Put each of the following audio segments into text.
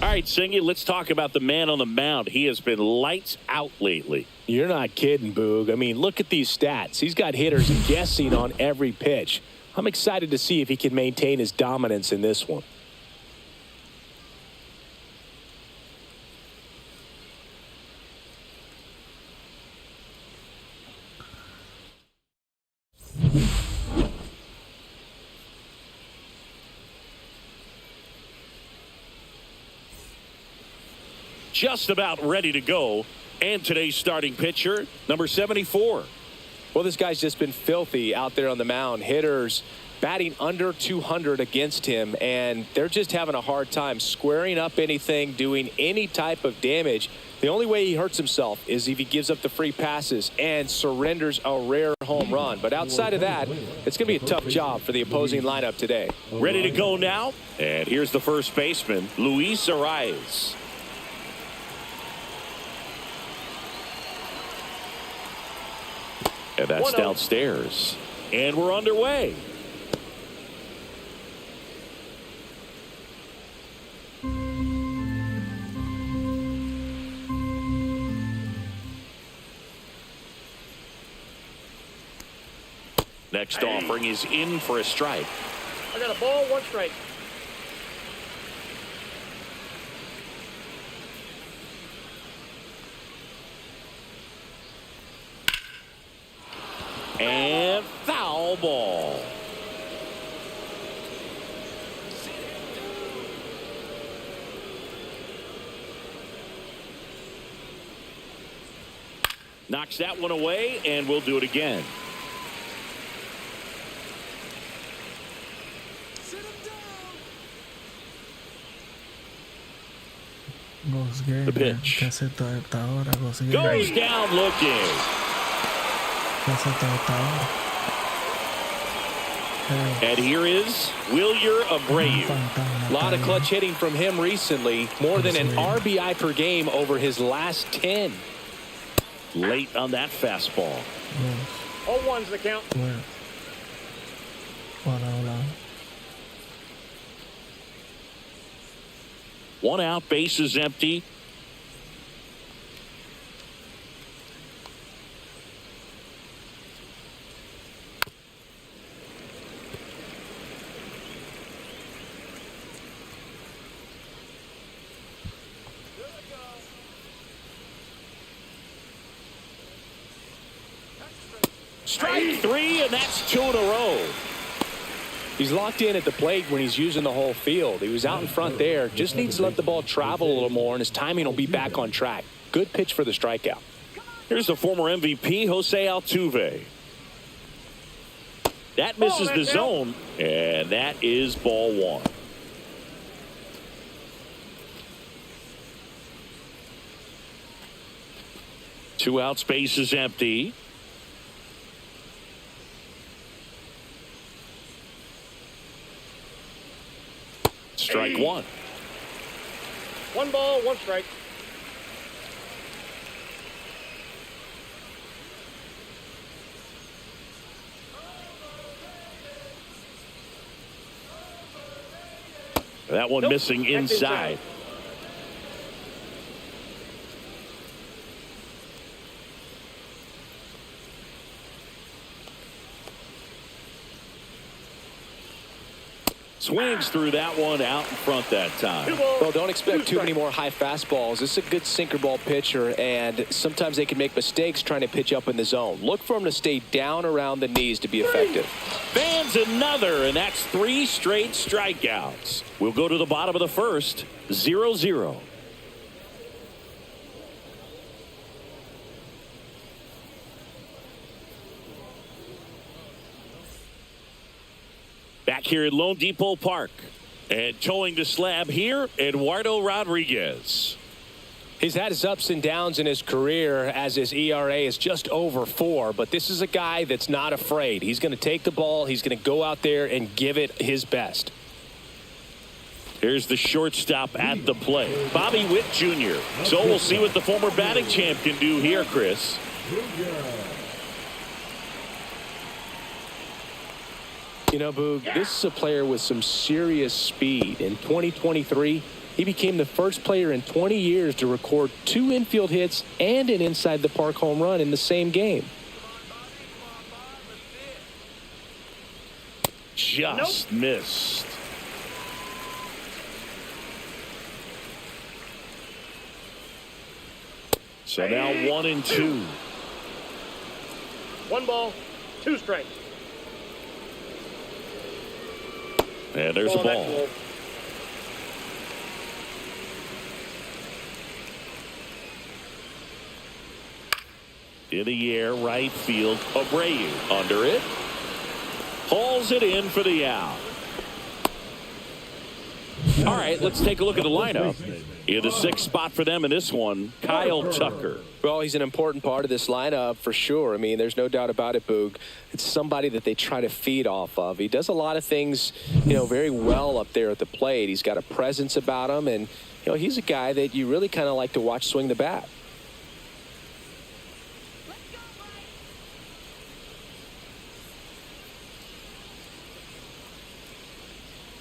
All right, Singy, let's talk about the man on the mound. He has been lights out lately. You're not kidding, Boog. I mean, look at these stats. He's got hitters guessing on every pitch. I'm excited to see if he can maintain his dominance in this one. Just about ready to go. And today's starting pitcher, number 74. Well, this guy's just been filthy out there on the mound. Hitters batting under 200 against him, and they're just having a hard time squaring up anything, doing any type of damage. The only way he hurts himself is if he gives up the free passes and surrenders a rare home run. But outside of that, it's going to be a tough job for the opposing lineup today. Ready to go now. And here's the first baseman, Luis Arias. And that's downstairs. And we're underway. Next offering is in for a strike. I got a ball, 1 strike. And foul ball. Knocks that one away, and we'll do it again. The pitch. Goes down looking. And here is Wilyer Abreu. A lot of clutch hitting from him recently. More than an RBI per game over his last 10. Late on that fastball. 0-1's the count. One out, base is empty. Strike 3, and that's 2 in a row. He's locked in at the plate when he's using the whole field. He was out in front there. Just needs to let the ball travel a little more, and his timing will be back on track. Good pitch for the strikeout. Here's the former MVP, Jose Altuve. That misses the zone, and that is ball 1. Two out, space is empty. Strike 1. 1 ball, 1 strike. That one missing inside. Swings through that one out in front that time. Well, don't expect too many more high fastballs. This is a good sinker ball pitcher, and sometimes they can make mistakes trying to pitch up in the zone. Look for him to stay down around the knees to be effective. Fans another, and that's 3 straight strikeouts. We'll go to the bottom of the first, 0-0. Back here at Lone Depot Park. And towing the slab here, Eduardo Rodriguez. He's had his ups and downs in his career as his ERA is just over 4, but this is a guy that's not afraid. He's going to take the ball. He's going to go out there and give it his best. Here's the shortstop at the plate, Bobby Witt Jr. So we'll see what the former batting champ can do here, Chris. You know, Boog, this is a player with some serious speed. In 2023, He became the first player in 20 years to record 2 infield hits and an inside the park home run in the same game. Just missed. So now 1-2. 1 ball, 2 strikes. And there's a ball. In the air, right field. Abreu under it. Hauls it in for the out. All right, let's take a look at the lineup. In the 6th spot for them in this one, Kyle Tucker. Well, he's an important part of this lineup for sure. I mean, there's no doubt about it, Boog. It's somebody that they try to feed off of. He does a lot of things, very well up there at the plate. He's got a presence about him, and, he's a guy that you really kind of like to watch swing the bat.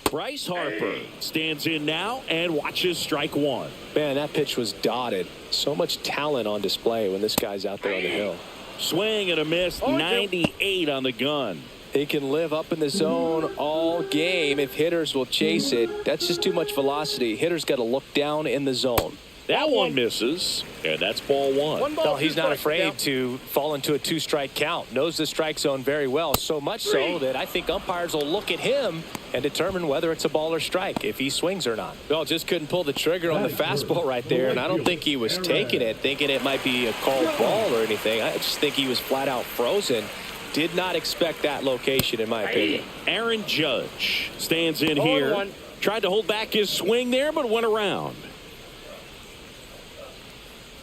Bryce Harper stands in now and watches strike 1. Man, that pitch was dotted. So much talent on display when this guy's out there on the hill. Swing and a miss, 98 on the gun. He can live up in the zone all game if hitters will chase it. That's just too much velocity. Hitters got to look down in the zone. That one misses, and that's ball 1. Well, he's not afraid to fall into a 2-strike count. Knows the strike zone very well, so much so that I think umpires will look at him and determine whether it's a ball or strike, if he swings or not. Well, just couldn't pull the trigger on the fastball right there, and I don't think he was taking it, thinking it might be a called ball or anything. I just think he was flat out frozen. Did not expect that location, in my opinion. Aaron Judge stands in here. Tried to hold back his swing there, but went around.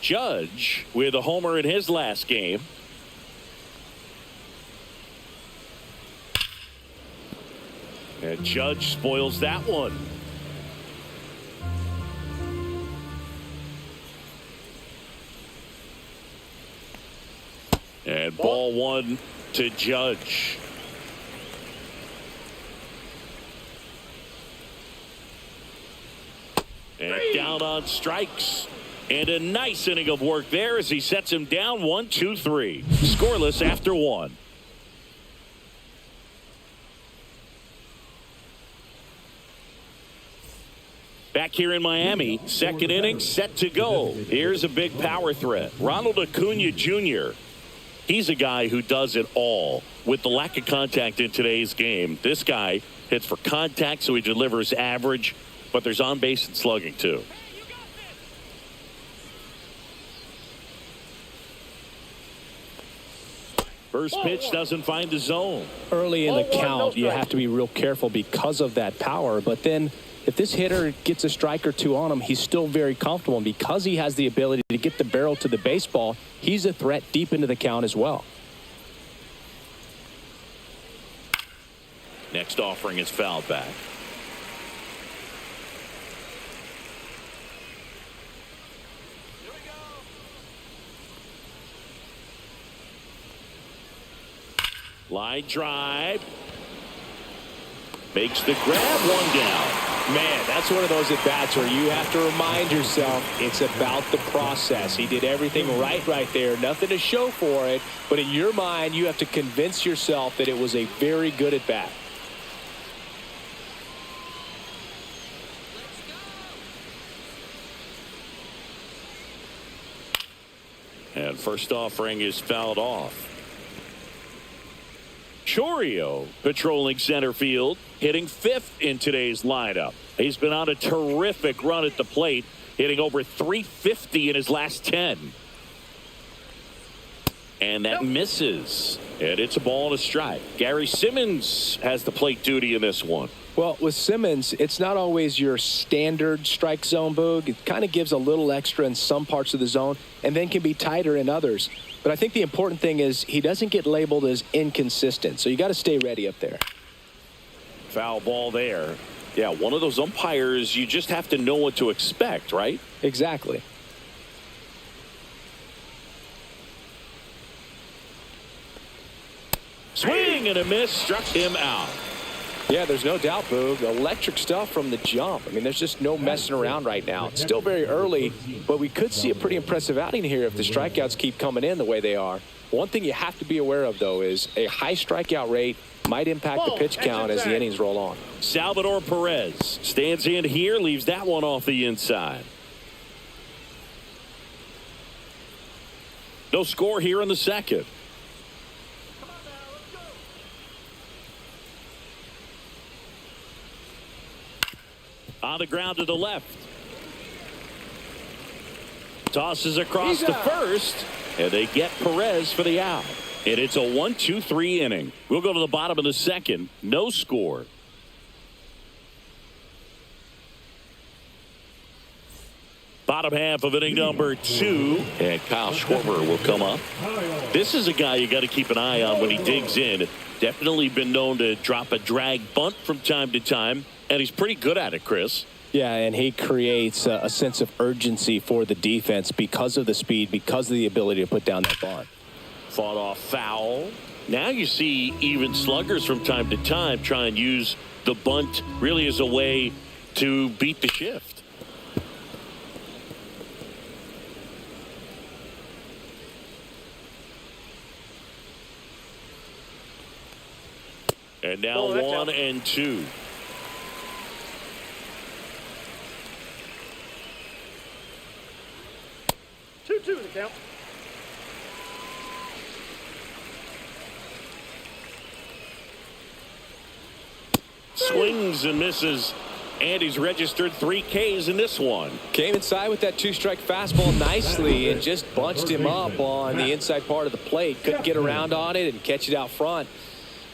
Judge with a homer in his last game. And Judge spoils that one. And ball 1 to Judge. And down on strikes. And a nice inning of work there as he sets him down 1-2-3. Scoreless after 1. Back here in Miami, 2nd inning set to go. Here's a big power threat. Ronald Acuna Jr. He's a guy who does it all. With the lack of contact in today's game, this guy hits for contact, so he delivers average, but there's on base and slugging too. First pitch doesn't find the zone. Early in the count, you have to be real careful because of that power. But then if this hitter gets a strike or 2 on him, he's still very comfortable. And because he has the ability to get the barrel to the baseball, he's a threat deep into the count as well. Next offering is fouled back. Line drive. Makes the grab, 1 down. Man, that's one of those at-bats where you have to remind yourself it's about the process. He did everything right there. Nothing to show for it. But in your mind, you have to convince yourself that it was a very good at-bat. And first offering is fouled off. Chourio patrolling center field, hitting 5th in today's lineup. He's been on a terrific run at the plate, hitting over 350 in his last 10. And that misses. And it's a ball and a strike. Gary Simmons has the plate duty in this one. Well, with Simmons, it's not always your standard strike zone, Boog. It kind of gives a little extra in some parts of the zone and then can be tighter in others. But I think the important thing is he doesn't get labeled as inconsistent. So you got to stay ready up there. Foul ball there. Yeah, one of those umpires, you just have to know what to expect, right? Exactly. Swing and a miss, struck him out. Yeah, there's no doubt, Boog. Electric stuff from the jump. I mean, there's just no messing around right now. It's still very early, but we could see a pretty impressive outing here if the strikeouts keep coming in the way they are. One thing you have to be aware of, though, is a high strikeout rate might impact the pitch count as the innings roll on. Salvador Perez stands in here, leaves that one off the inside. No score here in the second. On the ground to the left. Tosses across to first, and they get Perez for the out. And it's a 1-2-3 inning. We'll go to the bottom of the second. No score. Bottom half of inning number 2, and Kyle Schwarber will come up. This is a guy you got to keep an eye on when he digs in. Definitely been known to drop a drag bunt from time to time, and he's pretty good at it, Chris. Yeah, and he creates a sense of urgency for the defense because of the speed, because of the ability to put down that bunt. Fought off foul. Now you see even sluggers from time to time try and use the bunt really as a way to beat the shift. And now 1-2. Two the count. Swings and misses, and he's registered 3 Ks in this one. Came inside with that 2-strike fastball nicely and just bunched him up on the inside part of the plate. Couldn't get around on it and catch it out front.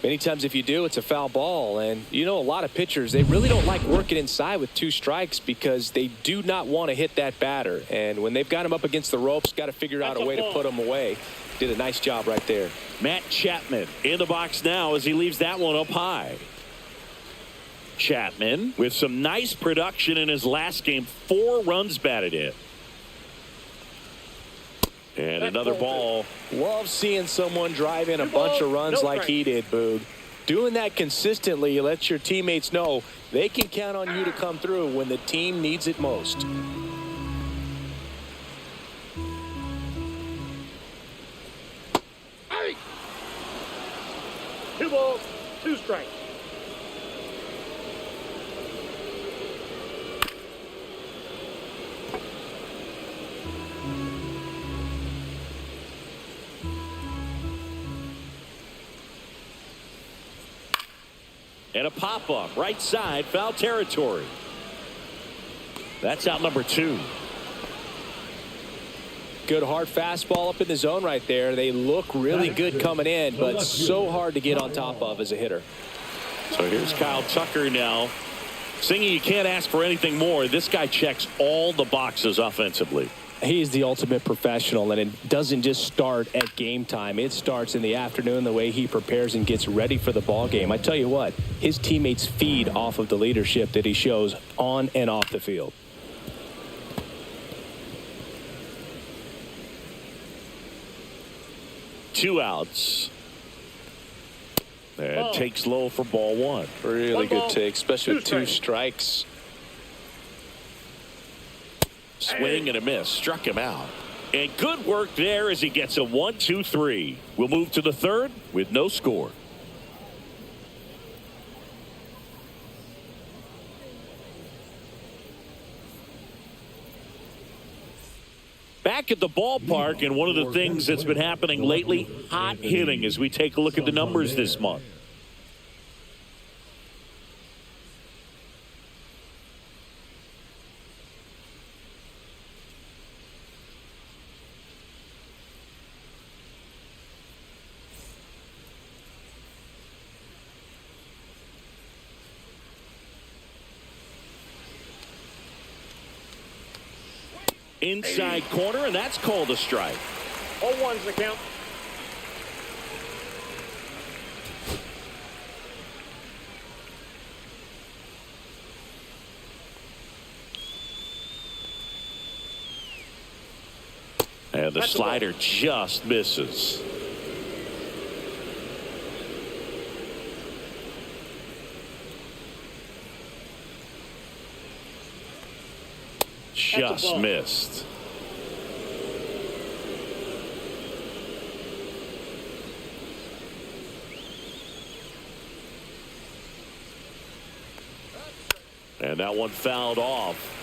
Many times if you do, it's a foul ball. And you know, a lot of pitchers, they really don't like working inside with 2 strikes because they do not want to hit that batter. And when they've got him up against the ropes, got to figure out a way to put him away. Did a nice job right there. Matt Chapman in the box now as he leaves that one up high. Chapman with some nice production in his last game. 4 runs batted in. And another ball. Love seeing someone drive in a bunch of runs like he did, Boog. Doing that consistently lets your teammates know they can count on you to come through when the team needs it most. Hey! 2 balls, 2 strikes. And a pop-up, right side, foul territory. That's out number 2. Good hard fastball up in the zone right there. They look really good coming in, but so hard to get on top of as a hitter. So here's Kyle Tucker now. Singing, you can't ask for anything more. This guy checks all the boxes offensively. He's the ultimate professional, and it doesn't just start at game time. It starts in the afternoon, the way he prepares and gets ready for the ball game. I tell you what, his teammates feed off of the leadership that he shows on and off the field. Two outs. And takes low for ball 1. Really good take, especially with 2 strikes. Swing and a miss. Struck him out. And good work there as he gets a 1-2-3. We'll move to the third with no score. Back at the ballpark, and one of the things that's been happening lately, hot hitting as we take a look at the numbers this month. Inside corner, and that's called a strike. 0-1's the count. And the slider just misses. just missed. And that one fouled off.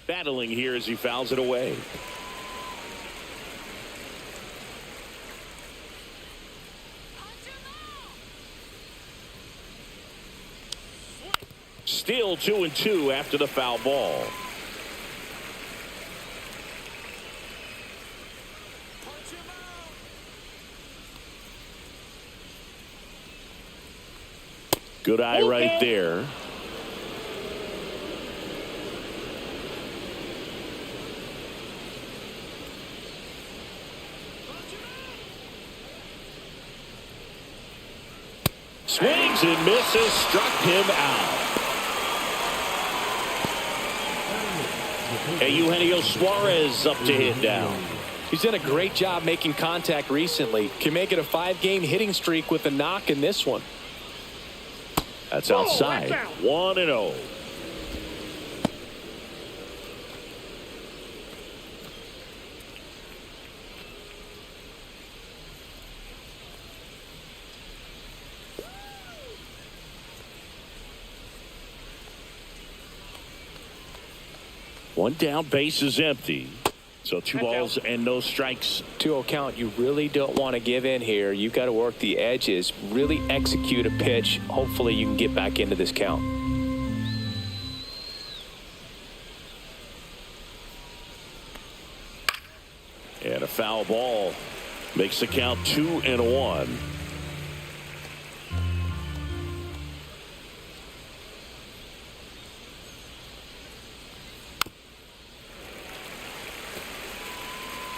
Battling here as he fouls it away. Still 2-2 after the foul ball. Good eye right there. Swings and misses, struck him out. Eugenio Suarez up to hit down. He's done a great job making contact recently. Can make it a 5-game hitting streak with a knock in this one. That's outside. 1-0. One down, base is empty. So 2 balls and no strikes. 2-0 count. You really don't want to give in here. You've got to work the edges, really execute a pitch. Hopefully you can get back into this count. And a foul ball makes the count 2-1.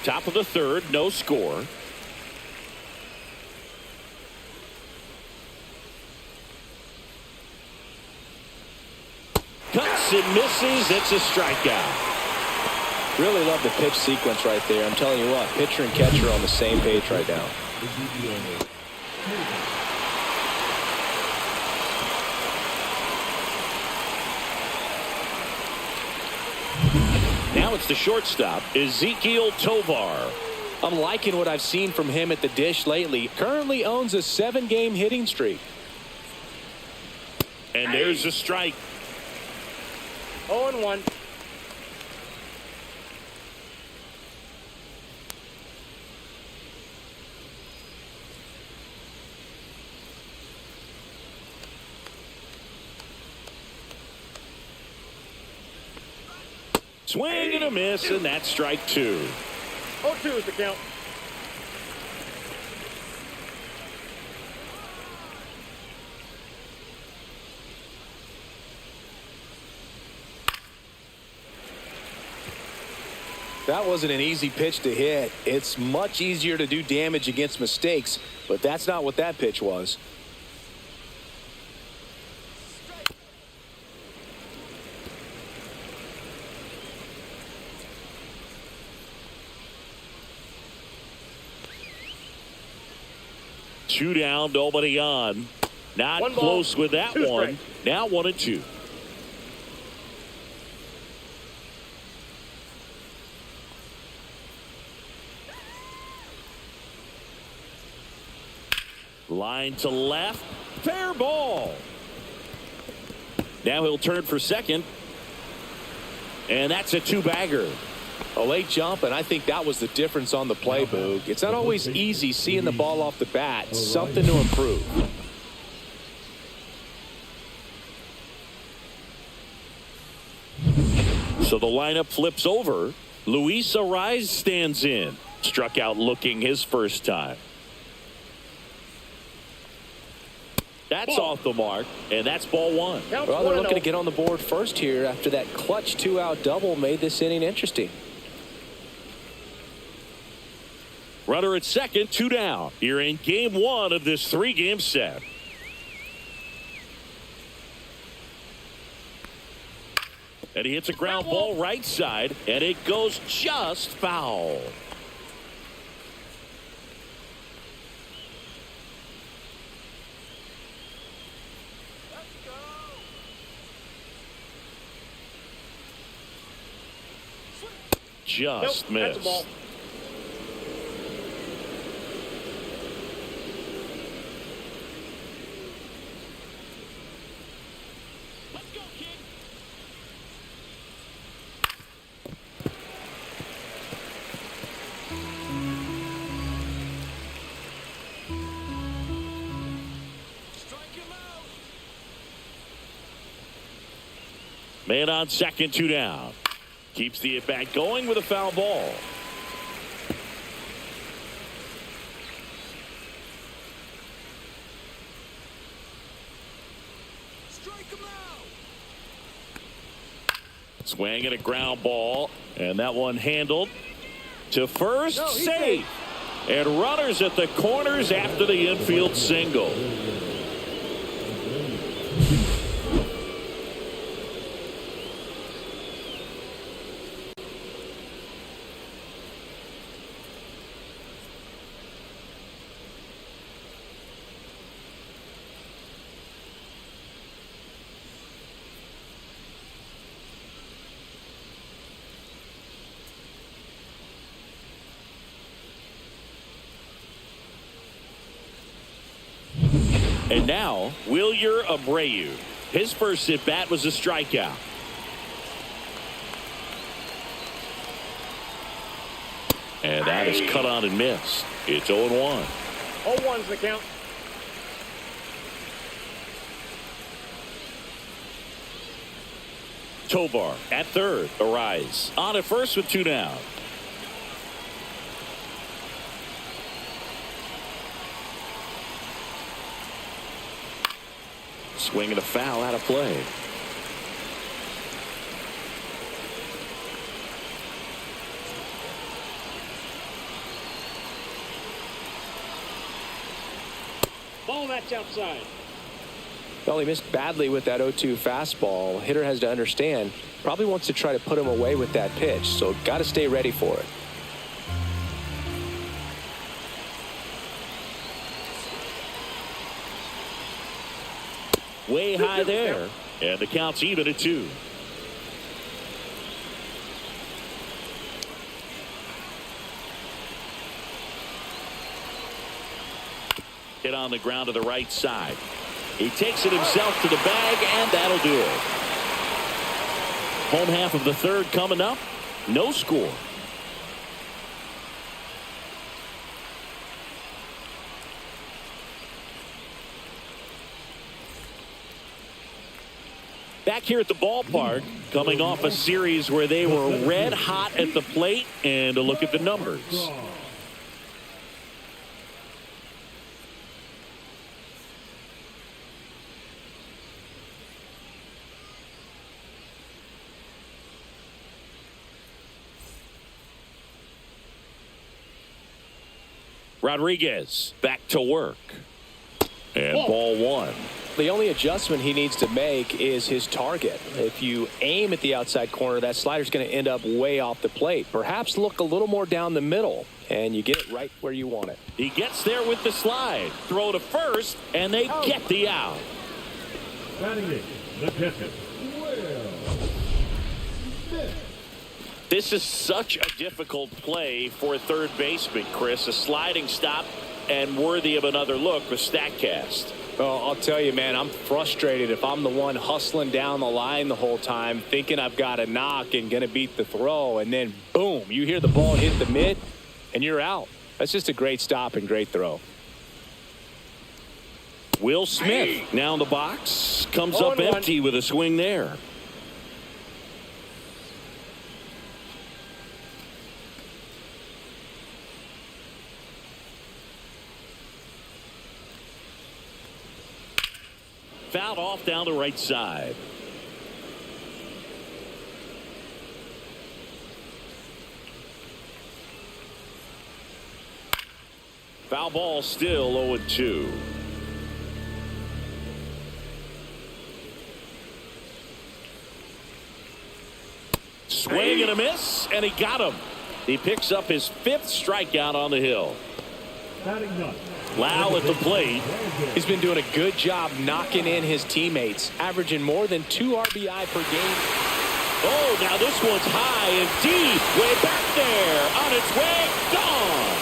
Top of the third, no score. Cuts and misses. It's a strikeout. Really love the pitch sequence right there. I'm telling you what, pitcher and catcher are on the same page right now. Now it's the shortstop, Ezekiel Tovar. I'm liking what I've seen from him at the dish lately. Currently owns a 7-game hitting streak. And there's a strike. 0-1. Swing and a miss, and that's strike 2. 0-2 is the count. That wasn't an easy pitch to hit. It's much easier to do damage against mistakes, but that's not what that pitch was. Two down, nobody on. Not One close ball, with that 2 one. strikes. Now 1-2. Line to left. Fair ball. Now he'll turn for second. And that's a 2-bagger. A late jump, and I think that was the difference on the play, Boog. It's not always easy seeing the ball off the bat. Something to improve. So the lineup flips over. Luis Arraez stands in. Struck out looking his first time. That's off the mark, and that's ball 1. Well, they're looking to get on the board first here after that clutch 2-out double made this inning interesting. Runner at second, 2 down. You're in game 1 of this 3-game set. And he hits a ground ball right side, and it goes just foul. just Nope, that's a missed. ball. Let's go, kid. Man on second, 2 down. Keeps the at-bat going with a foul ball. Strike him out. Swing and a ground ball. And that one handled to first, safe. And runners at the corners after the infield single. And now, Wilyer Abreu. His first at-bat was a strikeout. And that is cut on and missed. It's 0-1. 0-1's the count. Tovar at third. Arise on at first with 2 down. Swing and a foul out of play. Ball, that's outside. Well, he missed badly with that 0-2 fastball. Hitter has to understand, probably wants to try to put him away with that pitch, so got to stay ready for it. Way high there. And the count's even at 2. Hit on the ground to the right side. He takes it himself to the bag, and that'll do it. Home half of the third coming up. No score. Back here at the ballpark, coming off a series where they were red hot at the plate, and a look at the numbers. Rodriguez back to work. And ball 1. The only adjustment he needs to make is his target. If you aim at the outside corner, that slider's going to end up way off the plate. Perhaps look a little more down the middle, and you get it right where you want it. He gets there with the slide. Throw to first, and they get the out. This is such a difficult play for a third baseman, Chris. A sliding stop and worthy of another look with StatCast. Oh, I'll tell you, man, I'm frustrated if I'm the one hustling down the line the whole time, thinking I've got a knock and going to beat the throw, and then, boom, you hear the ball hit the mid, and you're out. That's just a great stop and great throw. Will Smith now in the box. Comes up empty with a swing there. Fouled off down the right side. Foul ball still 0-2. Swing and a miss, and he got him. He picks up his 5th strikeout on the hill. Lau at the plate. He's been doing a good job knocking in his teammates, averaging more than 2 RBI per game. Oh, now this one's high and deep. Way back there. On its way. Gone.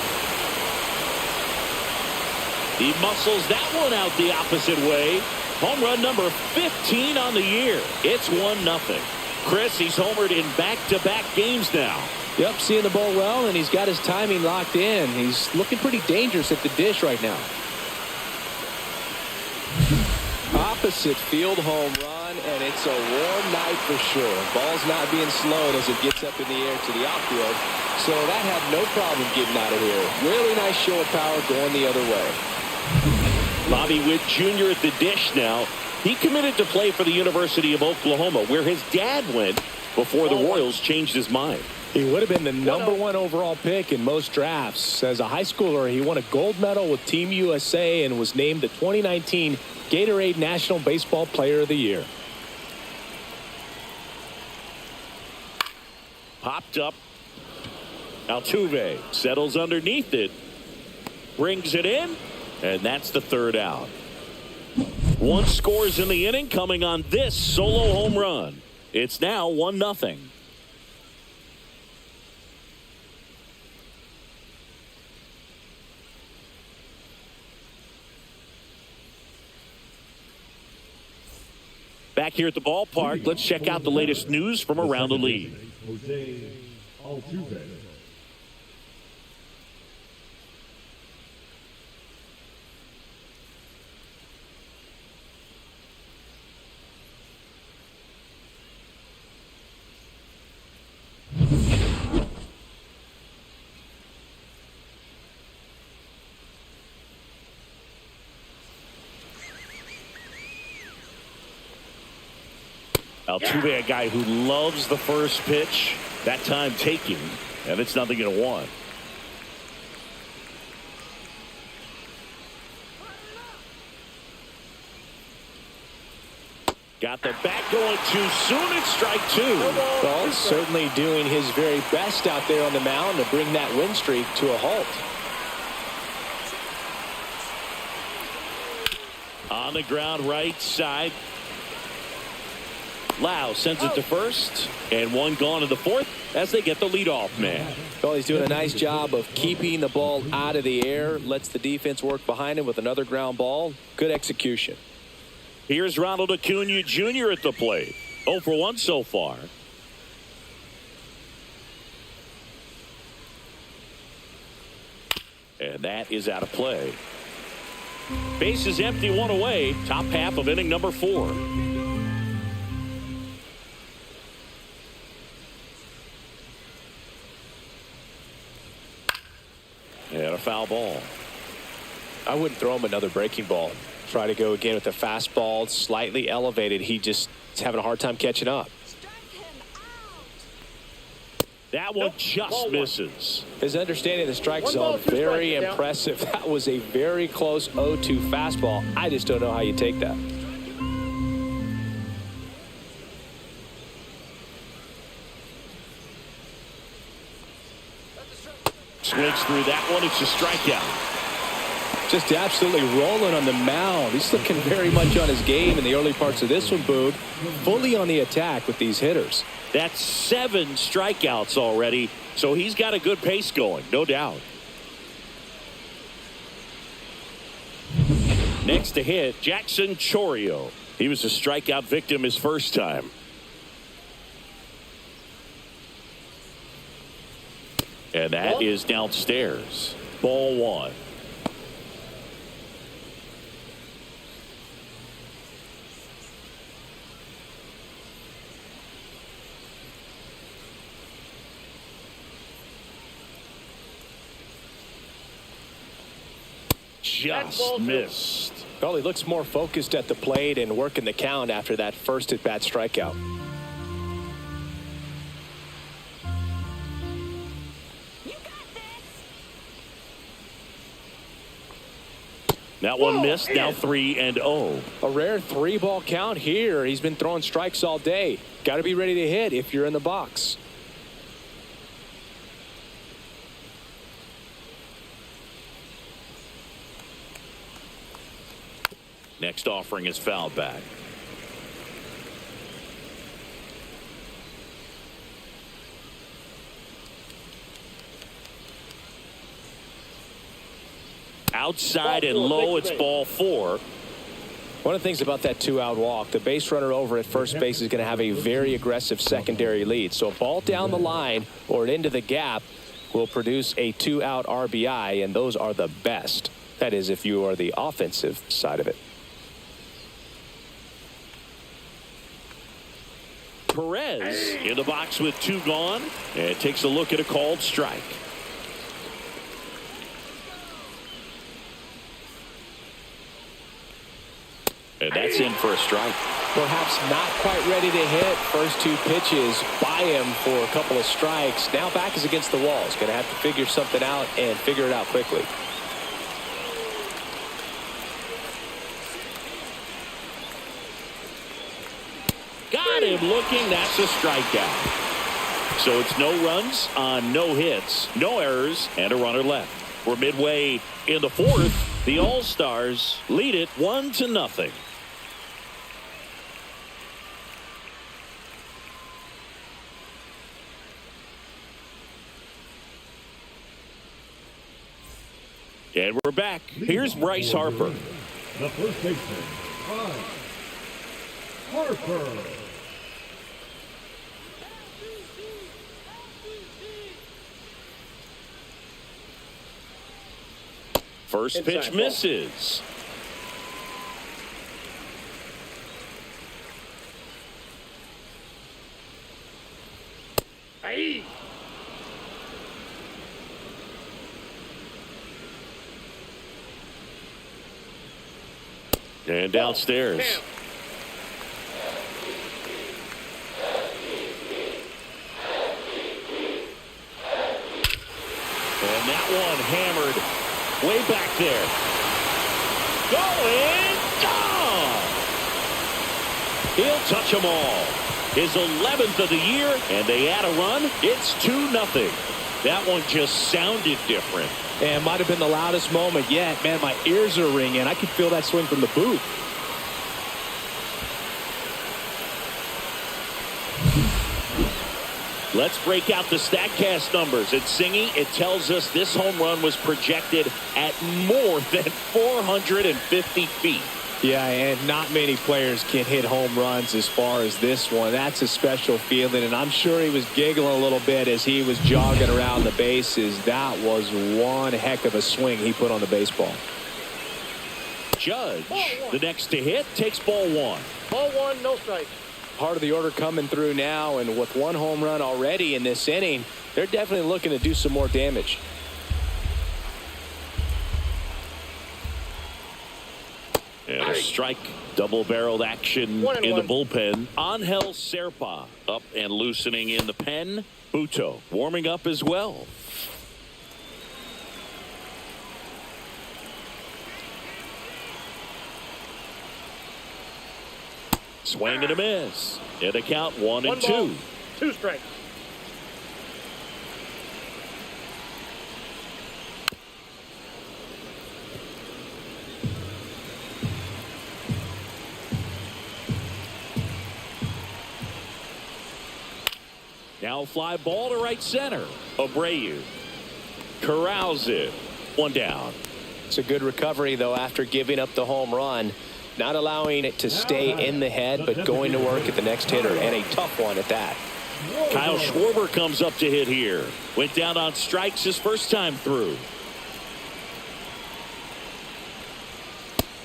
He muscles that one out the opposite way. Home run number 15 on the year. It's 1-0. Chris, he's homered in back-to-back games now. Yep, seeing the ball well, and he's got his timing locked in. He's looking pretty dangerous at the dish right now. Opposite field home run, and it's a warm night for sure. Ball's not being slowed as it gets up in the air to the outfield, so that had no problem getting out of here. Really nice show of power going the other way. Bobby Witt Jr. at the dish now. He committed to play for the University of Oklahoma, where his dad went before the Royals changed his mind. He would have been the #1 overall pick in most drafts. As a high schooler, he won a gold medal with Team USA and was named the 2019 Gatorade National Baseball Player of the Year. Popped up. Altuve settles underneath it. Brings it in. And that's the third out. One scores in the inning coming on this solo home run. It's now 1-0. Back here at the ballpark, let's check out the latest news from around the league. Altuve, a guy who loves the first pitch, that time taking, and it's 0-1. Got the bat going too soon. It's strike 2. Well, certainly doing his very best out there on the mound to bring that win streak to a halt. On the ground right side. Lau sends it to first, and one gone in the fourth as they get the leadoff man. Well, he's doing a nice job of keeping the ball out of the air, lets the defense work behind him with another ground ball. Good execution. Here's Ronald Acuna Jr. at the plate. 0 for 1 so far. And that is out of play. Base is empty, one away. Top half of inning number 4. And a foul ball. I wouldn't throw him another breaking ball. Try to go again with the fastball, slightly elevated. He just is having a hard time catching up. That one just misses. His understanding of the strike zone, very impressive. That was a very close 0-2 fastball. I just don't know how you take that. Swings through that one. It's a strikeout. Just absolutely rolling on the mound. He's looking very much on his game in the early parts of this one, Boog. Fully on the attack with these hitters. That's 7 strikeouts already, so he's got a good pace going, no doubt. Next to hit, Jackson Chourio. He was a strikeout victim his first time. And that is downstairs. Ball 1. Just missed. Well, he looks more focused at the plate and working the count after that first at-bat strikeout. That one missed. Now 3-0. A rare 3-ball count here. He's been throwing strikes all day. Got to be ready to hit if you're in the box. Next offering is fouled back. Outside and low, it's ball 4. One of the things about that 2-out walk, the base runner over at first base is going to have a very aggressive secondary lead. So a ball down the line or into the gap will produce a 2-out RBI, and those are the best. That is, if you are the offensive side of it. Perez in the box with 2 gone, and takes a look at a called strike. And that's in for a strike. Perhaps not quite ready to hit. First 2 pitches by him for a couple of strikes. Now back is against the wall. He's going to have to figure something out and figure it out quickly. Got him looking. That's a strikeout. So it's no runs on no hits, no errors, and a runner left. We're midway in the 4th. The All-Stars lead it 1-0. And we're back. Here's Bryce Harper. The first baseman, Bryce Harper. First pitch misses. Hey. And downstairs. And that one hammered way back there. Going, gone! He'll touch them all. His 11th of the year, and they add a run. It's 2-0. That one just sounded different. And might have been the loudest moment yet. Man, my ears are ringing. I could feel that swing from the booth. Let's break out the StatCast numbers. At Singy, it tells us this home run was projected at more than 450 feet. Yeah, and not many players can hit home runs as far as this one. That's a special feeling, and I'm sure he was giggling a little bit as he was jogging around the bases. That was one heck of a swing he put on the baseball. Judge, the next to hit, takes ball 1. Ball 1, no strike. Part of the order coming through now, and with 1 home run already in this inning, they're definitely looking to do some more damage. And a strike. Double-barreled action in the bullpen. Angel Serpa up and loosening in the pen. Buto warming up as well. Swing and a miss. And a count 1-2. 2 strikes. Now fly ball to right center. Abreu corrals it. 1 down. It's a good recovery, though, after giving up the home run. Not allowing it to stay in the head, but going to work at the next hitter, and a tough one at that. Kyle Schwarber comes up to hit here. Went down on strikes his first time through.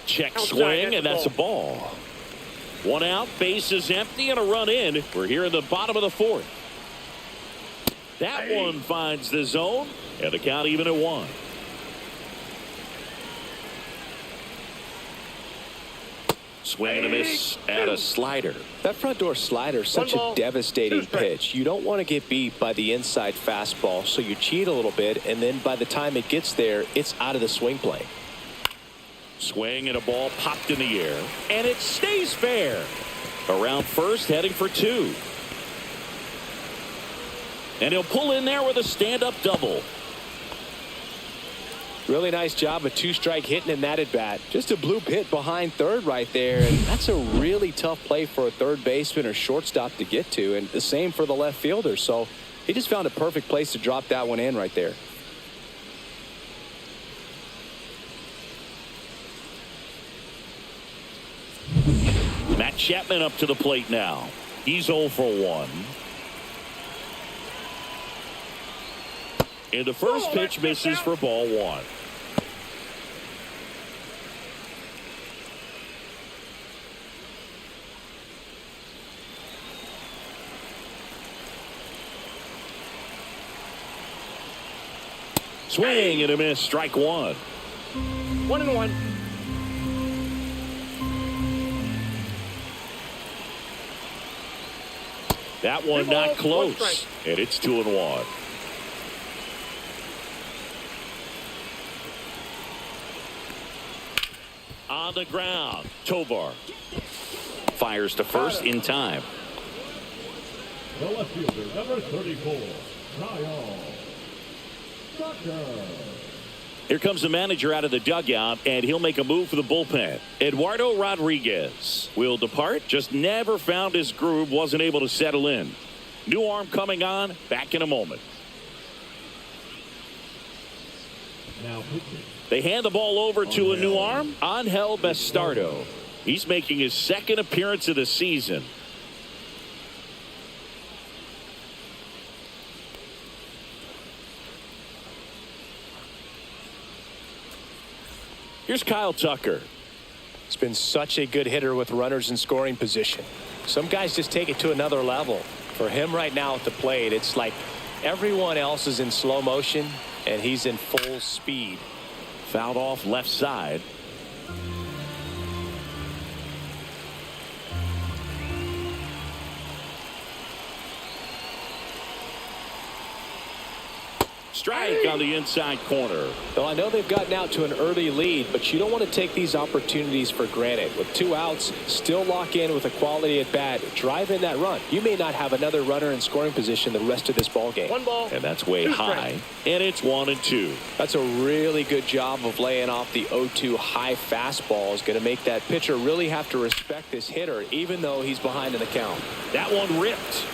Check swing, and that's a ball. 1 out, base is empty, and a run in. We're here in the bottom of the 4th. That one finds the zone, and the count even at 1. Swing and a miss at a slider. That front door slider is such a devastating pitch. You don't want to get beat by the inside fastball, so you cheat a little bit, and then by the time it gets there, it's out of the swing plane. Swing and a ball popped in the air, and it stays fair. Around first, heading for 2. And he'll pull in there with a stand-up double. Really nice job of 2-strike hitting in that at bat. Just a bloop hit behind third right there, and that's a really tough play for a third baseman or shortstop to get to, and the same for the left fielder. So he just found a perfect place to drop that one in right there. Chapman up to the plate now. He's 0 for 1. And the first pitch misses for ball 1. Swing and a miss, strike 1. 1-1. That one not close, and it's 2-1. On the ground, Tovar fires to first in time. The left fielder, number 34, Kyle Tucker. Here comes the manager out of the dugout, and he'll make a move for the bullpen. Eduardo Rodriguez will depart. Just never found his groove, wasn't able to settle in. New arm coming on, back in a moment. Now pitching. They hand the ball over to a new arm, Angel Bastardo. He's making his second appearance of the season. Here's Kyle Tucker. He's been such a good hitter with runners in scoring position. Some guys just take it to another level. For him right now at the plate, it's like everyone else is in slow motion and he's in full speed. Fouled off left side. Strike on the inside corner. Well, I know they've gotten out to an early lead, but you don't want to take these opportunities for granted. With 2 outs, still lock in with a quality at bat. Drive in that run. You may not have another runner in scoring position the rest of this ball game. 1 ball. And that's way high. And it's 1-2. That's a really good job of laying off the 0-2 high fastball. Is going to make that pitcher really have to respect this hitter, even though he's behind in the count. That one ripped.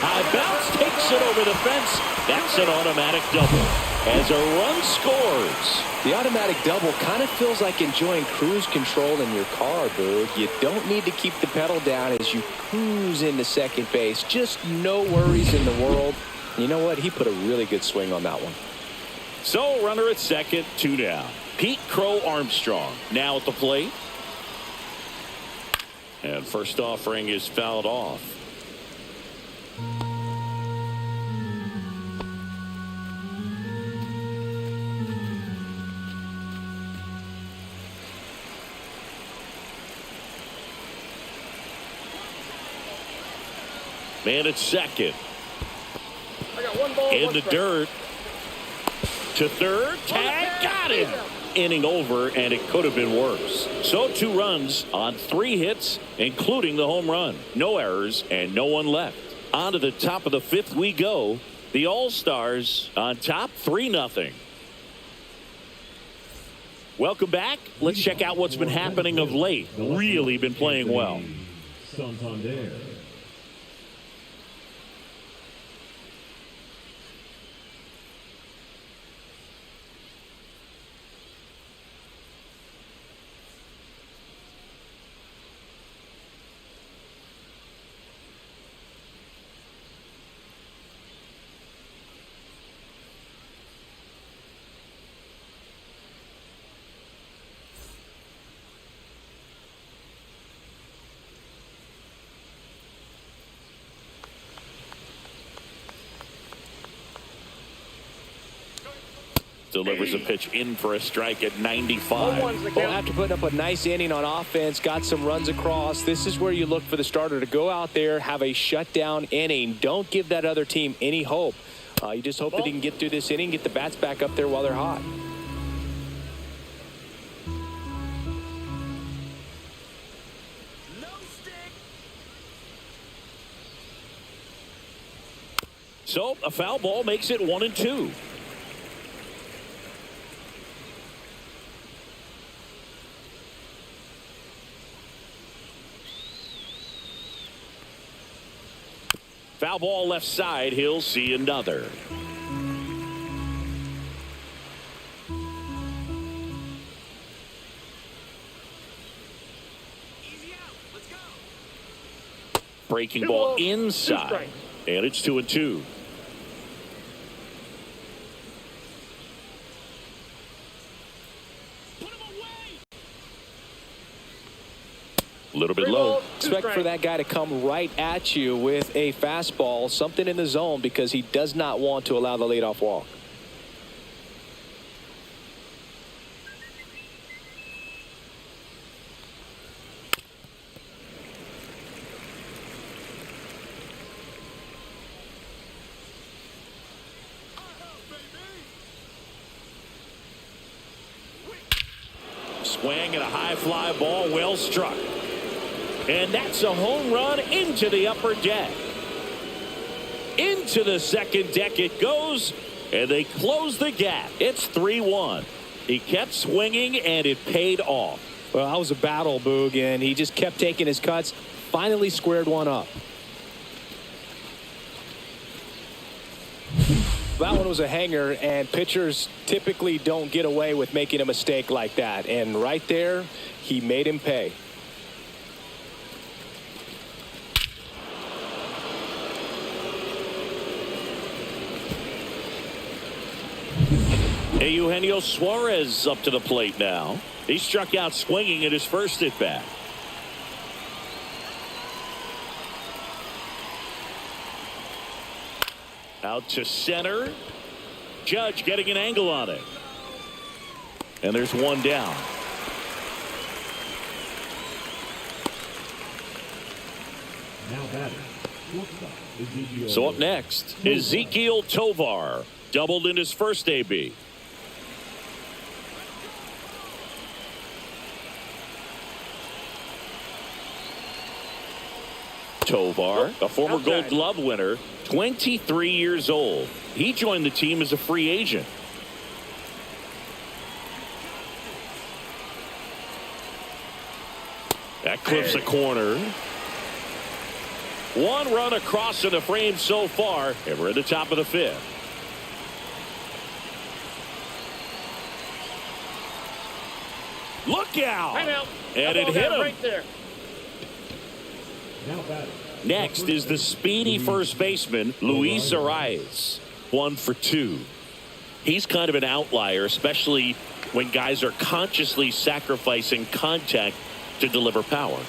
High bounce takes it over the fence. That's an automatic double as a run scores. The automatic double kind of feels like enjoying cruise control in your car, dude. You don't need to keep the pedal down as you cruise into second base. Just no worries in the world. You know what? He put a really good swing on that one. So runner at second, 2 down. Pete Crow Armstrong now at the plate. And first offering is fouled off. Man at second. I got 1 ball. In 1 the strike. dirt. To third. Tag. Got him. Inning over, and it could have been worse. So 2 runs on 3 hits, including the home run. No errors and no one left. On to the top of the 5th we go. The All-Stars on top 3-0. Welcome back. Let's check out what's been happening of late. Really been playing well. Santander. Delivers a pitch in for a strike at 95. 1-1's the Well, count. after putting up a nice inning on offense, got some runs across, this is where you look for the starter to go out there, have a shutdown inning. Don't give that other team any hope. You just hope that he can get through this inning, get the bats back up there while they're hot. So a foul ball makes it 1-2. Foul ball left side. He'll see another. Breaking Two ball balls, 2 inside. strikes. And it's 2-2. A little bit 3 low. balls, 2 Expect for strikes. that guy to come right at you with a fastball, something in the zone, because he does not want to allow the leadoff walk. Swing and a high fly ball, well struck. And that's a home run into the upper deck. Into the second deck it goes, and they close the gap. It's 3-1. He kept swinging, and it paid off. Well, that was a battle, Boog, and he just kept taking his cuts. Finally squared one up. That one was a hanger, and pitchers typically don't get away with making a mistake like that. And right there, he made him pay. Hey, Eugenio Suarez up to the plate now. He struck out swinging at his first at bat. Out to center. Judge getting an angle on it. And there's one down. Now batting. Shortstop, Ezekiel. So up next, Ezekiel Tovar. Doubled in his first AB. Tovar, a former Gold Glove winner, 23 years old. He joined the team as a free agent. That clips a corner. One run across in the frame so far, and we're at the top of the fifth. Look out! Timeout. And That it ball hit got him. right there. Now batting. Next is the speedy first baseman, Luis Arias. 1 for 2. He's kind of an outlier, especially when guys are consciously sacrificing contact to deliver power.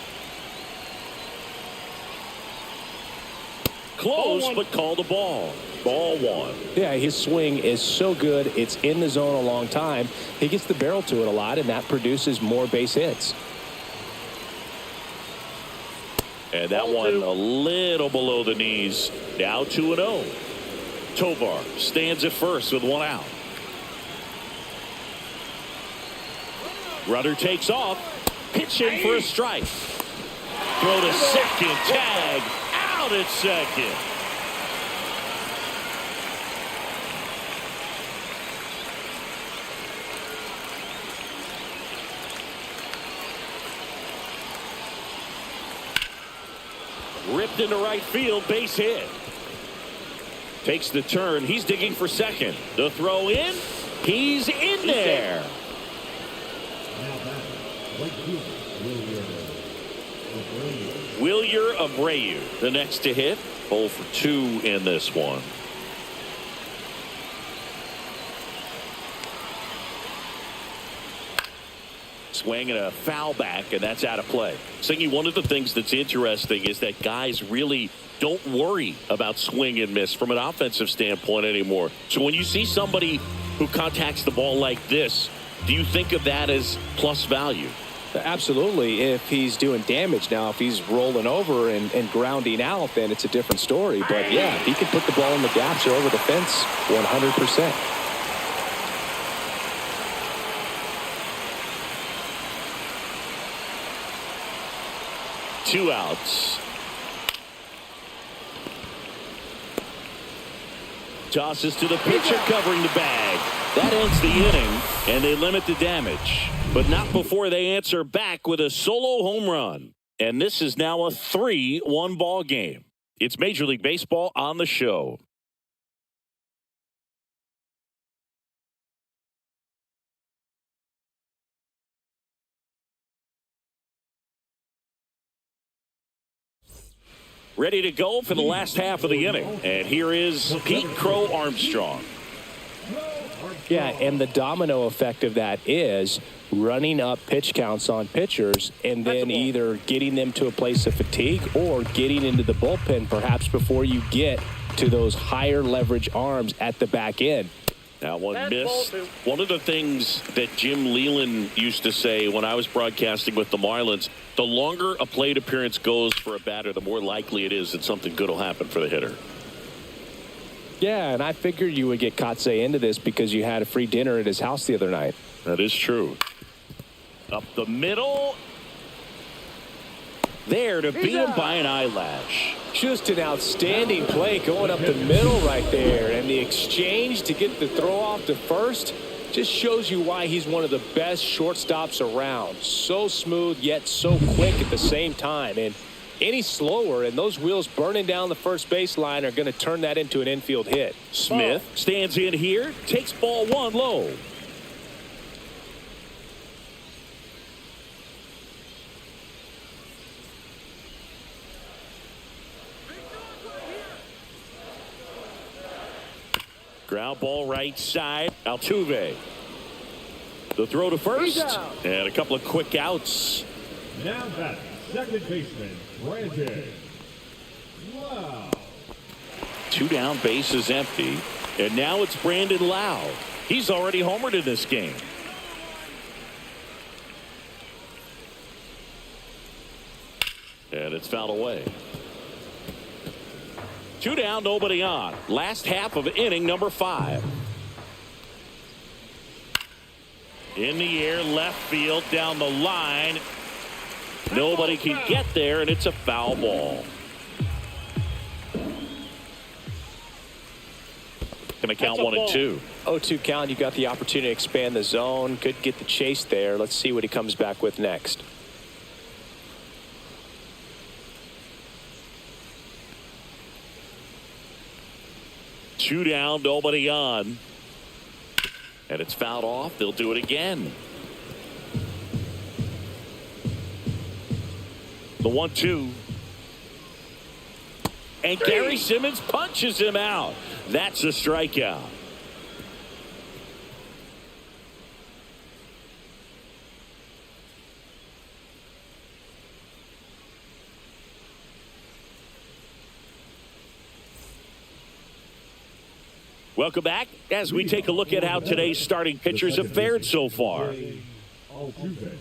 Close, but called a ball. Ball 1. Yeah, his swing is so good. It's in the zone a long time. He gets the barrel to it a lot, and that produces more base hits. And that one a little below the knees. Now 2-0. Tovar stands at first with one out. Rudder takes off. Pitching for a strike. Throw to second. Tag. Out at second. Ripped into right field, base hit. Takes the turn. He's digging for second. The throw in. He's in there. Now batting. Right fielder, Wilyer Abreu, the next to hit. 0 for 2 in this one. Swing and a foul back, and that's out of play. Singy, one of the things that's interesting is that guys really don't worry about swing and miss from an offensive standpoint anymore. So when you see somebody who contacts the ball like this, do you think of that as plus value? Absolutely, if he's doing damage. Now, if he's rolling over and grounding out, then it's a different story. But, yeah, if he can put the ball in the gaps or over the fence, 100%. 2 outs. Tosses to the pitcher covering the bag. That ends the inning, and they limit the damage. But not before they answer back with a solo home run. And this is now a 3-1 ball game. It's Major League Baseball on the show. ready to go for the last half of the inning. And here is Pete Crow Armstrong. Yeah, and the domino effect of that is running up pitch counts on pitchers and then either getting them to a place of fatigue or getting into the bullpen perhaps before you get to those higher leverage arms at the back end. That one missed. One of the things that Jim Leland used to say when I was broadcasting with the Marlins, the longer a plate appearance goes for a batter, the more likely it is that something good will happen for the hitter. Yeah, and I figured you would get Kotsay into this because you had a free dinner at his house the other night. That is true. Up the middle. There to beat him by an eyelash. Just an outstanding play going up the middle right there. And the exchange to get the throw off to first just shows you why he's one of the best shortstops around. So smooth, yet so quick at the same time. And any slower, and those wheels burning down the first baseline are going to turn that into an infield hit. Smith stands in here, takes ball one low. Ground ball right side. Altuve. The throw to first. And a couple of quick outs. Now back, second baseman, Brandon. Wow. 2 down, bases empty. And now it's Brandon Lau. He's already homered in this game. And it's fouled away. 2 down, nobody on. Last half of inning number 5. In the air, left field, down the line. Nobody can get there, and it's a foul ball. Gonna count 1 and 2. 0-2 count. You got the opportunity to expand the zone. Could get the chase there. Let's see what he comes back with next. Two down, nobody on. And it's fouled off. They'll do it again. The 1-2. And Gary Simmons punches him out. That's a strikeout. Welcome back as we take a look at how today's starting pitchers have fared so far. Altuve.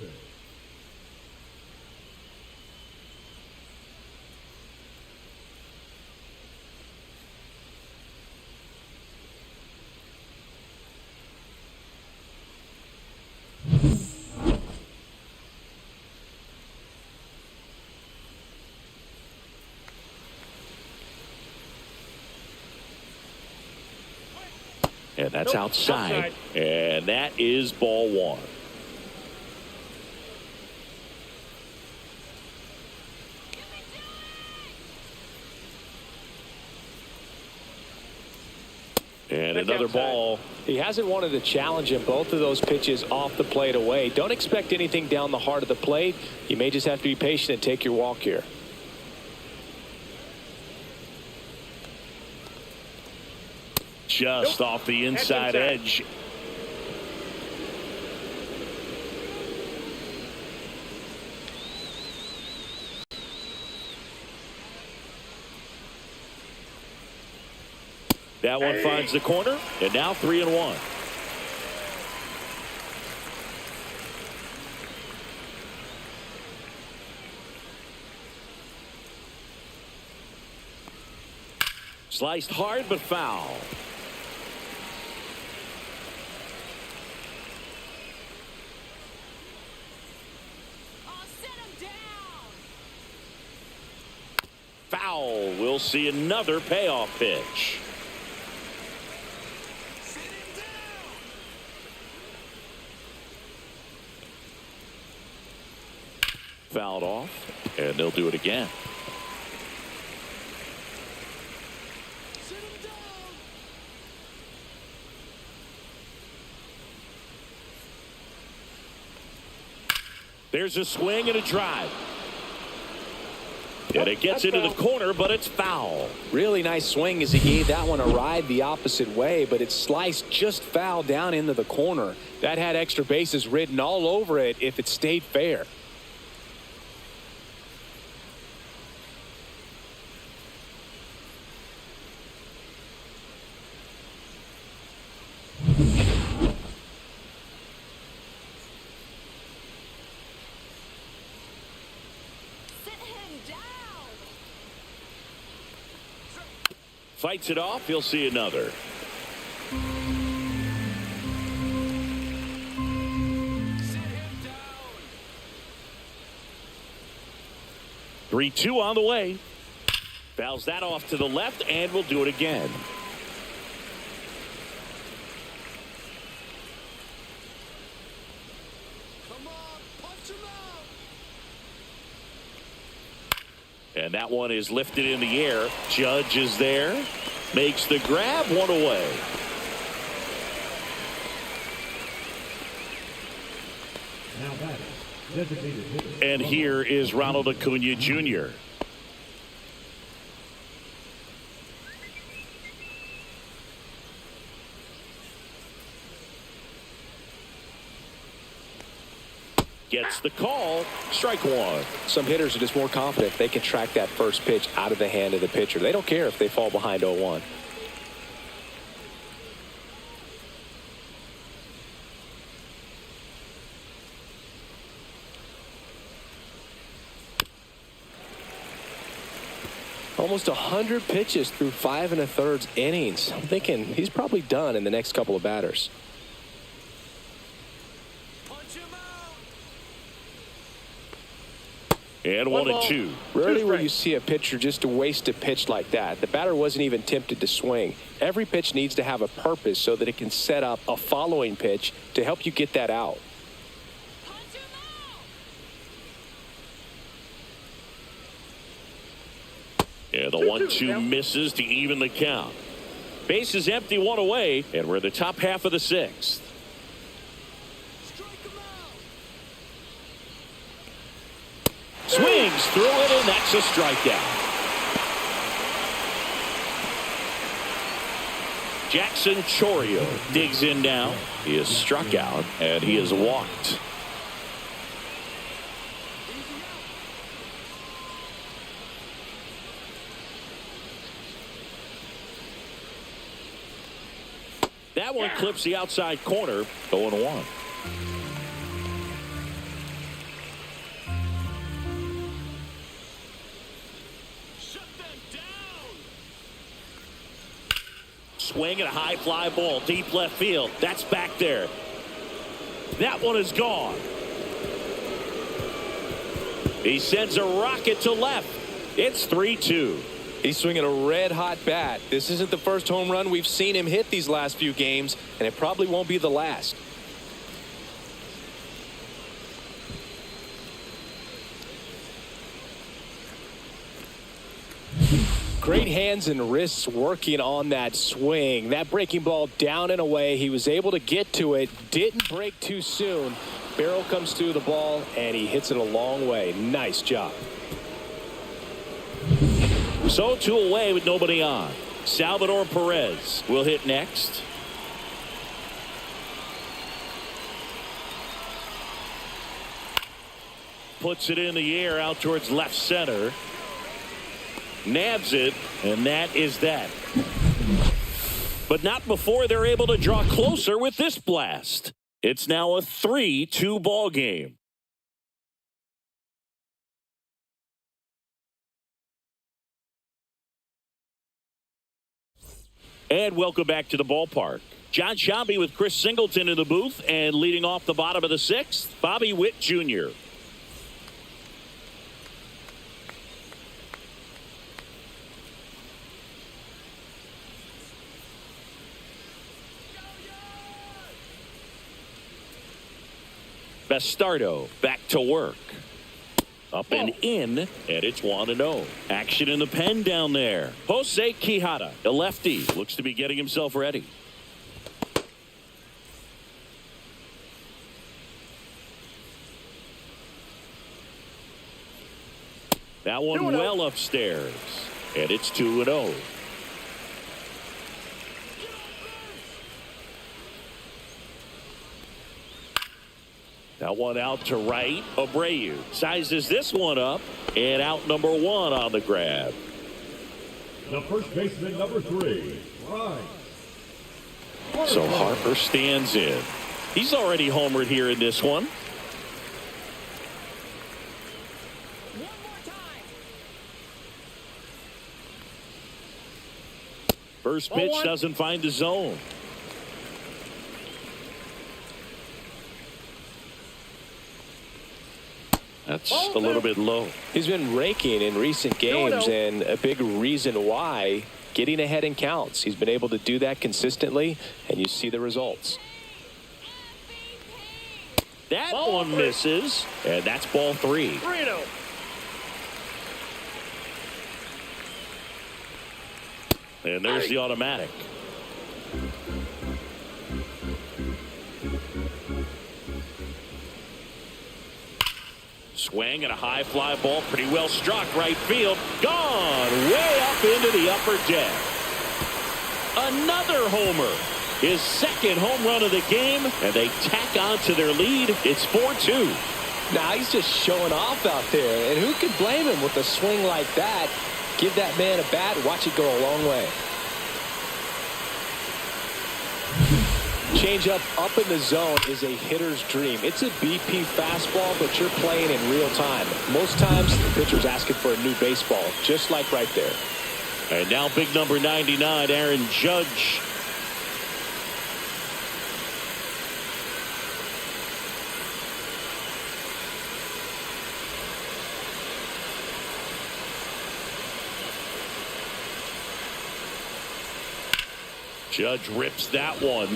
And that's outside. And that is ball 1. And another ball. He hasn't wanted to challenge him. Both of those pitches off the plate away. Don't expect anything down the heart of the plate. You may just have to be patient and take your walk here. Just off the inside edge. That one finds the corner, and now 3-1. Sliced hard but foul. Foul. We'll see another payoff pitch. Fouled off, and they'll do it again. There's a swing and a drive. And it gets into the corner, but it's foul. Really nice swing as he gave that one a ride the opposite way, but it sliced just foul down into the corner. That had extra bases written all over it if it stayed fair. Fights it off. He'll see another. Three-two on the way. Fouls that off to the left, and we'll do it again. Come on, punch him out. And that one is lifted in the air. Judge is there. Makes the grab, one away. Now batting, designated hitter. And here is Ronald Acuna Jr. Gets the call. Strike one. Some hitters are just more confident they can track that first pitch out of the hand of the pitcher. They don't care if they fall behind 0-1. Almost 100 pitches through 5 1/3 innings. I'm thinking he's probably done in the next couple of batters. And 1-2. Rarely will you see a pitcher just to waste a pitch like that. The batter wasn't even tempted to swing. Every pitch needs to have a purpose so that it can set up a following pitch to help you get that out. And the 1-2 misses to even the count. Base is empty, one away, and we're in the top half of the sixth. Swings through it, and that's a strikeout. Jackson Chourio digs in now. He is struck out, and he is walked. That one clips the outside corner, 0-1. Swing and a high fly ball deep left field. That's back there. That one is gone. He sends a rocket to left. It's 3-2. He's swinging a red-hot bat. This isn't the first home run we've seen him hit these last few games, and it probably won't be the last. Great hands and wrists working on that swing. That breaking ball down and away. He was able to get to it. Didn't break too soon. Barrel comes through the ball, and he hits it a long way. Nice job. So 2 away with nobody on. Salvador Perez will hit next. Puts it in the air out towards left center. Nabs it, and that is that. But not before they're able to draw closer with this blast. It's now a 3-2 ball game. And welcome back to the ballpark. John Shambi with Chris Singleton in the booth, and leading off the bottom of the sixth, Bobby Witt Jr. Bastardo back to work. Up and in, and it's 1-0. Action in the pen down there. Jose Quijada, the lefty, looks to be getting himself ready. That one well upstairs. And it's 2-0. That one out to right. Abreu sizes this one up. And out number 1 on the grab. The first baseman, number 3, right. So Harper stands in. He's already homered here in this one. First pitch doesn't find the zone. That's a little bit low. He's been raking in recent games, and a big reason why, getting ahead in counts. He's been able to do that consistently, and you see the results. That one misses, and that's ball 3. 3-0. And there's the automatic. Swing and a high fly ball, pretty well struck right field. Gone way up into the upper deck. Another homer. His second home run of the game, and they tack on to their lead. It's 4-2. Now he's just showing off out there, and who could blame him with a swing like that? Give that man a bat, watch it go a long way. Changeup up in the zone is a hitter's dream. It's a BP fastball, but you're playing in real time. Most times, the pitcher's asking for a new baseball, just like right there. And now big number 99, Aaron Judge. Judge rips that one.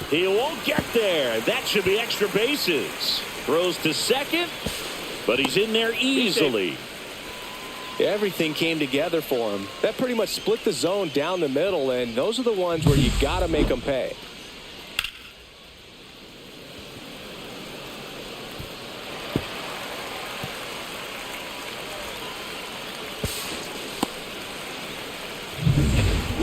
He won't get there. That should be extra bases. Throws to second, but he's in there easily. Everything came together for him. That pretty much split the zone down the middle, and those are the ones where you got to make them pay.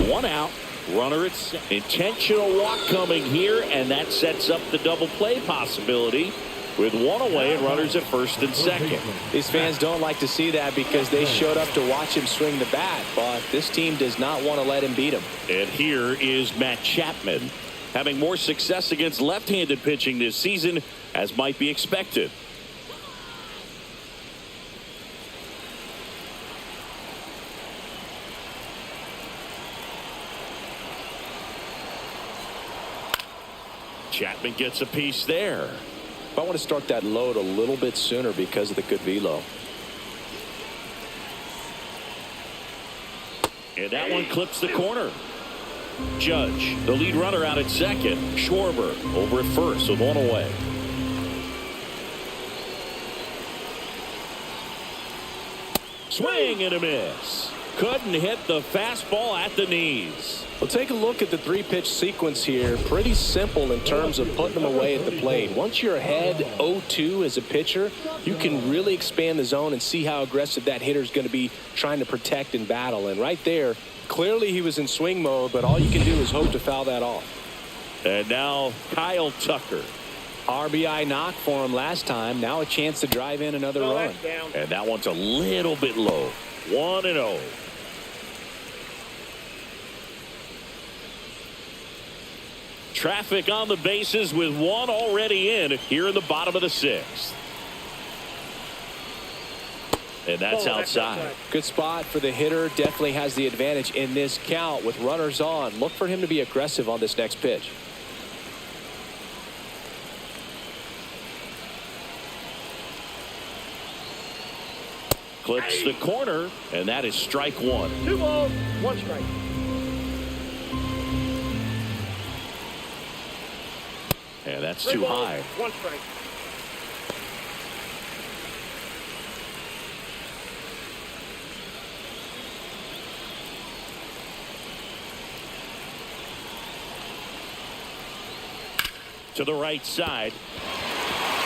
One out. Runner at second. Intentional walk coming here, and that sets up the double play possibility with one away and runners at first and second. These fans don't like to see that because they showed up to watch him swing the bat, but this team does not want to let him beat him. And here is Matt Chapman, having more success against left-handed pitching this season, as might be expected. Chapman gets a piece there. I want to start that load a little bit sooner because of the good velo. And that one clips the corner. Judge, the lead runner, out at second. Schwarber over at first with one away. Swing and a miss. Couldn't hit the fastball at the knees. Well, take a look at the 3-pitch sequence here. Pretty simple in terms of putting them away at the plate. Once you're ahead 0-2 as a pitcher, you can really expand the zone and see how aggressive that hitter is going to be trying to protect and battle. And right there, clearly he was in swing mode, but all you can do is hope to foul that off. And now Kyle Tucker. RBI knock for him last time. Now a chance to drive in another run. And that one's a little bit low. 1-0. Traffic on the bases with one already in here in the bottom of the 6th. And that's outside. Good spot for the hitter. Definitely has the advantage in this count with runners on. Look for him to be aggressive on this next pitch. Clips the corner, and that is strike 1. 2 balls, 1 strike. And that's 3 too balls, high. 1 strike. To the right side.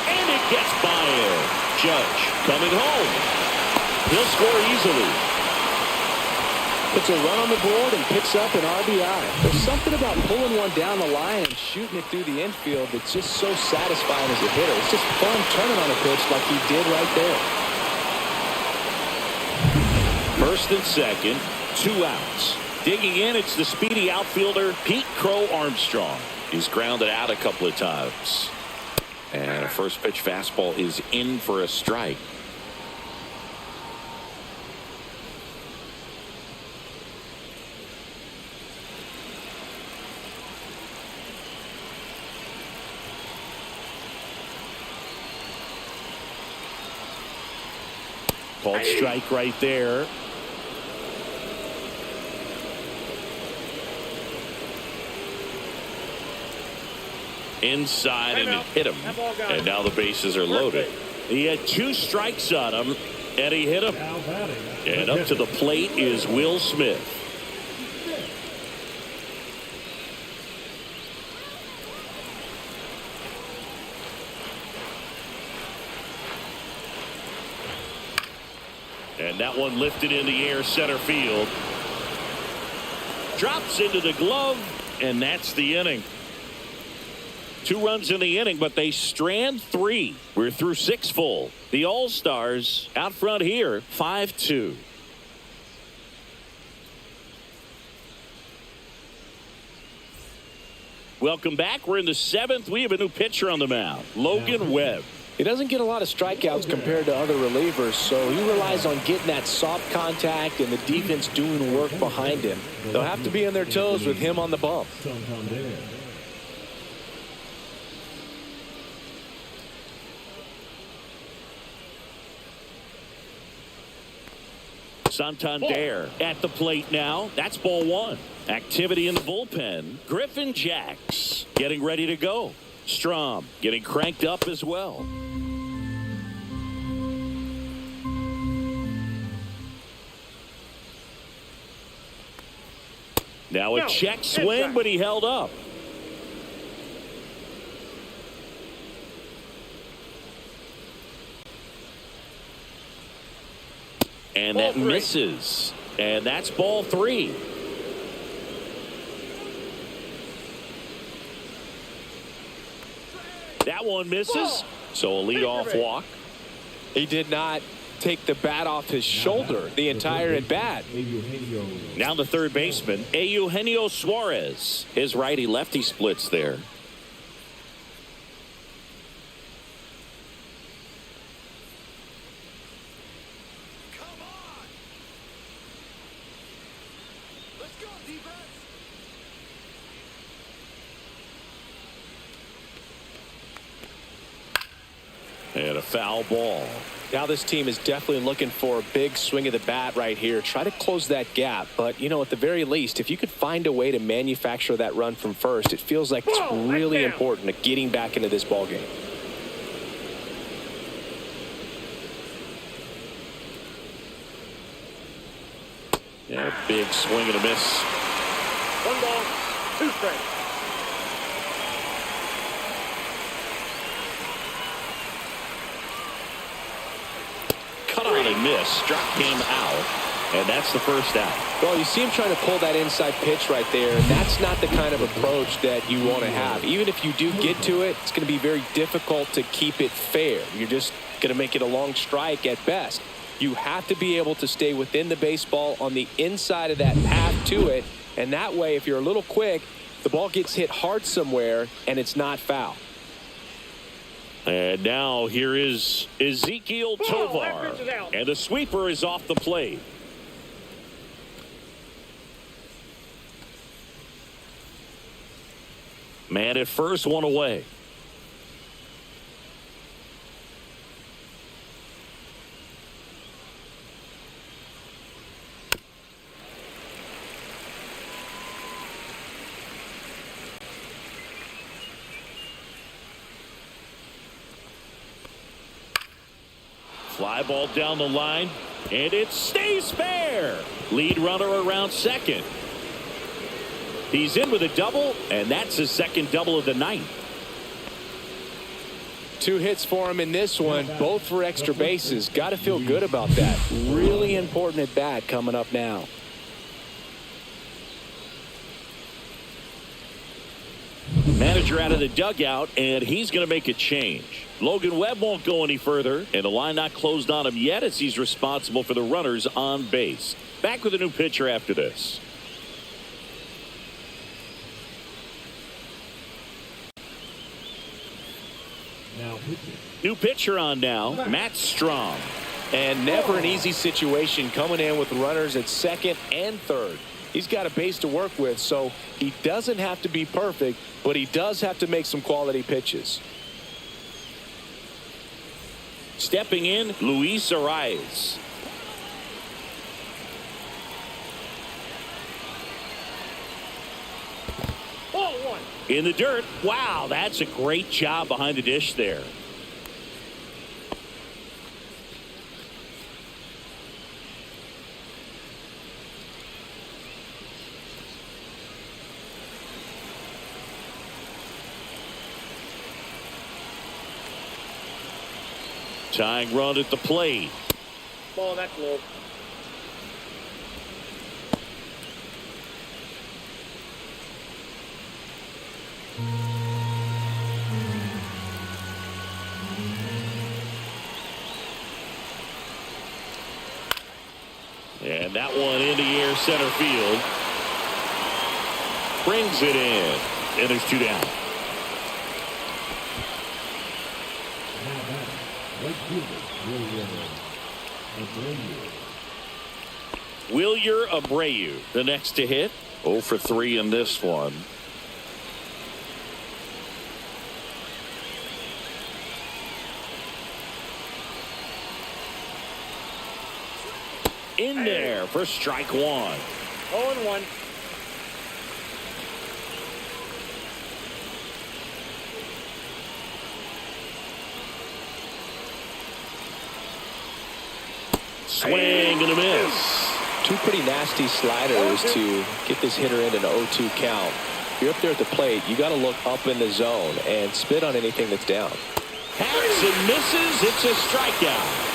And it gets by him. Judge coming home. He'll score easily. Puts a run on the board and picks up an RBI. There's something about pulling one down the line and shooting it through the infield that's just so satisfying as a hitter. It's just fun turning on a pitch like he did right there. First and second, 2 outs. Digging in, it's the speedy outfielder, Pete Crow Armstrong. He's grounded out a couple of times. And a first pitch fastball is in for a strike. Called strike right there. Inside and it hit him. And now the bases are loaded. He had 2 strikes on him and he hit him. And up to the plate is Will Smith. And that one lifted in the air, center field. Drops into the glove, and that's the inning. 2 runs in the inning, but they strand 3. We're through 6 full. The All-Stars out front here, 5-2. Welcome back. We're in the 7th. We have a new pitcher on the mound, Logan Webb. He doesn't get a lot of strikeouts compared to other relievers, so he relies on getting that soft contact and the defense doing work behind him. They'll have to be on their toes with him on the bump. Santander at the plate now. That's ball 1. Activity in the bullpen. Griffin Jacks getting ready to go. Strom getting cranked up as well. Now a check swing, but he held up. And that misses. And that's ball 3. That one misses. So a leadoff walk. He did not take the bat off his shoulder the entire at bat. Now the third baseman, Eugenio Suarez. His righty lefty splits there. Come on! Let's go, defense! And a foul ball. Now this team is definitely looking for a big swing of the bat right here. Try to close that gap. But, you know, at the very least, if you could find a way to manufacture that run from first, it feels like it's really important to getting back into this ball game. Yeah, big swing and a miss. 1 ball, 2 strikes. Cut on and miss. Struck him out. And that's the first out. Well, you see him trying to pull that inside pitch right there. And that's not the kind of approach that you want to have. Even if you do get to it, it's going to be very difficult to keep it fair. You're just going to make it a long strike at best. You have to be able to stay within the baseball on the inside of that path to it. And that way, if you're a little quick, the ball gets hit hard somewhere and it's not foul. And now here is Ezekiel Tovar. And the sweeper is off the plate. Man at first, 1 away. Fly ball down the line, and it stays fair. Lead runner around second. He's in with a double, and that's his second double of the night. 2 hits for him in this one, both for extra bases. Got to feel good about that. Really important at bat coming up now. Manager out of the dugout, and he's going to make a change. Logan Webb won't go any further, and the line not closed on him yet as he's responsible for the runners on base. Back with a new pitcher after this. New pitcher on now, Matt Strom. And never an easy situation coming in with runners at second and third. He's got a base to work with, so he doesn't have to be perfect, but he does have to make some quality pitches. Stepping in, Luis Arias. Ball 1. In the dirt. Wow, that's a great job behind the dish there. Tying run at the plate. Ball, that's low. And that one in the air center field. Brings it in. And there's 2 down. Wilyer Abreu, the next to hit. 0 for 3 in this one. In there for strike 1. 0-1. Swing and a miss. 2 pretty nasty sliders to get this hitter in an 0-2 count. If you're up there at the plate, you got to look up in the zone and spit on anything that's down. Hacks and misses. It's a strikeout.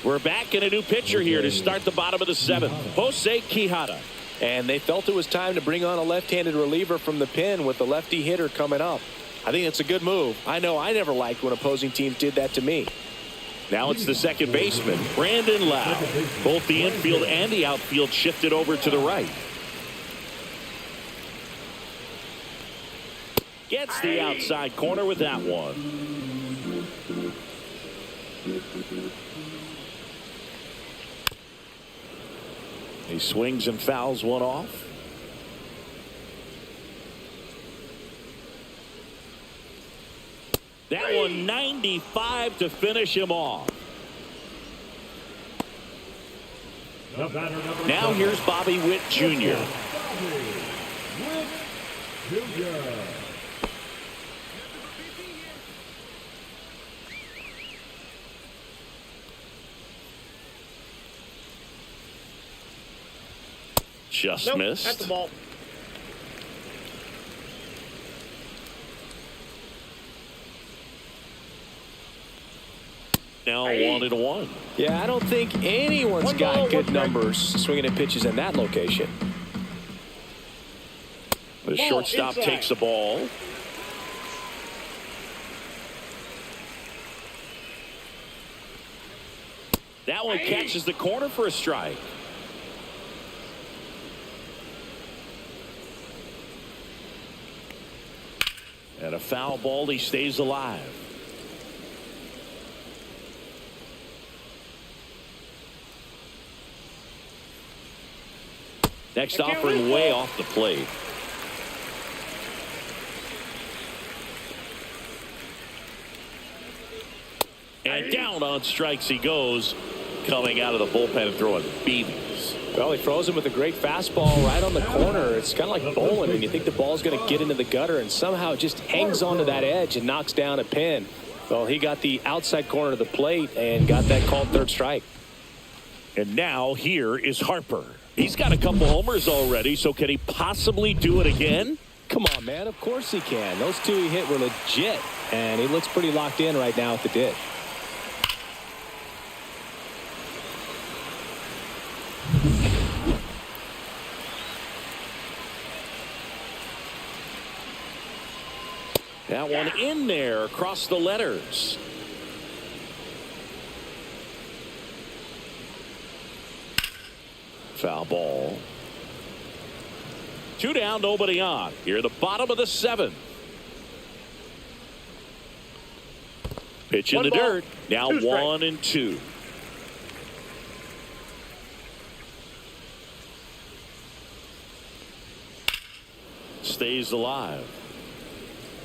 We're back in a new pitcher here to start the bottom of the 7th. Jose Quijada. And they felt it was time to bring on a left-handed reliever from the pen with the lefty hitter coming up. I think it's a good move. I know I never liked when opposing teams did that to me. Now it's the second baseman, Brandon Lau. Both the infield and the outfield shifted over to the right. Gets the outside corner with that one. He swings and fouls one off. That one 95 to finish him off. Now here's Bobby Witt Jr. Just missed. That's the ball. Now 1-1. Yeah, I don't think anyone's got good numbers swinging at pitches in that location. The shortstop takes the ball. That one catches the corner for a strike. And a foul ball, he stays alive. Next offering way off the plate. And down on strikes he goes, coming out of the bullpen and throwing BBs. Well, he froze him with a great fastball right on the corner. It's kind of like bowling when you think the ball's going to get into the gutter, and somehow it just hangs onto that edge and knocks down a pin. Well, he got the outside corner of the plate and got that called third strike. And now here is Harper. He's got a couple homers already, so can he possibly do it again? Come on, man. Of course he can. Those two he hit were legit, and he looks pretty locked in right now at the dish. That one in there across the letters. Foul ball. 2 down, nobody on. Here at the bottom of the 7th. Pitch in the dirt. Now 1-2. Stays alive.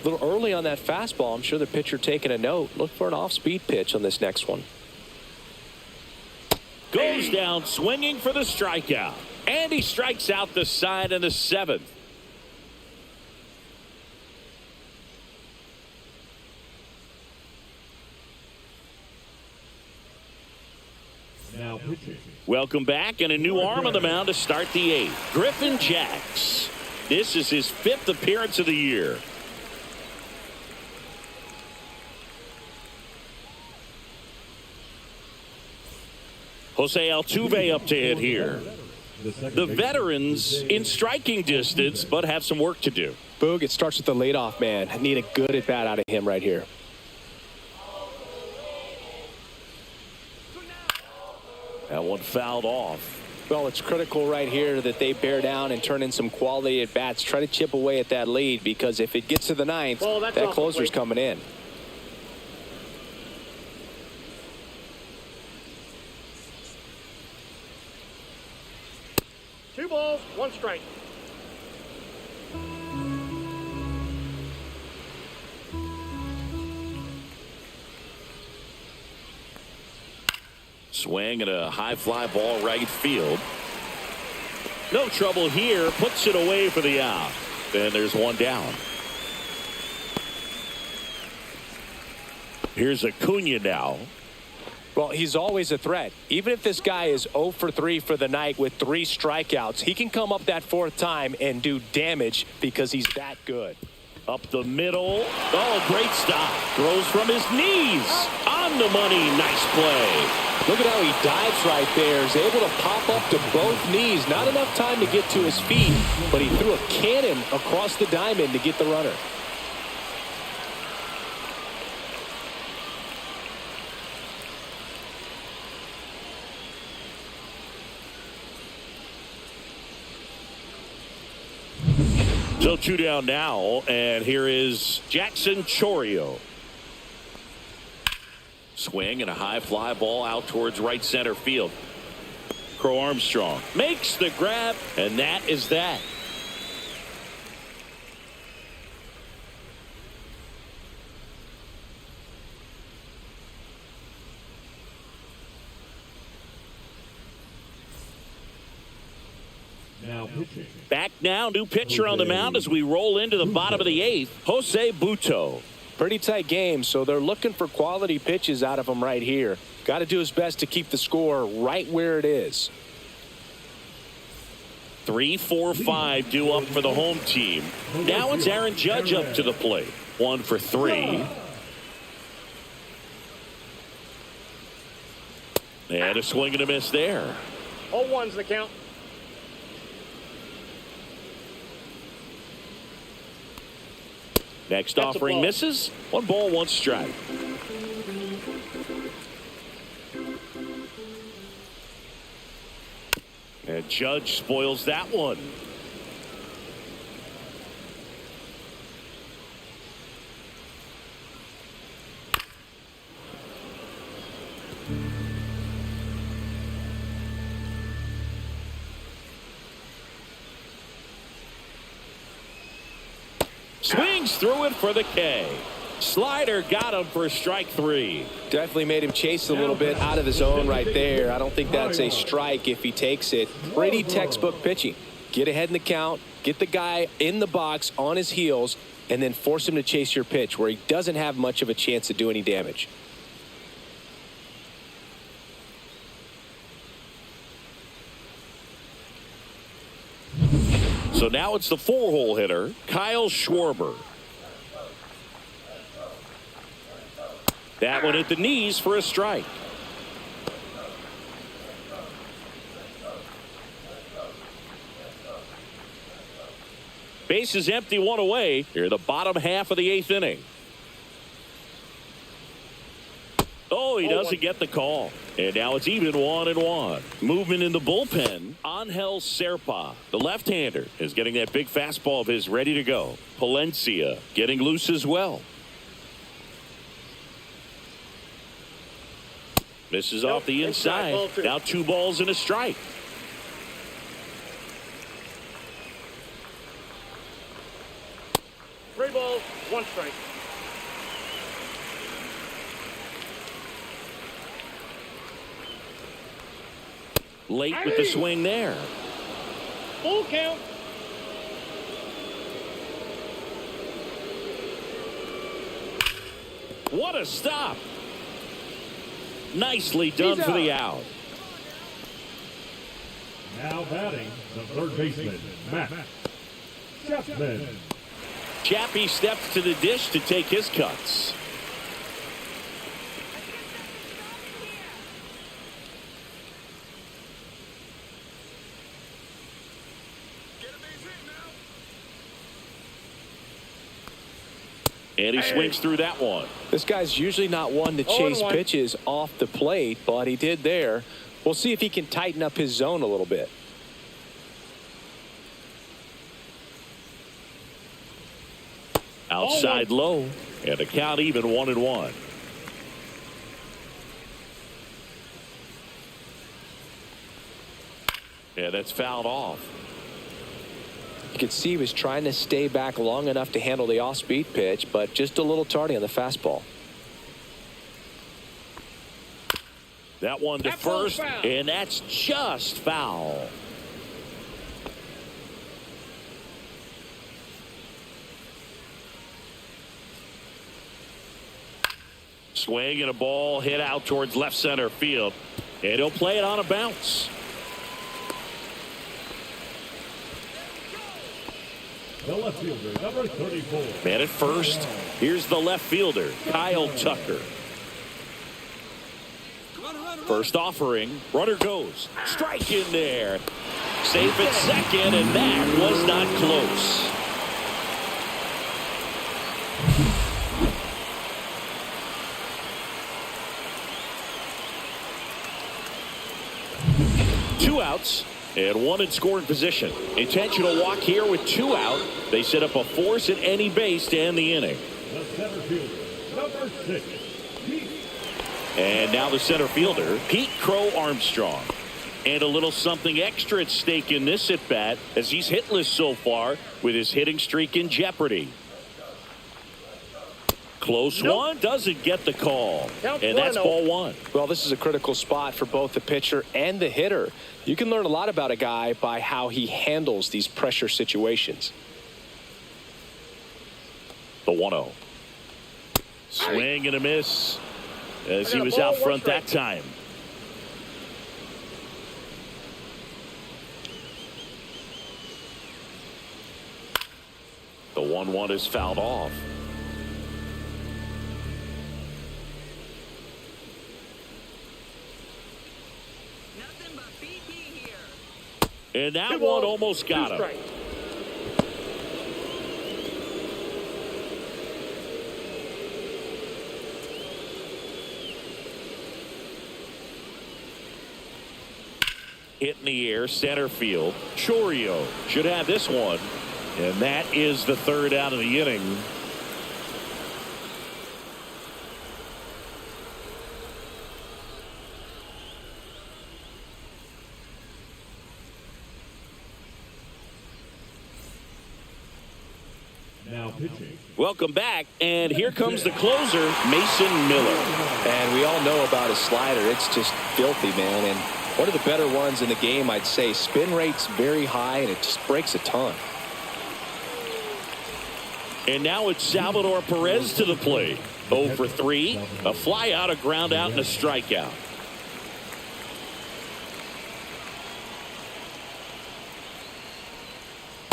A little early on that fastball. I'm sure the pitcher taking a note. Look for an off-speed pitch on this next one. Goes down swinging for the strikeout. And he strikes out the side in the 7th. Now pitching. Welcome back, and a new arm on the mound to start the 8th. Griffin Jacks. This is his 5th appearance of the year. Jose Altuve up to hit here. The veterans in striking distance, but have some work to do. Boog, it starts with the leadoff man. I need a good at bat out of him right here. That one fouled off. Well, it's critical right here that they bear down and turn in some quality at bats. Try to chip away at that lead, because if it gets to the 9th, that closer's coming in. Two balls, one strike. Swing and a high fly ball right field. No trouble here. Puts it away for the out. And there's one down. Here's Acuna now. Well, he's always a threat. Even if this guy is 0 for 3 for the night with 3 strikeouts, he can come up that 4th time and do damage because he's that good. Up the middle. Oh, great stop. Throws from his knees. On the money. Nice play. Look at how he dives right there. He's able to pop up to both knees. Not enough time to get to his feet, but he threw a cannon across the diamond to get the runner. So 2 down now, and here is Jackson Chourio. Swing and a high fly ball out towards right center field. Crow Armstrong makes the grab, and that is that. Now pitching. Back now, new pitcher on the mound as we roll into the bottom of the 8th, Jose Butto. Pretty tight game, so they're looking for quality pitches out of him right here. Got to do his best to keep the score right where it is. 3, 4, 5 due up for the home team. Now it's Aaron Judge up to the plate. 1 for 3. And a swing and a miss there. 0-1's the count. Next That's offering misses. 1 ball, 1 strike. And Judge spoils that one. Swings through it for the K. Slider got him for strike 3. Definitely made him chase a little bit out of his zone right there. I don't think that's a strike if he takes it. Pretty textbook pitching. Get ahead in the count, get the guy in the box on his heels, and then force him to chase your pitch where he doesn't have much of a chance to do any damage. So now it's the 4-hole hitter, Kyle Schwarber. That one at the knees for a strike. Base is empty, one away. Here in the bottom half of the 8th inning. Oh, he doesn't get the call. And now it's even 1-1. Movement in the bullpen. Angel Serpa, the left-hander, is getting that big fastball of his ready to go. Palencia getting loose as well. Misses off the inside. Now 2 balls and a strike. Three balls, 1 strike. Late with the swing there. Full count. What a stop. Nicely done for the out. Now batting, the third baseman, Matt Chapman. Chappie steps to the dish to take his cuts. And he swings through that one. This guy's usually not one to chase pitches off the plate, but he did there. We'll see if he can tighten up his zone a little bit. Outside low, and the count even 1-1. Yeah, that's fouled off. You could see he was trying to stay back long enough to handle the off-speed pitch, but just a little tardy on the fastball. That one to first, and that's just foul. Swing and a ball hit out towards left center field, and he'll play it on a bounce. The left fielder, number 34. Man at first. Here's the left fielder, Kyle Tucker. First offering, runner goes. Strike in there. Safe at second, and that was not close. Two outs. And one in scoring position. Intentional walk here with 2 out. They set up a force at any base to end the inning. The center fielder, number 6, Pete. And now the center fielder, Pete Crow Armstrong. And a little something extra at stake in this at bat as he's hitless so far with his hitting streak in jeopardy. Close one, doesn't get the call. And that's ball 1. Well, this is a critical spot for both the pitcher and the hitter. You can learn a lot about a guy by how he handles these pressure situations. The 1-0. Swing and a miss as he was out front that time. The 1-1 is fouled off. And that one almost got him. Hit in the air, center field. Chorio should have this one. And that is the 3rd out of the inning. Now pitching. Welcome back, and here comes the closer, Mason Miller. And we all know about his slider. It's just filthy, man. And one of the better ones in the game, I'd say. Spin rate's very high, and it just breaks a ton. And now it's Salvador Perez to the plate. 0 for 3, a fly out, a ground out, and a strikeout.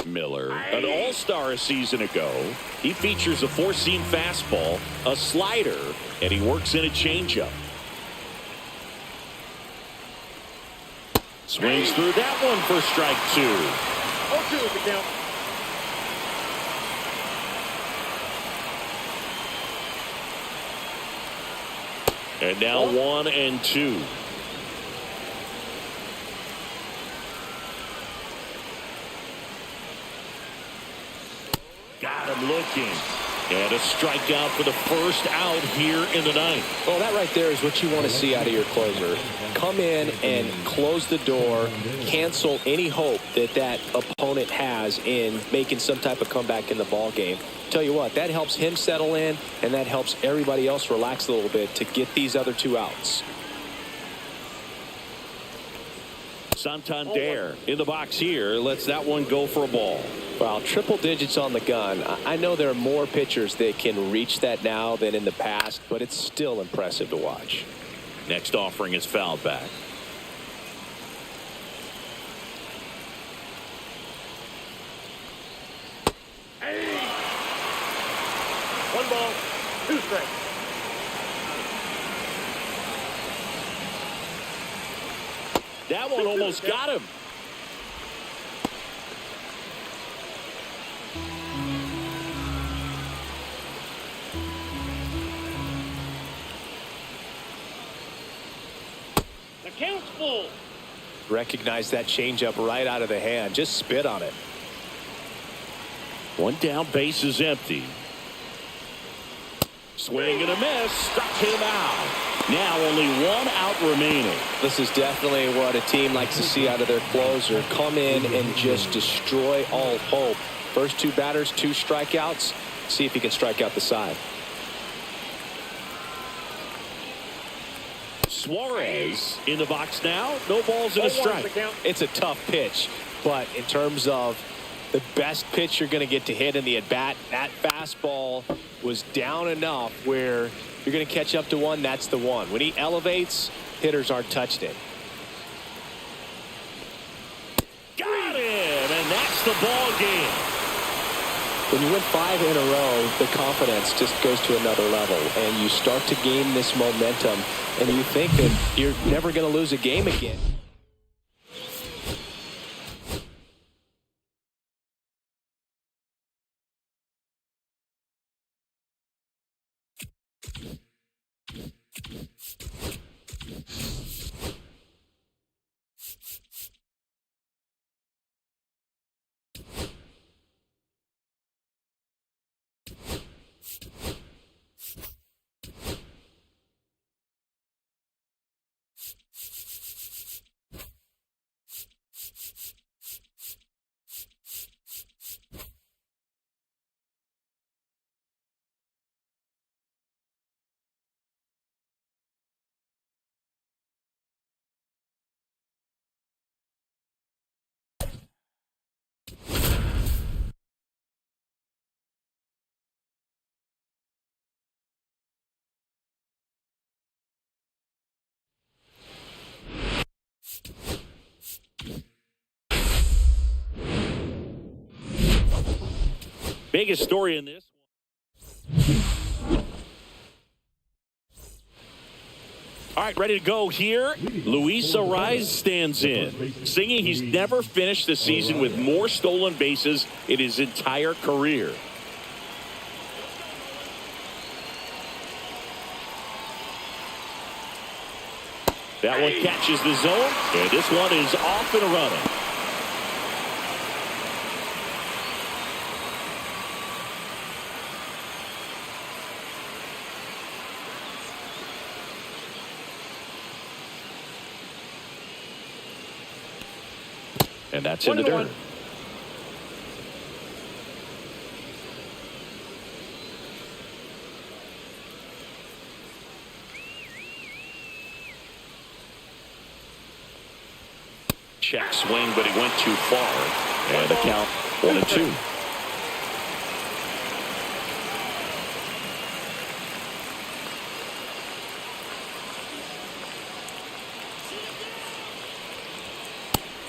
Miller, an all-star a season ago. He features a four-seam fastball, a slider, and he works in a changeup. Swings through that one for strike 2. 0-2 is the count. And now 1-2. Got him looking. And a strikeout for the first out here in the ninth. Well, that right there is what you want to see out of your closer. Come in and close the door, cancel any hope that that opponent has in making some type of comeback in the ball game. Tell you what, that helps him settle in, and that helps everybody else relax a little bit to get these other 2 outs. Santander in the box here. Lets that one go for a ball. Wow, triple digits on the gun. I know there are more pitchers that can reach that now than in the past, but it's still impressive to watch. Next offering is fouled back. Hey! 1 ball, 2 strikes. That one almost got him. The count's full. Recognize that changeup right out of the hand. Just spit on it. 1 down, base is empty. Swing and a miss. Struck him out. Now only 1 out remaining. This is definitely what a team likes to see out of their closer. Come in and just destroy all hope. First 2 batters, 2 strikeouts. See if he can strike out the side. Suarez in the box now. No balls and a 0-1 is the strike. count. It's a tough pitch, but in terms of the best pitch you're going to get to hit in the at-bat, that fastball was down enough where you're going to catch up to one. That's the one. When he elevates, hitters aren't touched it. Got him, and that's the ball game. When you win 5 in a row, the confidence just goes to another level, and you start to gain this momentum, and you think that you're never going to lose a game again. Biggest story in this. All right, ready to go here. Luis Ariz stands in, singing he's never finished the season with more stolen bases in his entire career. That one catches the zone, and this one is off and running. And that's in the dirt. Check swing, but he went too far. And the count 1-2.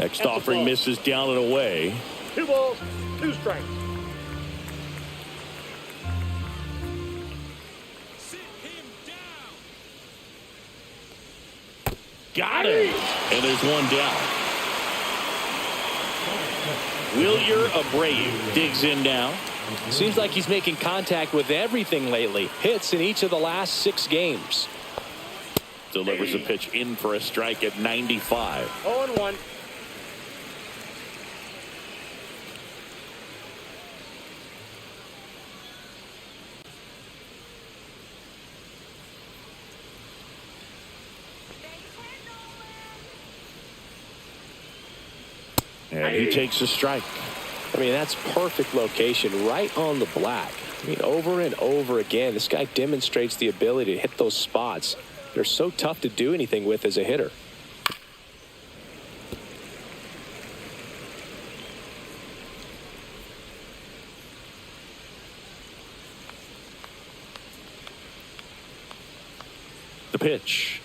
Next offering misses down and away. 2 balls, 2 strikes. Got it. And there's one down. Wilyer Abreu digs in now. Seems like he's making contact with everything lately. Hits in each of the last 6 games. Delivers a pitch in for a strike at 95. 0-1. And he takes a strike. I mean, that's perfect location, right on the black. I mean, over and over again, this guy demonstrates the ability to hit those spots. They're so tough to do anything with as a hitter. The pitch.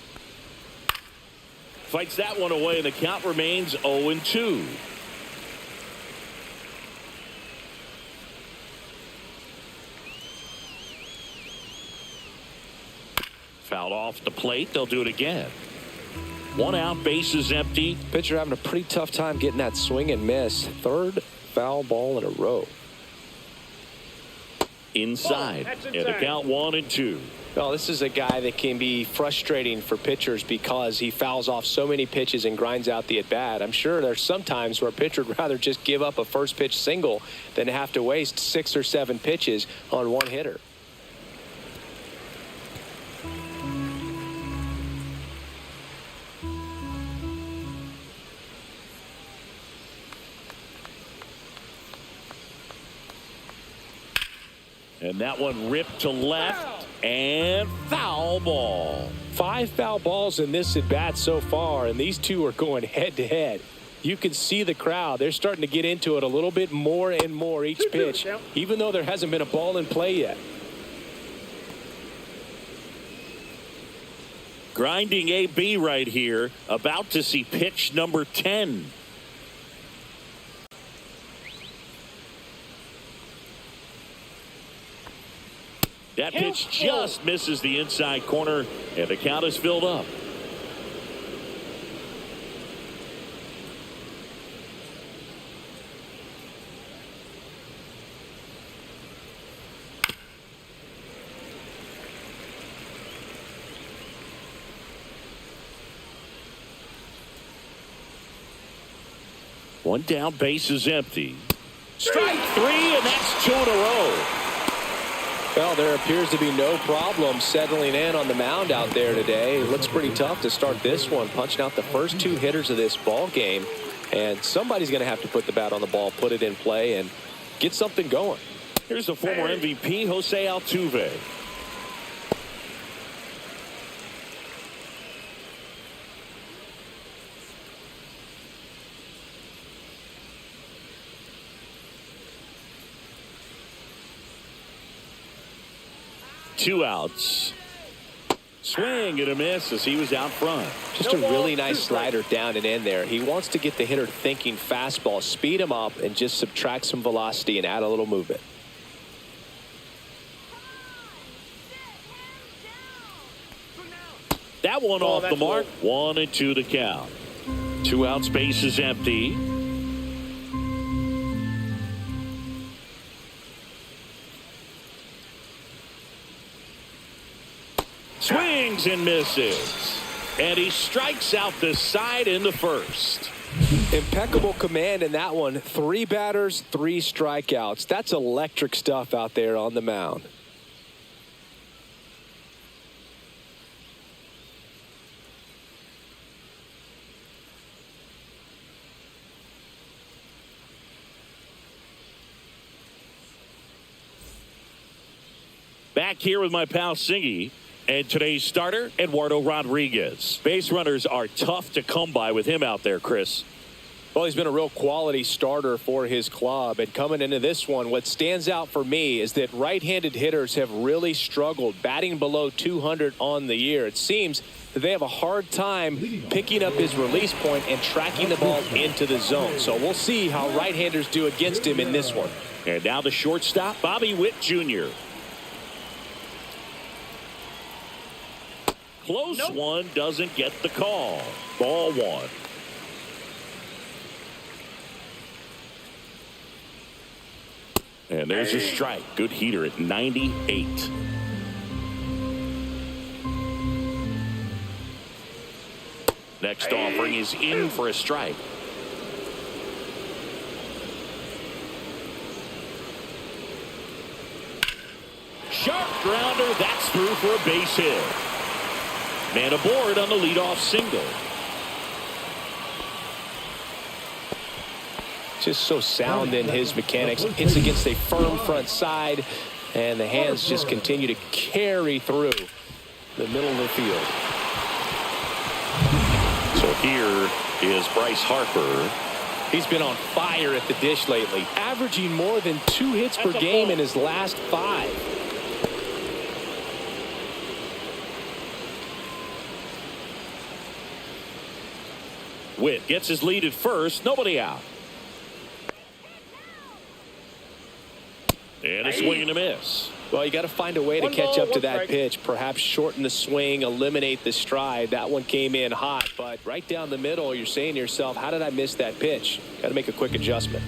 Fights that one away, and the count remains 0-2. Fouled off the plate. They'll do it again. 1 out, bases empty. Pitcher having a pretty tough time getting that swing and miss. 3rd foul ball in a row. Inside. That's And the inside. count 1-2. Well, this is a guy that can be frustrating for pitchers because he fouls off so many pitches and grinds out the at-bat. I'm sure there's some times where a pitcher would rather just give up a first pitch single than have to waste 6 or 7 pitches on one hitter. And that one ripped to left. And foul ball. 5 foul balls in this at bat so far, and these two are going head to head. You can see the crowd. They're starting to get into it a little bit more and more each pitch, even though there hasn't been a ball in play yet. Grinding AB right here. About to see pitch number 10. That pitch just misses the inside corner, and the count is filled up. One down, base is empty. Strike 3, and that's 2 in a row. Well, there appears to be no problem settling in on the mound out there today. It looks pretty tough to start this one, punching out the first 2 hitters of this ball game. And somebody's going to have to put the bat on the ball, put it in play, and get something going. Here's the former MVP, Jose Altuve. Two outs. Swing and a miss as he was out front. Just a really nice slider down and in there. He wants to get the hitter thinking fastball, speed him up, and just subtract some velocity and add a little movement. That one off the mark. 1-2 to count. 2 outs, base is empty. Swings and misses. And he strikes out the side in the first. Impeccable command in that one. 3 batters, 3 strikeouts. That's electric stuff out there on the mound. Back here with my pal Singy. And today's starter, Eduardo Rodriguez. Base runners are tough to come by with him out there, Chris. Well, he's been a real quality starter for his club. And coming into this one, what stands out for me is that right-handed hitters have really struggled, batting below 200 on the year. It seems that they have a hard time picking up his release point and tracking the ball into the zone. So we'll see how right-handers do against him in this one. And now the shortstop, Bobby Witt Jr. Close one, doesn't get the call. Ball one. And there's a strike. Good heater at 98. Next offering is in for a strike. Sharp grounder. That's through for a base hit. Man aboard on the leadoff single. Just so sound in his mechanics. Hits against a firm front side, and the hands just continue to carry through the middle of the field. So here is Bryce Harper. He's been on fire at the dish lately, averaging more than 2 hits per game in his last 5. Witt gets his lead at first. Nobody out. And a swing and a miss. Well, you got to find a way to catch up to that pitch. Perhaps shorten the swing, eliminate the stride. That one came in hot, but right down the middle, you're saying to yourself, how did I miss that pitch? Got to make a quick adjustment.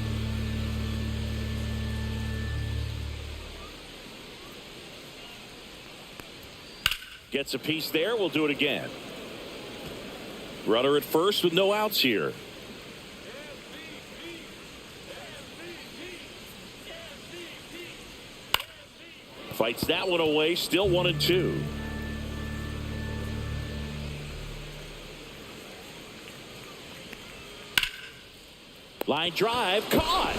Gets a piece there. We'll do it again. Runner at first with no outs here. Fights that one away. Still 1-2. Line drive caught.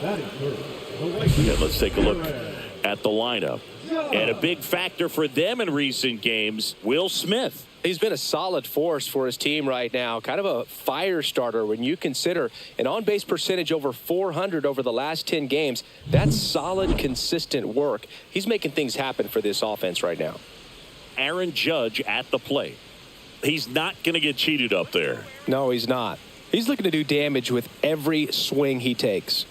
Yeah, let's take a look at the lineup. And a big factor for them in recent games, Will Smith. He's been a solid force for his team right now. Kind of a fire starter when you consider an on-base percentage over 400 over the last 10 games. That's solid, consistent work. He's making things happen for this offense right now. Aaron Judge at the plate. He's not going to get cheated up there. No, he's not. He's looking to do damage with every swing he takes.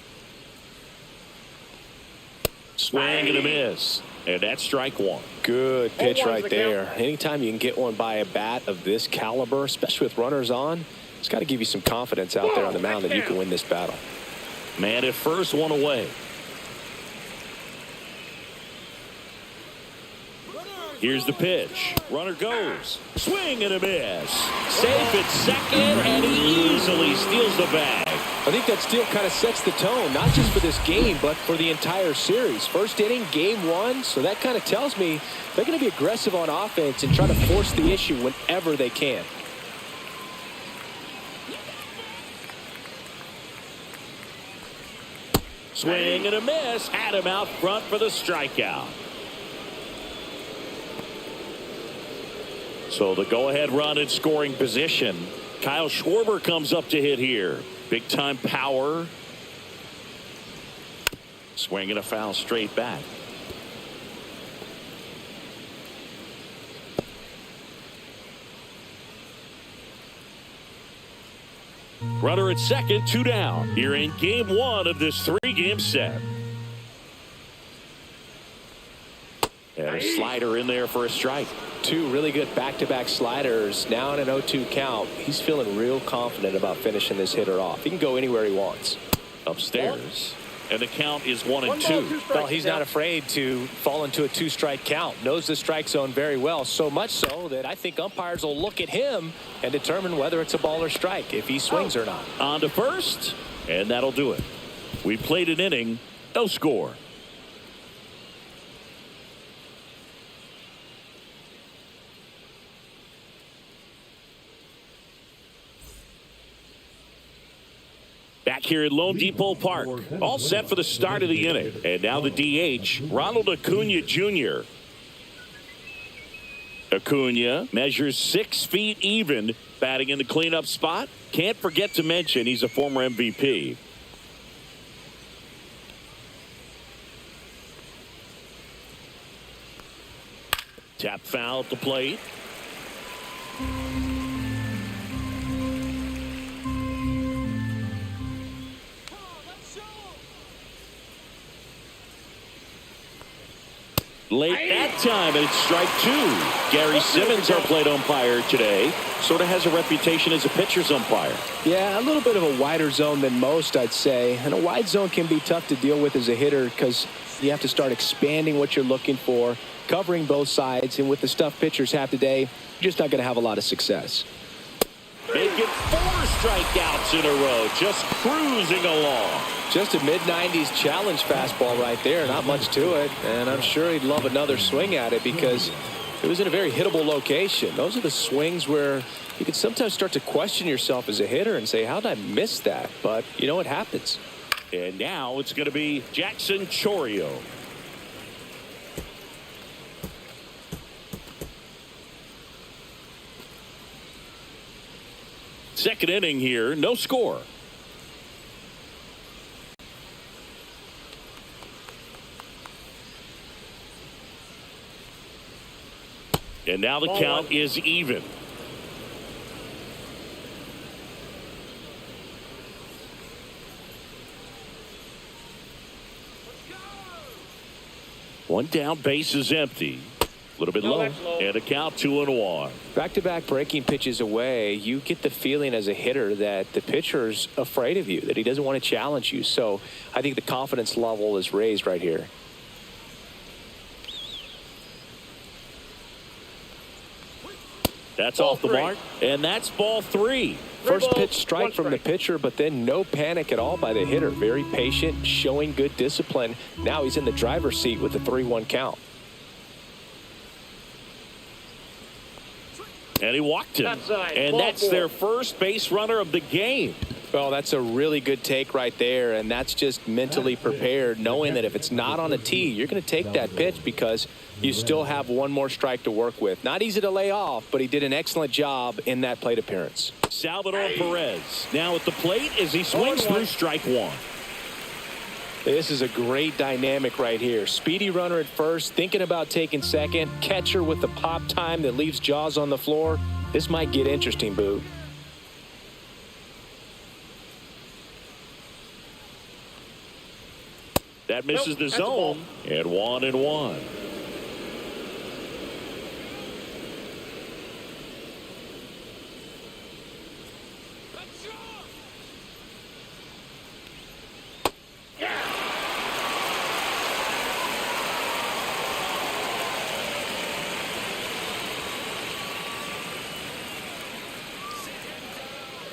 Swing and a miss. And that's strike one. Good pitch right there. Anytime you can get one by a bat of this caliber, especially with runners on, it's got to give you some confidence out there on the mound that you can win this battle. Man at first, one away. Here's the pitch. Runner goes. Swing and a miss. Safe at second, and he easily steals the bag. I think that steal kind of sets the tone, not just for this game, but for the entire series. First inning, game 1, so that kind of tells me they're going to be aggressive on offense and try to force the issue whenever they can. Swing and a miss. Had him out front for the strikeout. So the go-ahead run in scoring position. Kyle Schwarber comes up to hit here. Big-time power. Swing and a foul straight back. Runner at second, 2 down. Here in game 1 of this 3-game set. And a slider in there for a strike. 2 really good back-to-back sliders. Now in an 0-2 count. He's feeling real confident about finishing this hitter off. He can go anywhere he wants. Upstairs. And the count is 1-2. Well, he's not afraid to fall into a 2-strike count. Knows the strike zone very well. So much so that I think umpires will look at him and determine whether it's a ball or strike, if he swings or not. On to first. And that'll do it. We played an inning. No score. Back here at Lone Depot Park, all set for the start of the inning. And now the DH, Ronald Acuna Jr. Acuna measures 6 feet even, batting in the cleanup spot. Can't forget to mention he's a former MVP. Tap foul at the plate. Late that time, and it's strike 2. Gary Simmons, our plate umpire today, sort of has a reputation as a pitcher's umpire. Yeah, a little bit of a wider zone than most, I'd say. And a wide zone can be tough to deal with as a hitter because you have to start expanding what you're looking for, covering both sides. And with the stuff pitchers have today, you're just not going to have a lot of success. Making 4 strikeouts in a row, just cruising along. Just a mid-90s challenge fastball right there. Not much to it. And I'm sure he'd love another swing at it because it was in a very hittable location. Those are the swings where you can sometimes start to question yourself as a hitter and say, how did I miss that? But, you know, it happens. And now it's going to be Jackson Chourio. Second inning here, no score. And now the count is even. One down, base is empty. A little bit low. And a count 2-1. Back-to-back breaking pitches away, you get the feeling as a hitter that the pitcher's afraid of you, that he doesn't want to challenge you. So I think the confidence level is raised right here. That's off the mark, and that's ball 3. First pitch strike from the pitcher, but then no panic at all by the hitter. Very patient, showing good discipline. Now he's in the driver's seat with the 3-1 count. And he walked him. And that's their first base runner of the game. Well, that's a really good take right there, and that's just mentally prepared, knowing that if it's not on a tee, you're going to take that pitch because you still have one more strike to work with. Not easy to lay off, but he did an excellent job in that plate appearance. Salvador Perez now at the plate as he swings through strike 1. This is a great dynamic right here. Speedy runner at first, thinking about taking second. Catcher with the pop time that leaves Jaws on the floor. This might get interesting, Boo. That misses the zone. And 1-1.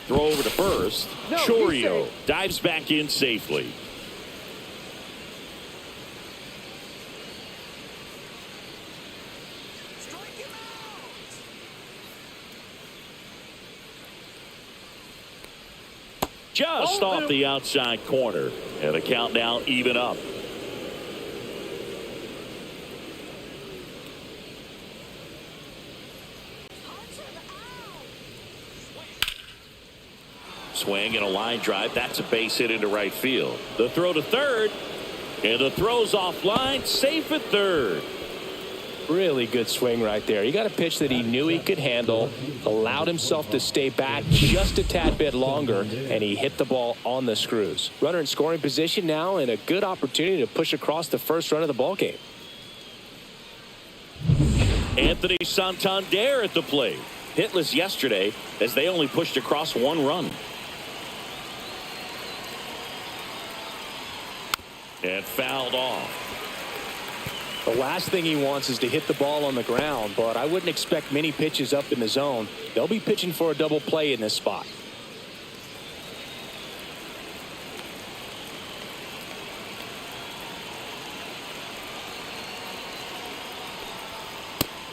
Throw over to first. Chourio dives back in safely. Just off the outside corner. And the count now even up. Swing and a line drive. That's a base hit into right field. The throw to third. And the throw's offline. Safe at third. Really good swing right there. He got a pitch that he knew he could handle, allowed himself to stay back just a tad bit longer, and he hit the ball on the screws. Runner in scoring position now, and a good opportunity to push across the first run of the ball game. Anthony Santander at the plate. Hitless yesterday as they only pushed across 1 run. And fouled off. The last thing he wants is to hit the ball on the ground, but I wouldn't expect many pitches up in the zone. They'll be pitching for a double play in this spot.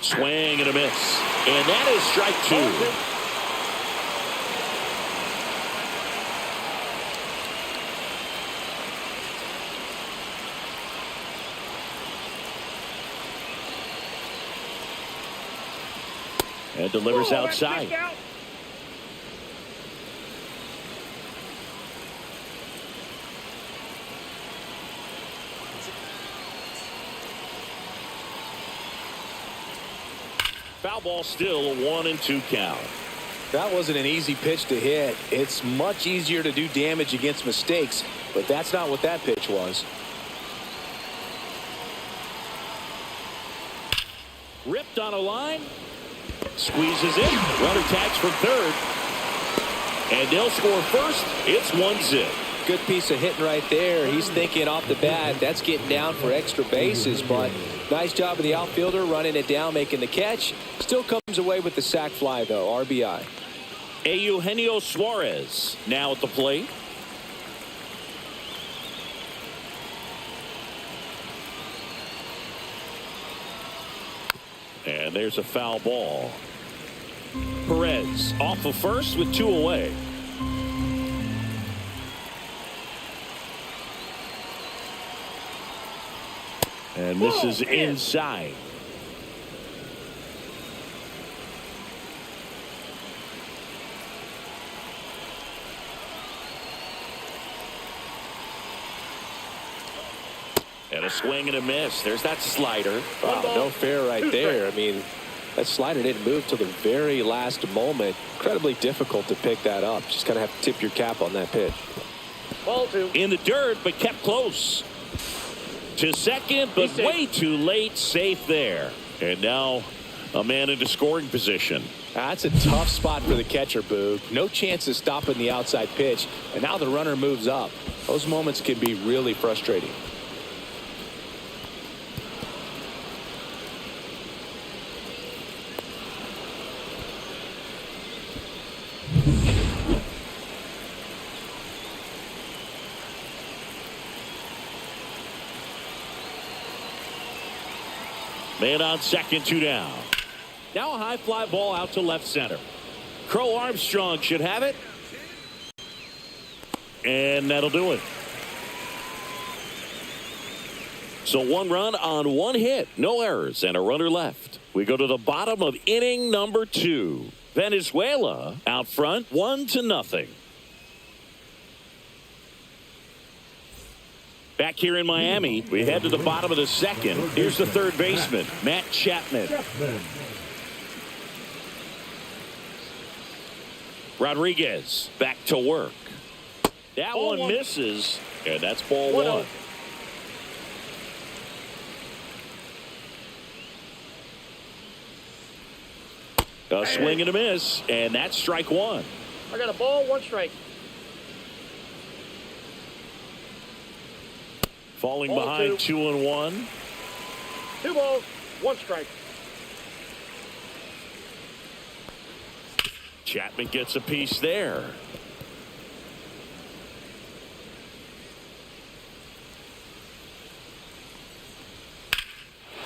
Swing and a miss. And that is strike 2. And delivers Oh, outside. out. Foul ball, still a 1-2 count. That wasn't an easy pitch to hit. It's much easier to do damage against mistakes, but that's not what that pitch was. Ripped on a line. Squeezes in. Runner tags from third. And they'll score first. It's 1-0. Good piece of hitting right there. He's thinking off the bat, that's getting down for extra bases, but nice job of the outfielder running it down, making the catch. Still comes away with the sac fly, though. RBI. Eugenio Suarez now at the plate. And there's a foul ball. Perez off of first with 2 away. And this is inside. And a swing and a miss. There's that slider. Wow, no fair right there. I mean, that slider didn't move till the very last moment. Incredibly difficult to pick that up. Just kind of have to tip your cap on that pitch. Ball 2. In the dirt, but kept close. To second, but way too late. Safe there. And now a man into scoring position. That's a tough spot for the catcher, Boog. No chance of stopping the outside pitch. And now the runner moves up. Those moments can be really frustrating. Man on second, 2 down. Now a high fly ball out to left center. Crow Armstrong should have it. And that'll do it. So 1 run on 1 hit. No errors and a runner left. We go to the bottom of inning number 2. Venezuela out front 1-0. Back here in Miami, we head to the bottom of the second. Here's the third baseman, Matt Chapman. Rodriguez back to work. That one misses, and that's ball 1. A swing and a miss, and that's strike 1. I got a ball, 1 strike. Falling Ball behind 2. 2-1. 2 balls, 1 strike. Chapman gets a piece there.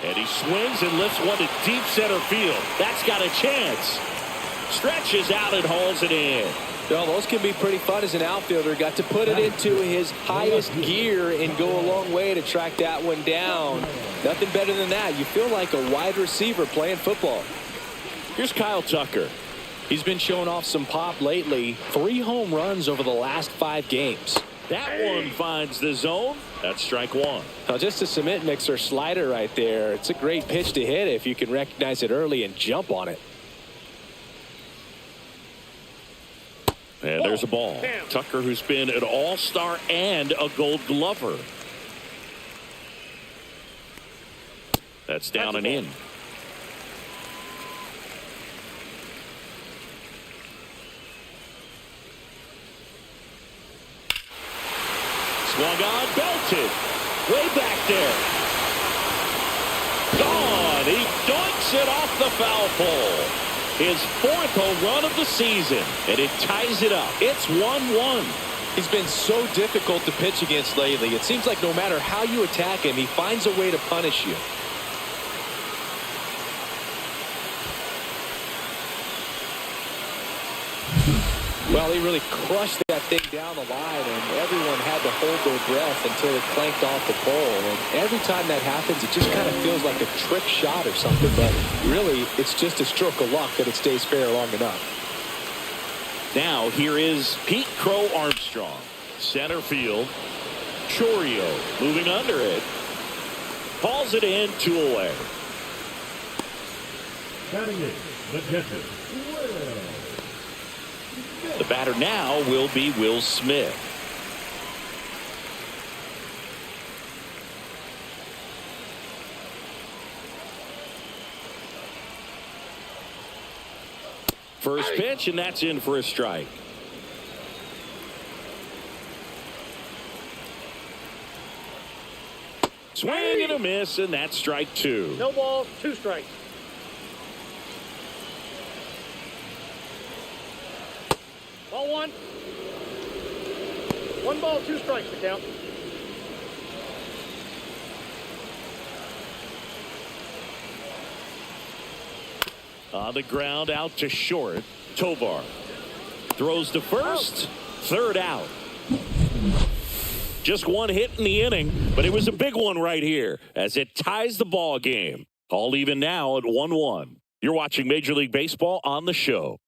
And he swings and lifts one to deep center field. That's got a chance. Stretches out and hauls it in. Well, those can be pretty fun as an outfielder. Got to put it into his highest gear and go a long way to track that one down. Nothing better than that. You feel like a wide receiver playing football. Here's Kyle Tucker. He's been showing off some pop lately. 3 home runs over the last 5 games. That one finds the zone. That's strike 1. Now, just a cement mixer slider right there. It's a great pitch to hit if you can recognize it early and jump on it. And there's a ball. Tucker, who's been an all-star and a gold glover. That's down and in. Swung on, belted. Way back there. Gone. He doinks it off the foul pole. His 4th home run of the season, and it ties it up. It's 1-1. He's been so difficult to pitch against lately. It seems like no matter how you attack him, he finds a way to punish you. Well, he really crushed that thing down the line, and everyone had to hold their breath until it clanked off the pole. And every time that happens, it just kind of feels like a trick shot or something, but really, it's just a stroke of luck that it stays fair long enough. Now, here is Pete Crow Armstrong. Center field. Chorio moving under it. Calls it in, 2 away. Batting in, the catcher, The batter now will be Will Smith. First pitch, and that's in for a strike. Swing and a miss, and that's strike 2. No balls, 2 strikes. Ball 1. 1 ball, 2 strikes to count. On the ground, out to short. Tovar throws to first. Third out. Just 1 hit in the inning, but it was a big one right here as it ties the ball game. All even now at 1-1. You're watching Major League Baseball on the show.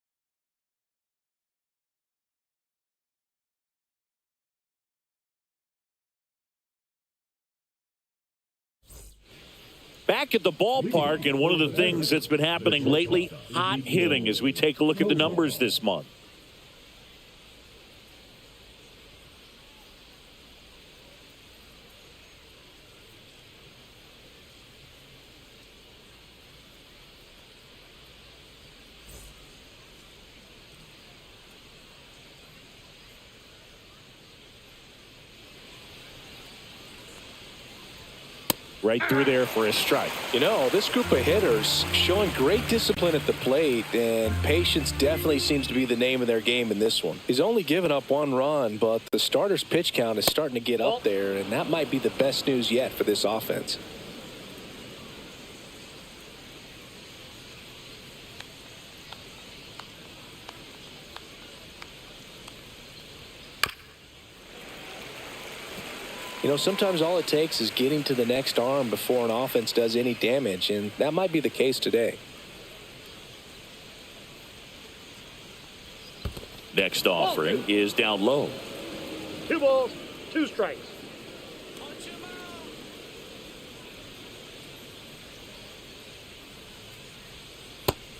Back at the ballpark, and one of the things that's been happening lately, hot hitting as we take a look at the numbers this month. Right through there for a strike. You know, this group of hitters showing great discipline at the plate, and patience definitely seems to be the name of their game in this one. He's only given up 1 run, but the starter's pitch count is starting to get up there, and that might be the best news yet for this offense. You know, sometimes all it takes is getting to the next arm before an offense does any damage, and that might be the case today. Next offering is down low. 2 balls, 2 strikes.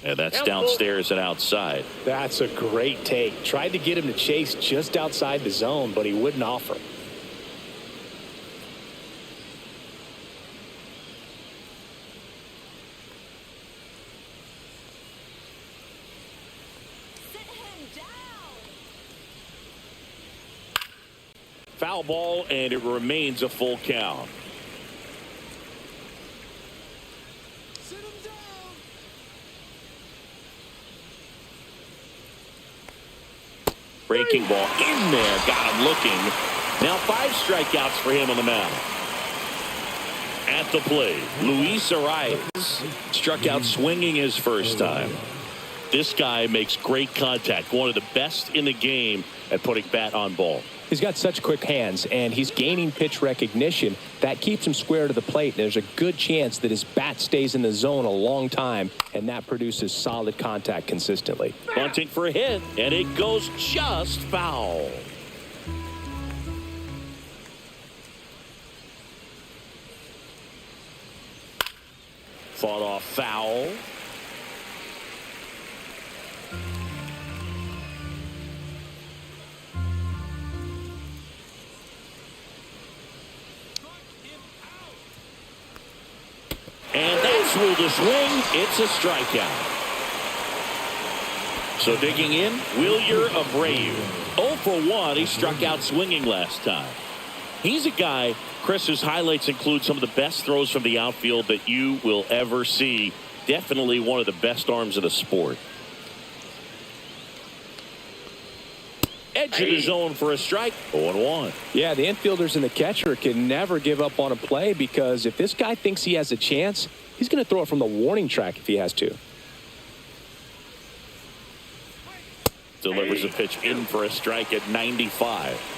And that's downstairs and outside. That's a great take. Tried to get him to chase just outside the zone, but he wouldn't offer. Foul ball, and it remains a full count. Breaking ball in there, got him looking. Now 5 strikeouts for him on the mound. At the plate, Luis Arias struck out swinging his first time. This guy makes great contact, one of the best in the game at putting bat on ball. He's got such quick hands, and he's gaining pitch recognition. That keeps him square to the plate, and there's a good chance that his bat stays in the zone a long time, and that produces solid contact consistently. Bunting for a hit, and it goes just foul. Fought off foul. And that's ruled a swing. It's a strikeout. So digging in, Wilyer Abreu. 0 for 1. He struck out swinging last time. He's a guy, Chris's highlights include some of the best throws from the outfield that you will ever see. Definitely one of the best arms of the sport. Edge of the zone for a strike. 0-1. Yeah, the infielders and the catcher can never give up on a play, because if this guy thinks he has a chance, he's going to throw it from the warning track if he has to. delivers a pitch in for a strike at 95.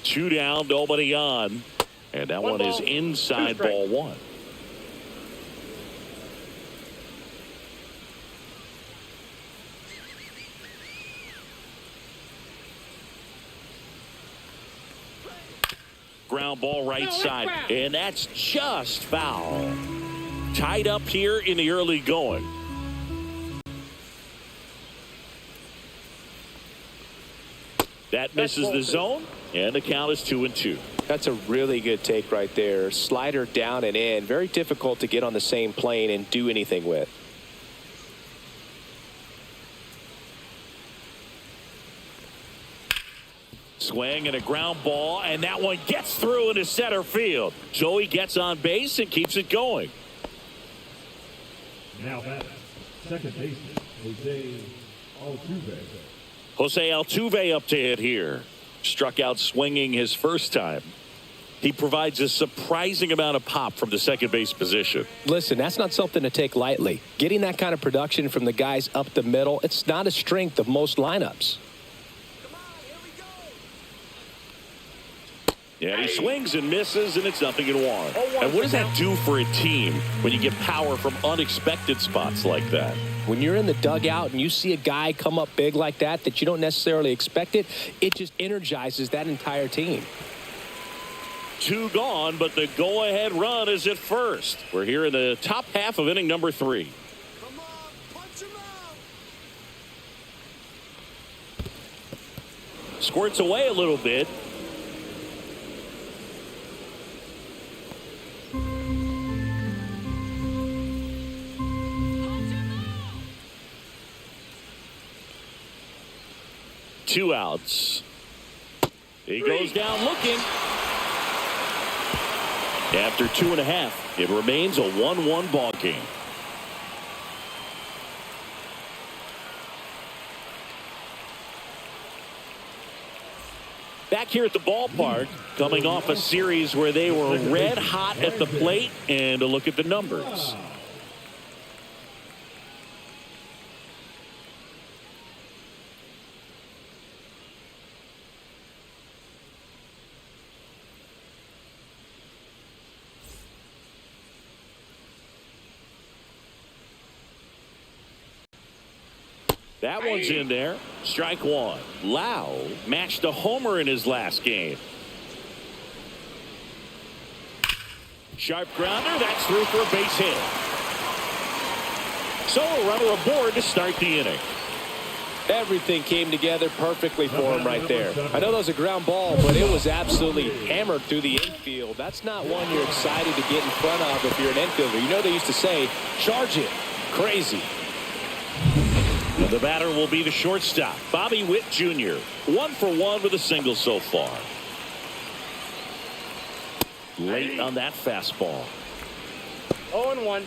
Two down, nobody on. And that one is inside ball one. Ground ball right side, and that's just foul. Tied up here in the early going. That misses the zone, and the count is 2-2. That's a really good take right there. Slider down and in. Very difficult to get on the same plane and do anything with. Swing and a ground ball, and that one gets through into center field. Joey gets on base and keeps it going. Now that's second baseman, Jose Altuve. Jose Altuve up to hit here. Struck out swinging his first time. He provides a surprising amount of pop from the second base position. Listen, that's not something to take lightly. Getting that kind of production from the guys up the middle, it's not a strength of most lineups. Yeah, he swings and misses, and it's 0-1. And what does that do for a team when you get power from unexpected spots like that? When you're in the dugout and you see a guy come up big like that you don't necessarily expect it, it just energizes that entire team. Two gone, but the go-ahead run is at first. We're here in the top half of inning number 3. Come on, punch him out. Squirts away a little bit. Two outs. He goes down looking. After 2.5, it remains a 1-1 ball game. Back here at the ballpark, coming off a series where they were red hot at the plate, and a look at the numbers. That one's in there. Strike one. Lau matched a homer in his last game. Sharp grounder. That's through for a base hit. So a runner aboard to start the inning. Everything came together perfectly for him right there. I know that was a ground ball, but it was absolutely hammered through the infield. That's not one you're excited to get in front of if you're an infielder. You know they used to say, charge it. Crazy. The batter will be the shortstop, Bobby Witt Jr. 1 for 1 with a single so far. Late on that fastball. 0-1.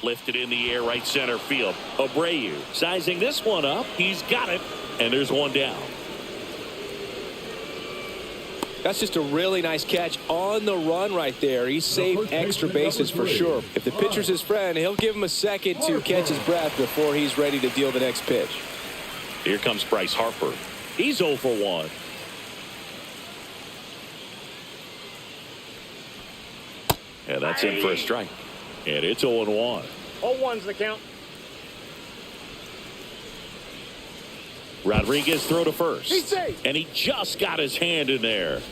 Lifted in the air, right center field. Abreu sizing this one up. He's got it, and there's one down. That's just a really nice catch on the run right there. He saved extra bases for sure. If the pitcher's his friend, he'll give him a second to catch his breath before he's ready to deal the next pitch. Here comes Bryce Harper. He's 0 for 1. And that's in for a strike. And it's 0-1. 0-1's the count. Rodriguez throw to first. He's safe. And he just got his hand in there.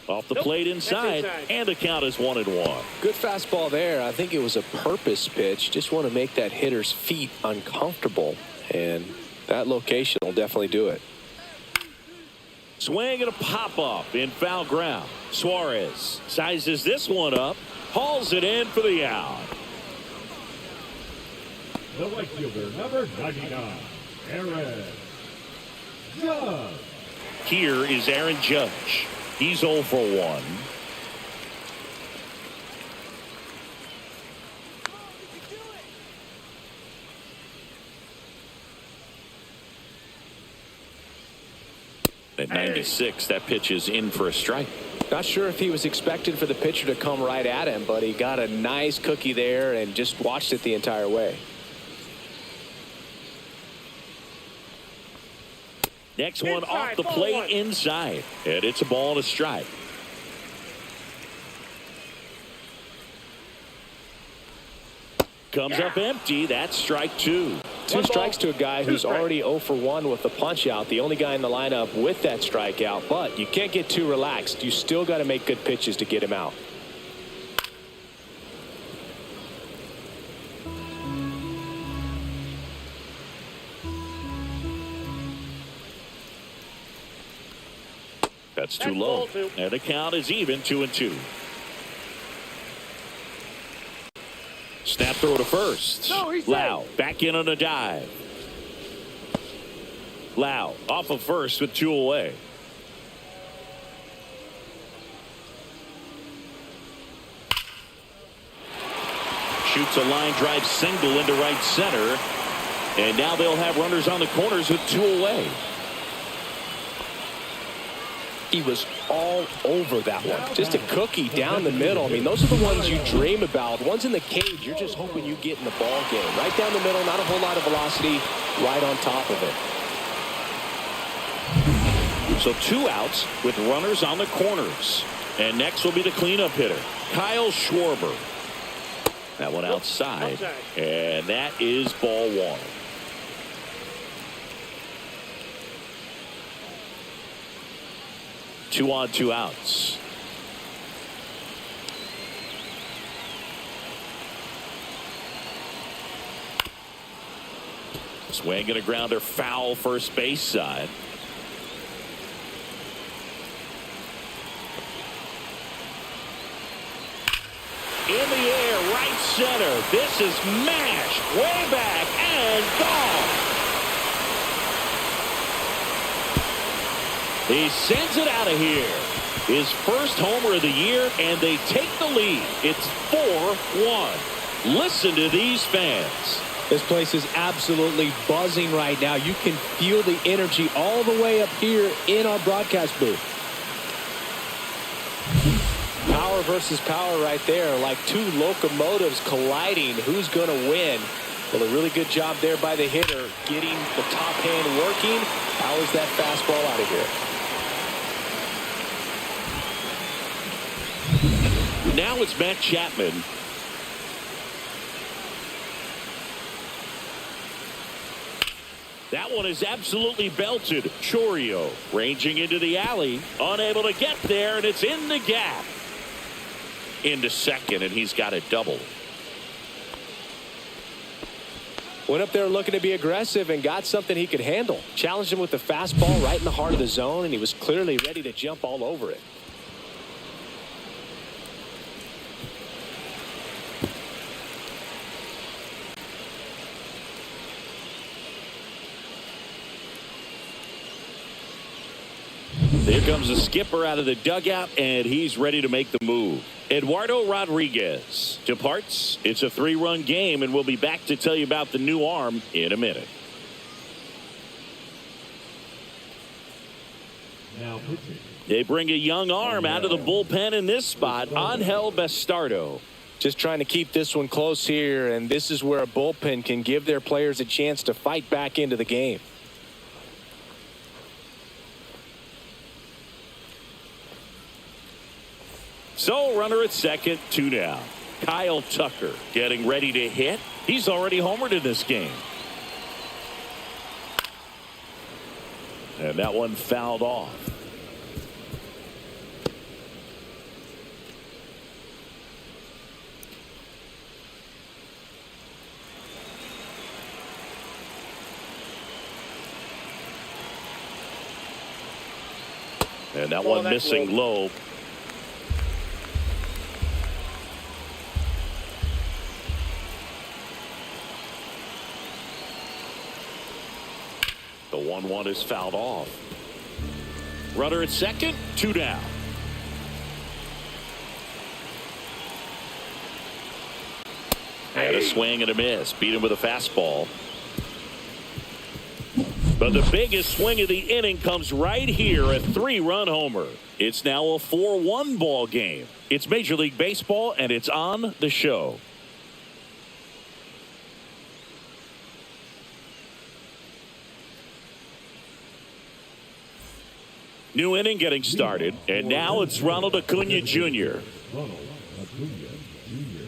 Off the plate inside, and the count is 1-1. Good fastball there. I think it was a purpose pitch. Just want to make that hitter's feet uncomfortable, and that location will definitely do it. Swing and a pop-up in foul ground. Suarez sizes this one up, hauls it in for the out. The right fielder, number 99, Aaron Judge. here is Aaron Judge. He's 0 for 1. At 96, that pitch is in for a strike. Not sure if he was expected for the pitcher to come right at him, but he got a nice cookie there and just watched it the entire way. Next one off the plate inside, and it's a ball and a strike. Comes up empty. That's strike 2. 2 strikes to a guy who's already 0 for 1 with the punch out. The only guy in the lineup with that strikeout. But you can't get too relaxed. You still got to make good pitches to get him out. That's too low. And the count is even, 2-2. Snap throw to first. Lau back in on a dive. Lau off of first with 2 away. Shoots a line drive single into right center. And now they'll have runners on the corners with 2 away. He was all over that one. Just a cookie down the middle. I mean, those are the ones you dream about. Ones in the cage, you're just hoping you get in the ball game. Right down the middle, not a whole lot of velocity, right on top of it. So 2 outs with runners on the corners. And next will be the cleanup hitter, Kyle Schwarber. That one outside. And that is ball 1. Two on, 2 outs. Swing and a grounder foul first base side. In the air, right center. This is mashed way back and gone. He sends it out of here. His first homer of the year, and they take the lead. It's 4-1. Listen to these fans. This place is absolutely buzzing right now. You can feel the energy all the way up here in our broadcast booth. Power versus power right there, like 2 locomotives colliding. Who's going to win? Well, a really good job there by the hitter, getting the top hand working. Powers that fastball out of here. Now it's Matt Chapman. That one is absolutely belted. Chorio ranging into the alley, unable to get there, and it's in the gap. Into second, and he's got a double. Went up there looking to be aggressive and got something he could handle. Challenged him with the fastball right in the heart of the zone, and he was clearly ready to jump all over it. Here comes the skipper out of the dugout, and he's ready to make the move. Eduardo Rodriguez departs. It's a 3-run game, and we'll be back to tell you about the new arm in a minute. Now pitching. They bring a young arm out of the bullpen in this spot, Angel Bastardo. Just trying to keep this one close here, and this is where a bullpen can give their players a chance to fight back into the game. So runner at second, 2 down. Kyle Tucker getting ready to hit. He's already homered in this game. And that one fouled off. And that one missing low. The 1-1 is fouled off. Runner at second, 2 down. And a swing and a miss. Beat him with a fastball. But the biggest swing of the inning comes right here, a 3-run homer. It's now a 4-1 ball game. It's Major League Baseball, and it's on the show. New inning getting started, and now it's Ronald Acuna Jr. Ronald Acuna Jr.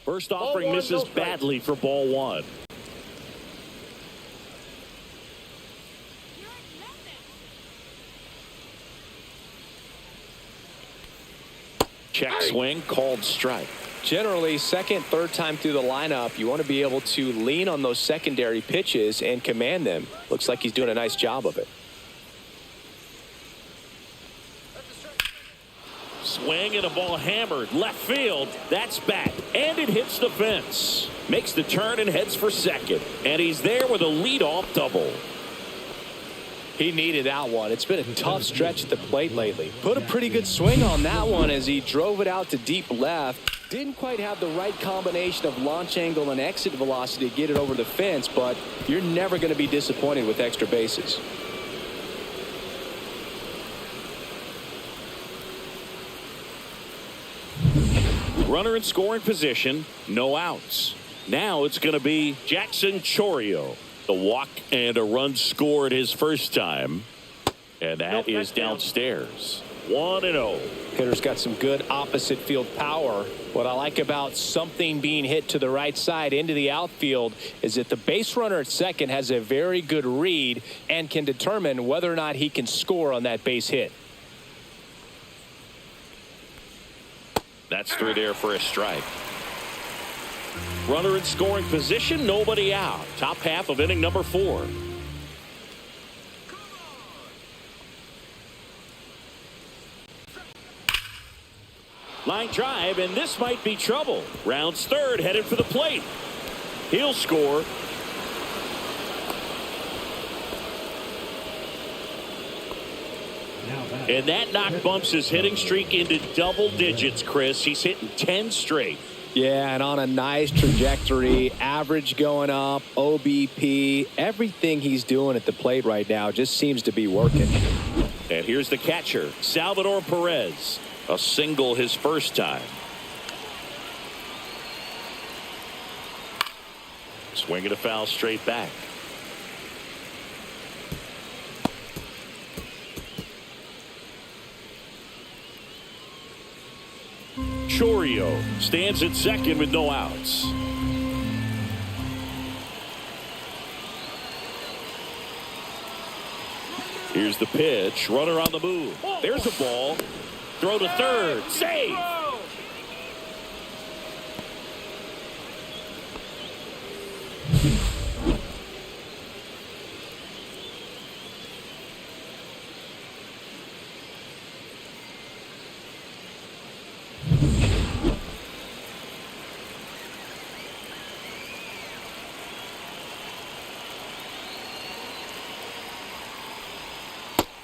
First offering Ball one, misses no strike. badly for ball 1. Check swing, called strike. Generally, second, third time through the lineup, you want to be able to lean on those secondary pitches and command them. Looks like he's doing a nice job of it. Swing and a ball hammered left field. That's back, and it hits the fence. Makes the turn and heads for second, and he's there with a leadoff double. He needed that one. It's been a tough stretch at the plate lately. Put a pretty good swing on that one as he drove it out to deep left. Didn't quite have the right combination of launch angle and exit velocity to get it over the fence, but you're never going to be disappointed with extra bases. Runner in scoring position, no outs. Now it's going to be Jackson Chourio. The walk and a run scored his first time. And that is downstairs. 1-0. Hitter's got some good opposite field power. What I like about something being hit to the right side into the outfield is that the base runner at second has a very good read and can determine whether or not he can score on that base hit. That's through there for a strike. Runner in scoring position, nobody out. Top half of inning number 4. Line drive, and this might be trouble. Rounds third, headed for the plate. He'll score. And that knock bumps his hitting streak into double digits, Chris. He's hitting 10 straight. Yeah, and on a nice trajectory, average going up, OBP, everything he's doing at the plate right now just seems to be working. And here's the catcher, Salvador Perez. A single his first time. Swinging a foul straight back. Chourio stands at second with no outs. Here's the pitch. Runner on the move. There's a ball. Throw to third. Save.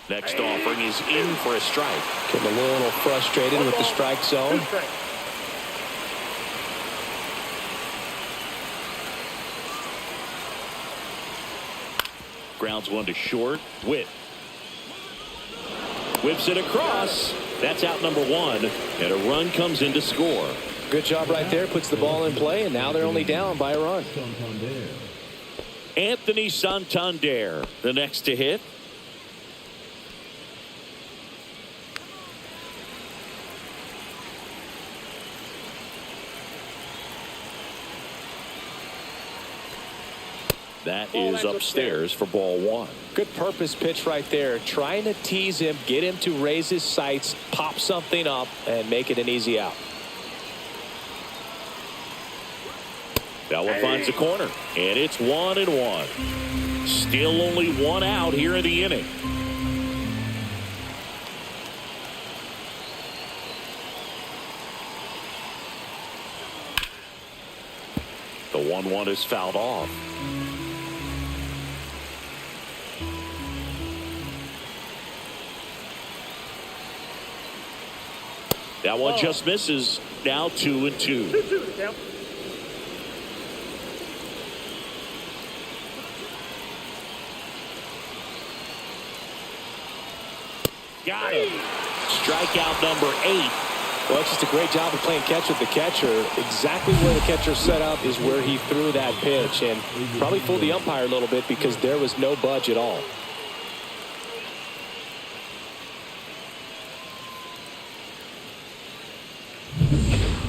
Next offering is in for a strike. Getting a little frustrated with the strike zone. Grounds one to short. Witt whips it across. That's out number 1, and a run comes in to score. Good job right there. Puts the ball in play, and now they're only down by a run. Anthony Santander, the next to hit. That is upstairs for ball 1. Good purpose pitch right there. Trying to tease him, get him to raise his sights, pop something up, and make it an easy out. That one finds the corner, and it's 1-1. Still only 1 out here in the inning. 1-1 is fouled off. That one just misses. Now 2-2. 2-2 the count. Got him. Strikeout number 8. Well, it's just a great job of playing catch with the catcher. Exactly where the catcher set up is where he threw that pitch, and probably fooled the umpire a little bit because there was no budge at all.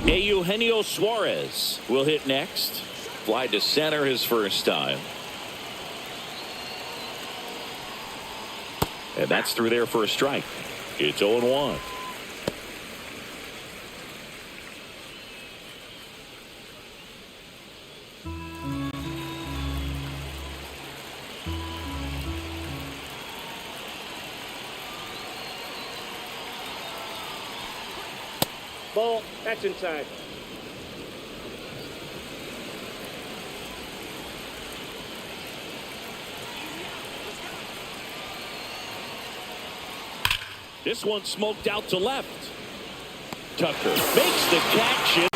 Eugenio Suarez will hit next. Fly to center his first time. And that's through there for a strike. It's 0-1. Ball. That's inside. This one smoked out to left. Tucker makes the catch in.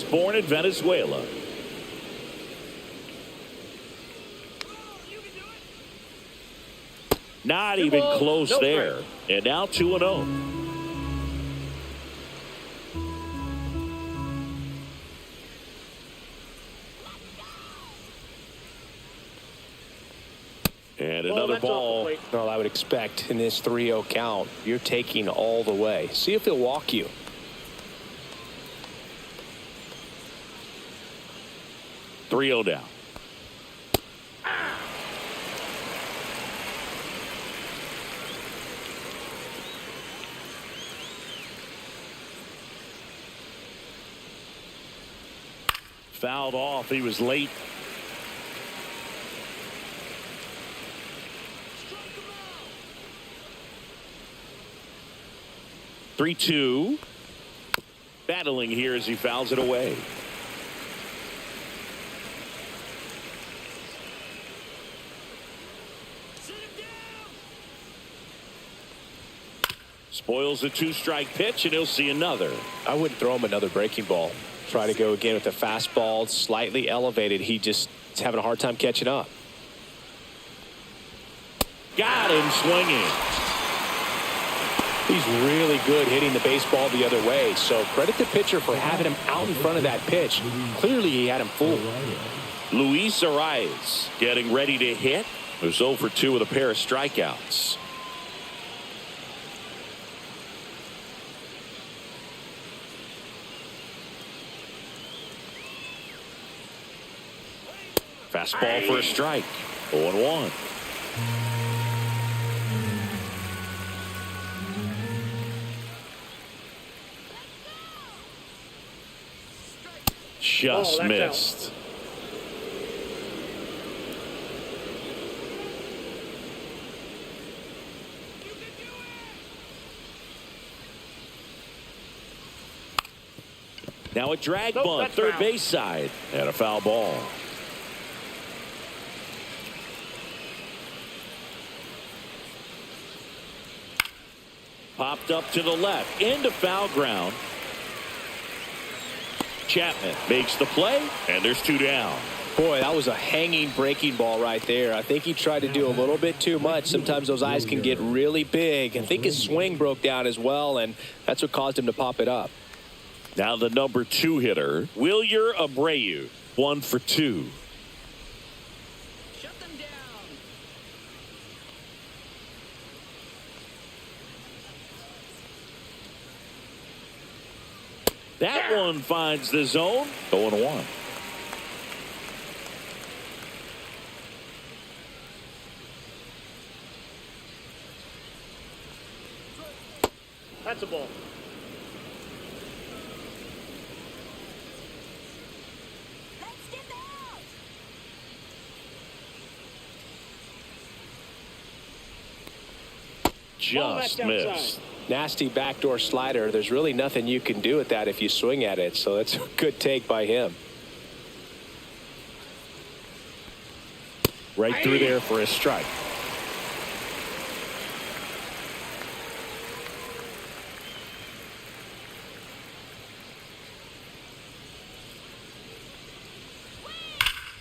born in Venezuela. Not even close there. And now 2-0. And another ball. Well, I would expect in this 3-0 count, you're taking all the way. See if he'll walk you. Three-0 down. Fouled off. He was late. Strike him out. 3-2. Battling here as he fouls it away. Sit him down. Spoils a 2-strike pitch, and he'll see another. I wouldn't throw him another breaking ball. Try to go again with the fastball, slightly elevated. He just is having a hard time catching up. Got him swinging. He's really good hitting the baseball the other way. So credit the pitcher for having him out in front of that pitch. Clearly he had him fooled. Luis Arias getting ready to hit. Who's 0 for 2 with a pair of strikeouts. Fastball for a strike. 0-1. Just missed. Now a drag bunt, third foul. base side, and a foul ball. Popped up to the left, into foul ground. Chapman makes the play, and there's 2 down. Boy, that was a hanging breaking ball right there. I think he tried to do a little bit too much. Sometimes those eyes can get really big. I think his swing broke down as well, and that's what caused him to pop it up. Now the number 2 hitter, Wilyer Abreu, 1 for 2. Shut them down. That one finds the zone. 0-1. That's a ball. Let's get out. Just missed. Nasty backdoor slider. There's really nothing you can do with that if you swing at it. So that's a good take by him. Right through there for a strike.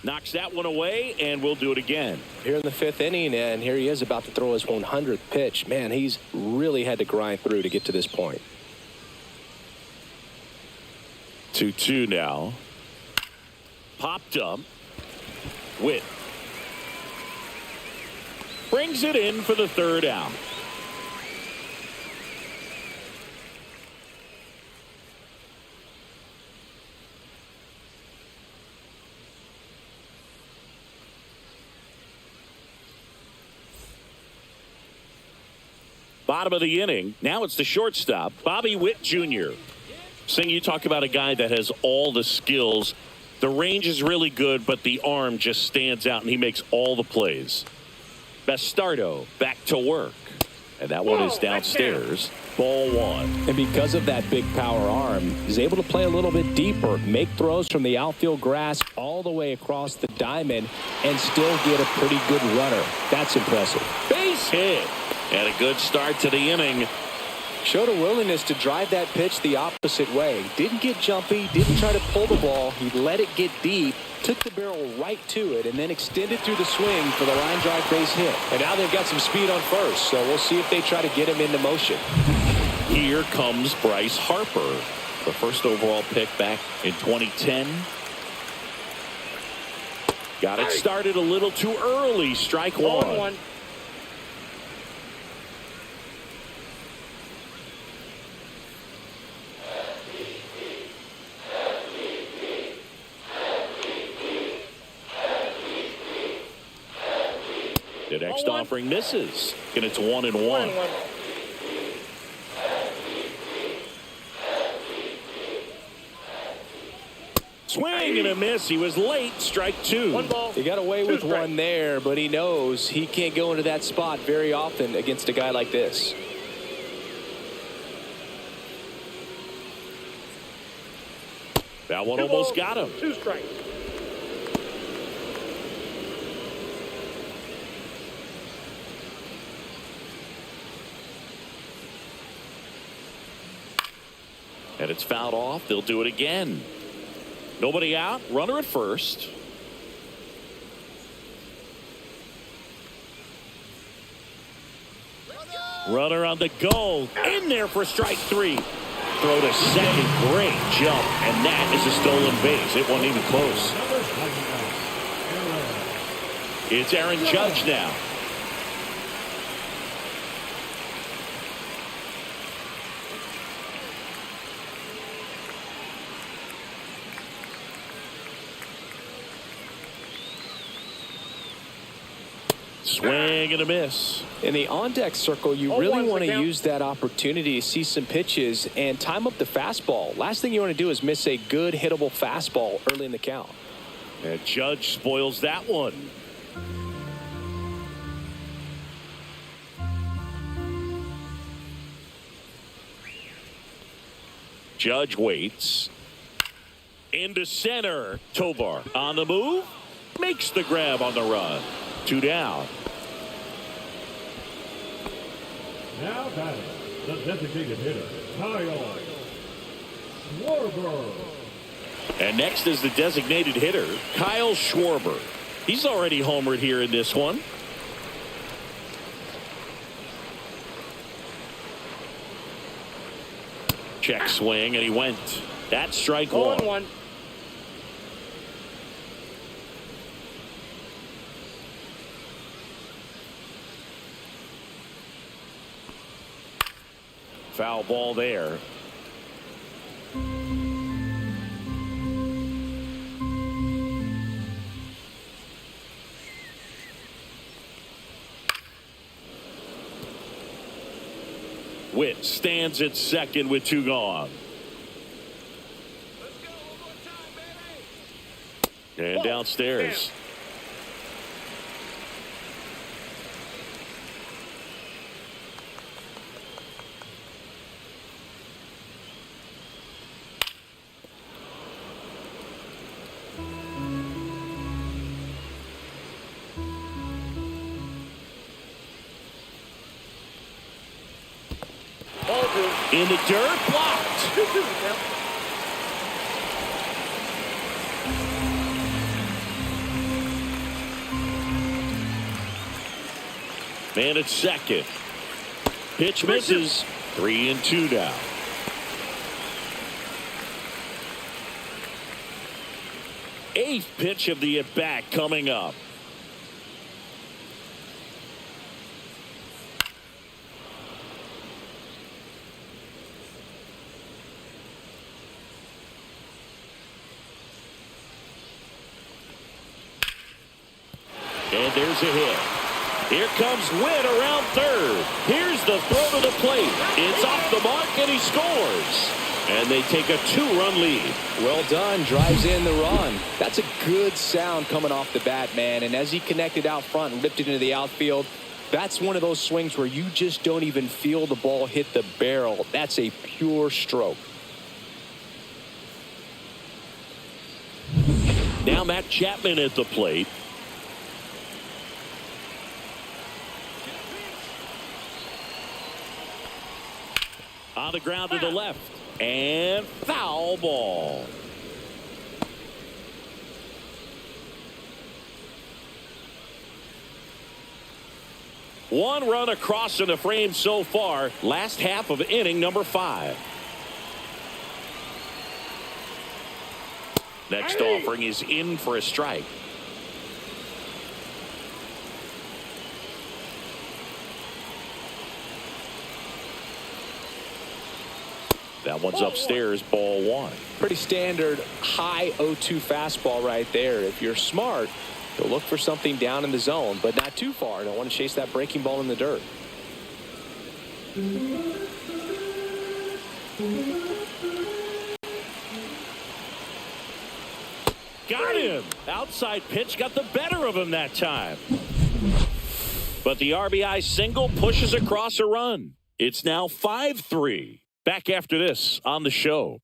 Knocks that one away, and we'll do it again. Here in the 5th inning, and here he is about to throw his 100th pitch. Man, he's really had to grind through to get to this point. 2-2 now. Popped up. Witt brings it in for the 3rd out. Bottom of the inning. Now it's the shortstop, Bobby Witt Jr. Sing, you talk about a guy that has all the skills. The range is really good, but the arm just stands out, and he makes all the plays. Bastardo back to work. And that one is downstairs. Ball 1. And because of that big power arm, he's able to play a little bit deeper, make throws from the outfield grass all the way across the diamond, and still get a pretty good runner. That's impressive. Base hit. And a good start to the inning. Showed a willingness to drive that pitch the opposite way. Didn't get jumpy, didn't try to pull the ball. He let it get deep, took the barrel right to it, and then extended through the swing for the line drive base hit. And now they've got some speed on first, so we'll see if they try to get him into motion. Here comes Bryce Harper, the first overall pick back in 2010. Got it started a little too early. Strike one. The next offering misses, and it's 1-1. Swing and a miss. He was late. Strike two. One ball. He got away with one there, but he knows he can't go into that spot very often against a guy like this. That one almost got him. 2 strikes. And it's fouled off. They'll do it again. Nobody out. Runner at first. Runner on the go. In there for strike three. Throw to second. Great jump. And that is a stolen base. It wasn't even close. It's Aaron Judge now. Swing and a miss. In the on-deck circle, you really want to use that opportunity to see some pitches and time up the fastball. Last thing you want to do is miss a good hittable fastball early in the count. And Judge spoils that one. Judge waits. Into center. Tovar on the move. Makes the grab on the run. 2 down. Now batting, the designated hitter, Kyle Schwarber. And next is the designated hitter, Kyle Schwarber. He's already homered here in this one. Check swing, and he went. That's strike one. 1-1. Foul ball there. Witt stands at second with 2 gone. And downstairs. In the dirt, blocked. Man at second. Pitch misses. 3-2 now. Eighth pitch of the at-bat coming up. And there's a hit. Here comes Witt around third. Here's the throw to the plate. It's off the mark, and he scores. And they take a 2-run lead. Well done. Drives in the run. That's a good sound coming off the bat, man. And as he connected out front and ripped it into the outfield, that's one of those swings where you just don't even feel the ball hit the barrel. That's a pure stroke. Now Matt Chapman at the plate. On the ground to the left. And foul ball. One run across in the frame so far. Last half of inning number 5. Next offering is in for a strike. That one's upstairs, ball 1. Pretty standard high 0-2 fastball right there. If you're smart, you'll look for something down in the zone, but not too far. Don't want to chase that breaking ball in the dirt. Got him. Outside pitch got the better of him that time. But the RBI single pushes across a run. It's now 5-3. Back after this on the show.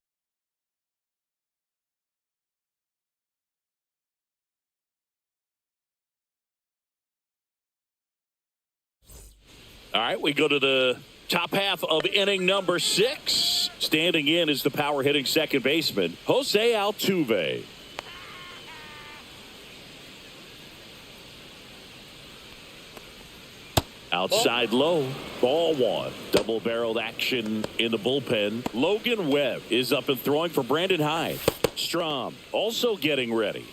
All right, we go to the top half of inning number 6. Standing in is the power hitting second baseman, Jose Altuve. Outside low, ball 1. Double-barreled action in the bullpen. Logan Webb is up and throwing for Brandon Hyde. Strom also getting ready.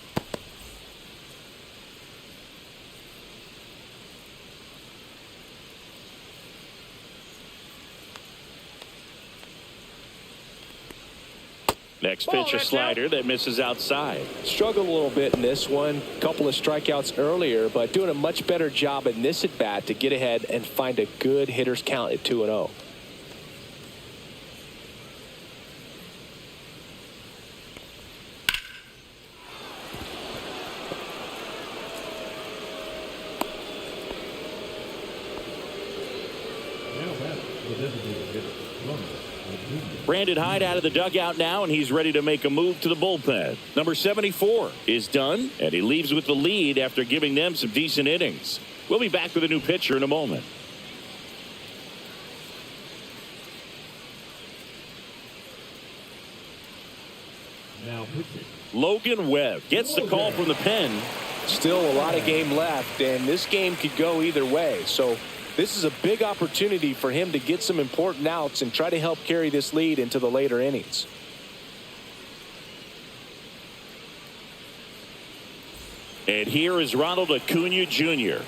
Next pitch, a slider that misses outside. Struggled a little bit in this one. Couple of strikeouts earlier, but doing a much better job in this at bat to get ahead and find a good hitter's count at 2-0. Now that's the designated hitter. Runner, Junior. Brandon Hyde out of the dugout now, and he's ready to make a move to the bullpen. Number 74 is done, and he leaves with the lead after giving them some decent innings. We'll be back with a new pitcher in a moment. Now pitching. Logan Webb gets the call from the pen. Still a lot of game left, and this game could go either way. So this is a big opportunity for him to get some important outs and try to help carry this lead into the later innings. And here is Ronald Acuna Jr.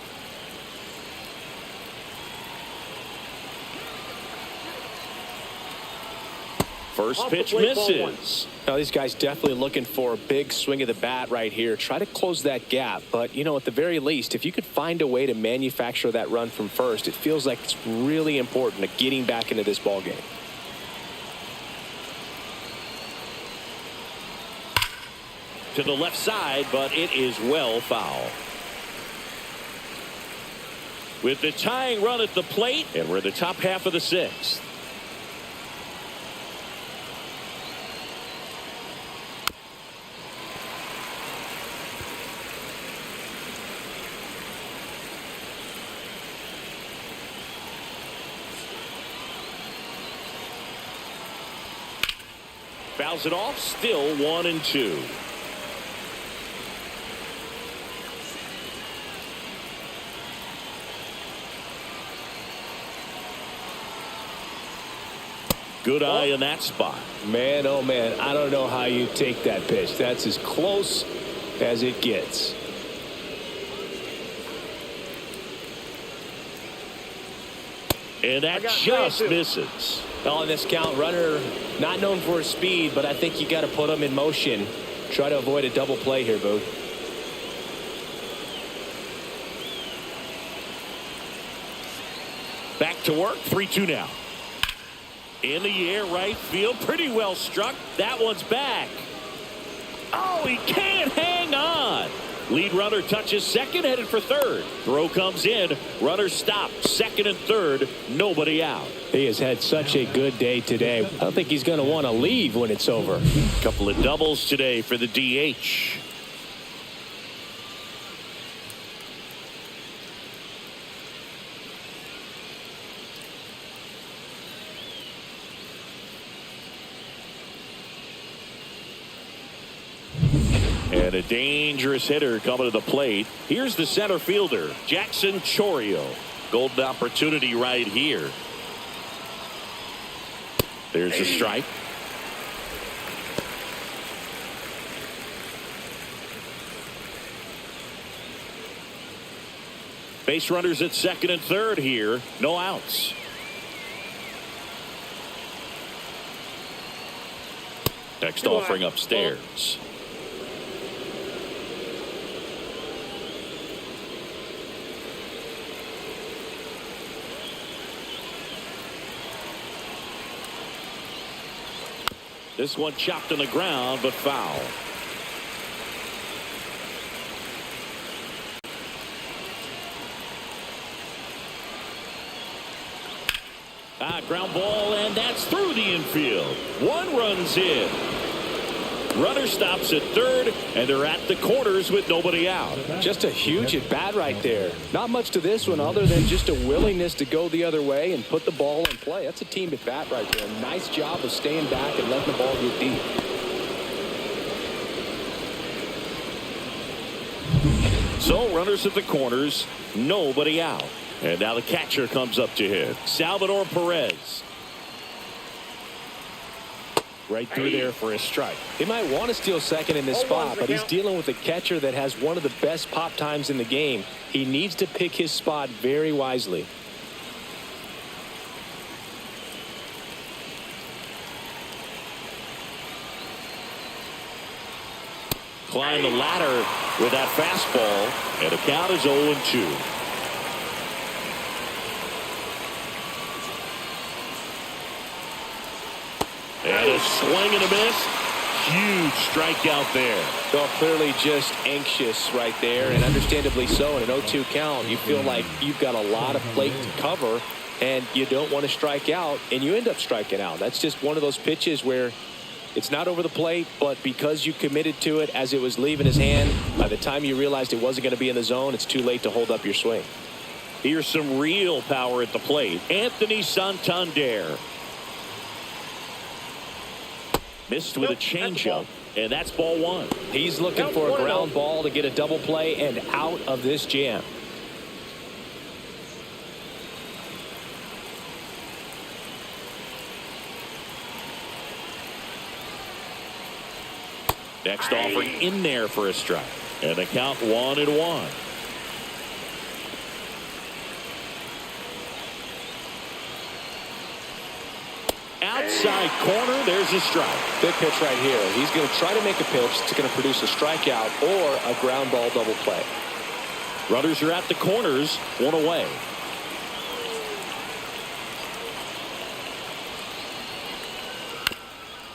First pitch misses. Now these guys definitely looking for a big swing of the bat right here. Try to close that gap. But, you know, at the very least, if you could find a way to manufacture that run from first, it feels like it's really important to getting back into this ball game. To the left side, but it is well foul. With the tying run at the plate, and we're in the top half of the 6th. Fouls it off, still 1-2. Good eye in that spot. Man, oh man, I don't know how you take that pitch. That's as close as it gets. And that just misses. On this count, runner not known for his speed, but I think you got to put him in motion. Try to avoid a double play here, Booth. Back to work, 3-2 now. In the air, right field, pretty well struck. That one's back. Oh, he can't hang on. Lead runner touches second, headed for third. Throw comes in. Runner stopped. Second and third. Nobody out. He has had such a good day today. I don't think he's going to want to leave when it's over. Couple of doubles today for the DH. And a dangerous hitter coming to the plate. Here's the center fielder, Jackson Chourio. Golden opportunity right here. There's a strike. Base runners at second and third here. No outs. Next offering upstairs. This one chopped on the ground, but foul. Ground ball, and that's through the infield. One run's in. Runner stops at third, and they're at the corners with nobody out. Just a huge at bat right there. Not much to this one other than just a willingness to go the other way and put the ball in play. That's a team at bat right there. Nice job of staying back and letting the ball get deep. So runners at the corners, nobody out. And now the catcher comes up to hit. Salvador Perez. Right through there for a strike. He might want to steal second in this spot, but he's dealing with a catcher that has one of the best pop times in the game. He needs to pick his spot very wisely. Climb the ladder with that fastball, and the count is 0-2. And a swing and a miss. Huge strikeout there. Well, clearly just anxious right there, and understandably so. In an 0-2 count, you feel like you've got a lot of plate to cover, and you don't want to strike out, and you end up striking out. That's just one of those pitches where it's not over the plate, but because you committed to it as it was leaving his hand, by the time you realized it wasn't going to be in the zone, it's too late to hold up your swing. Here's some real power at the plate. Anthony Santander. Missed with a changeup, and that's ball one. He's looking for a ground ball to get a double play and out of this jam. Next offering in there for a strike, and the count 1-1. Outside corner, there's a strike. Big pitch right here. He's going to try to make a pitch that's going to produce a strikeout or a ground ball double play. Runners are at the corners, one away.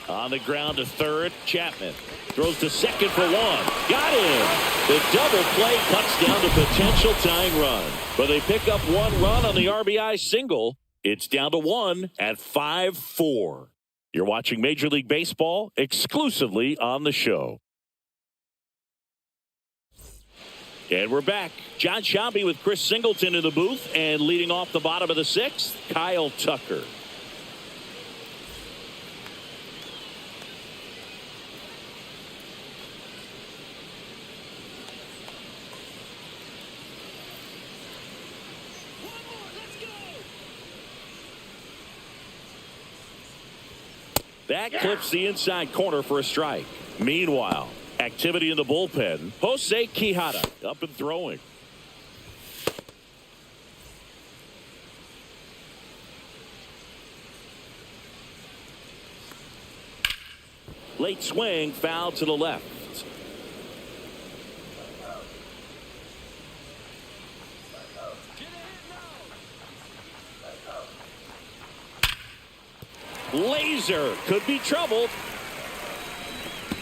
On the ground to third, Chapman throws to second for one. Got him. The double play cuts down the potential tying run. But they pick up one run on the RBI single. It's down to 1 at 5-4. You're watching Major League Baseball exclusively on the show. And we're back. John Shambi with Chris Singleton in the booth, and leading off the bottom of the sixth, Kyle Tucker. That clips the inside corner for a strike. Meanwhile, activity in the bullpen. Jose Quijada up and throwing. Late swing, foul to the left. Laser could be trouble.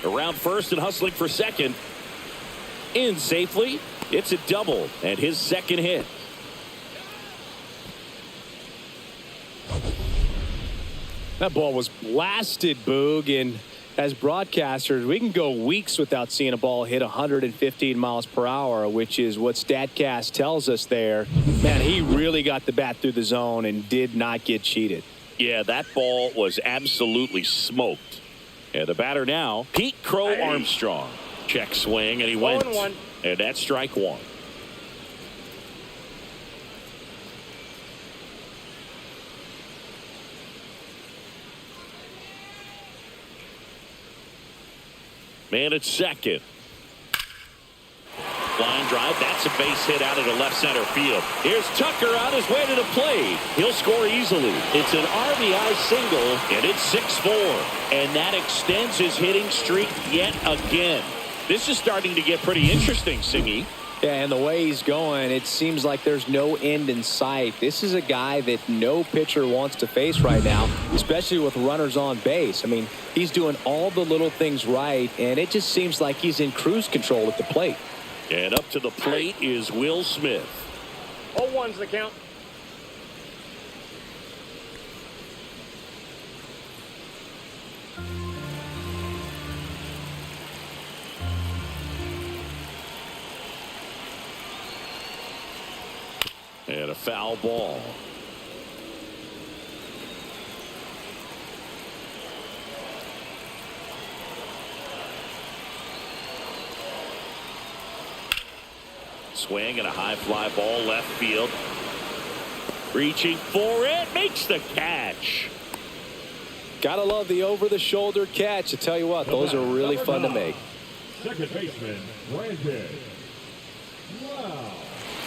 Around first and hustling for second. In safely. It's a double and his second hit. That ball was blasted, Boog, and as broadcasters, we can go weeks without seeing a ball hit 115 miles per hour, which is what StatCast tells us there. Man, he really got the bat through the zone and did not get cheated. Yeah, that ball was absolutely smoked. And the batter now, Pete Crow Armstrong. Check swing, and he went. 0-1. And that's strike one. Man at second. Line drive. That's a base hit out of the left center field. Here's Tucker on his way to the plate. He'll score easily. It's an RBI single, and it's 6-4. And that extends his hitting streak yet again. This is starting to get pretty interesting, Singy. Yeah, and the way he's going, it seems like there's no end in sight. This is a guy that no pitcher wants to face right now, especially with runners on base. I mean, he's doing all the little things right, and it just seems like he's in cruise control at the plate. And up to the plate is Will Smith. 0-1's the count. And a foul ball. Swing and a high fly ball left field. Reaching for it. Makes the catch. Gotta love the over-the-shoulder catch. I tell you what, those are really fun to make. Second baseman, Brandon. Wow.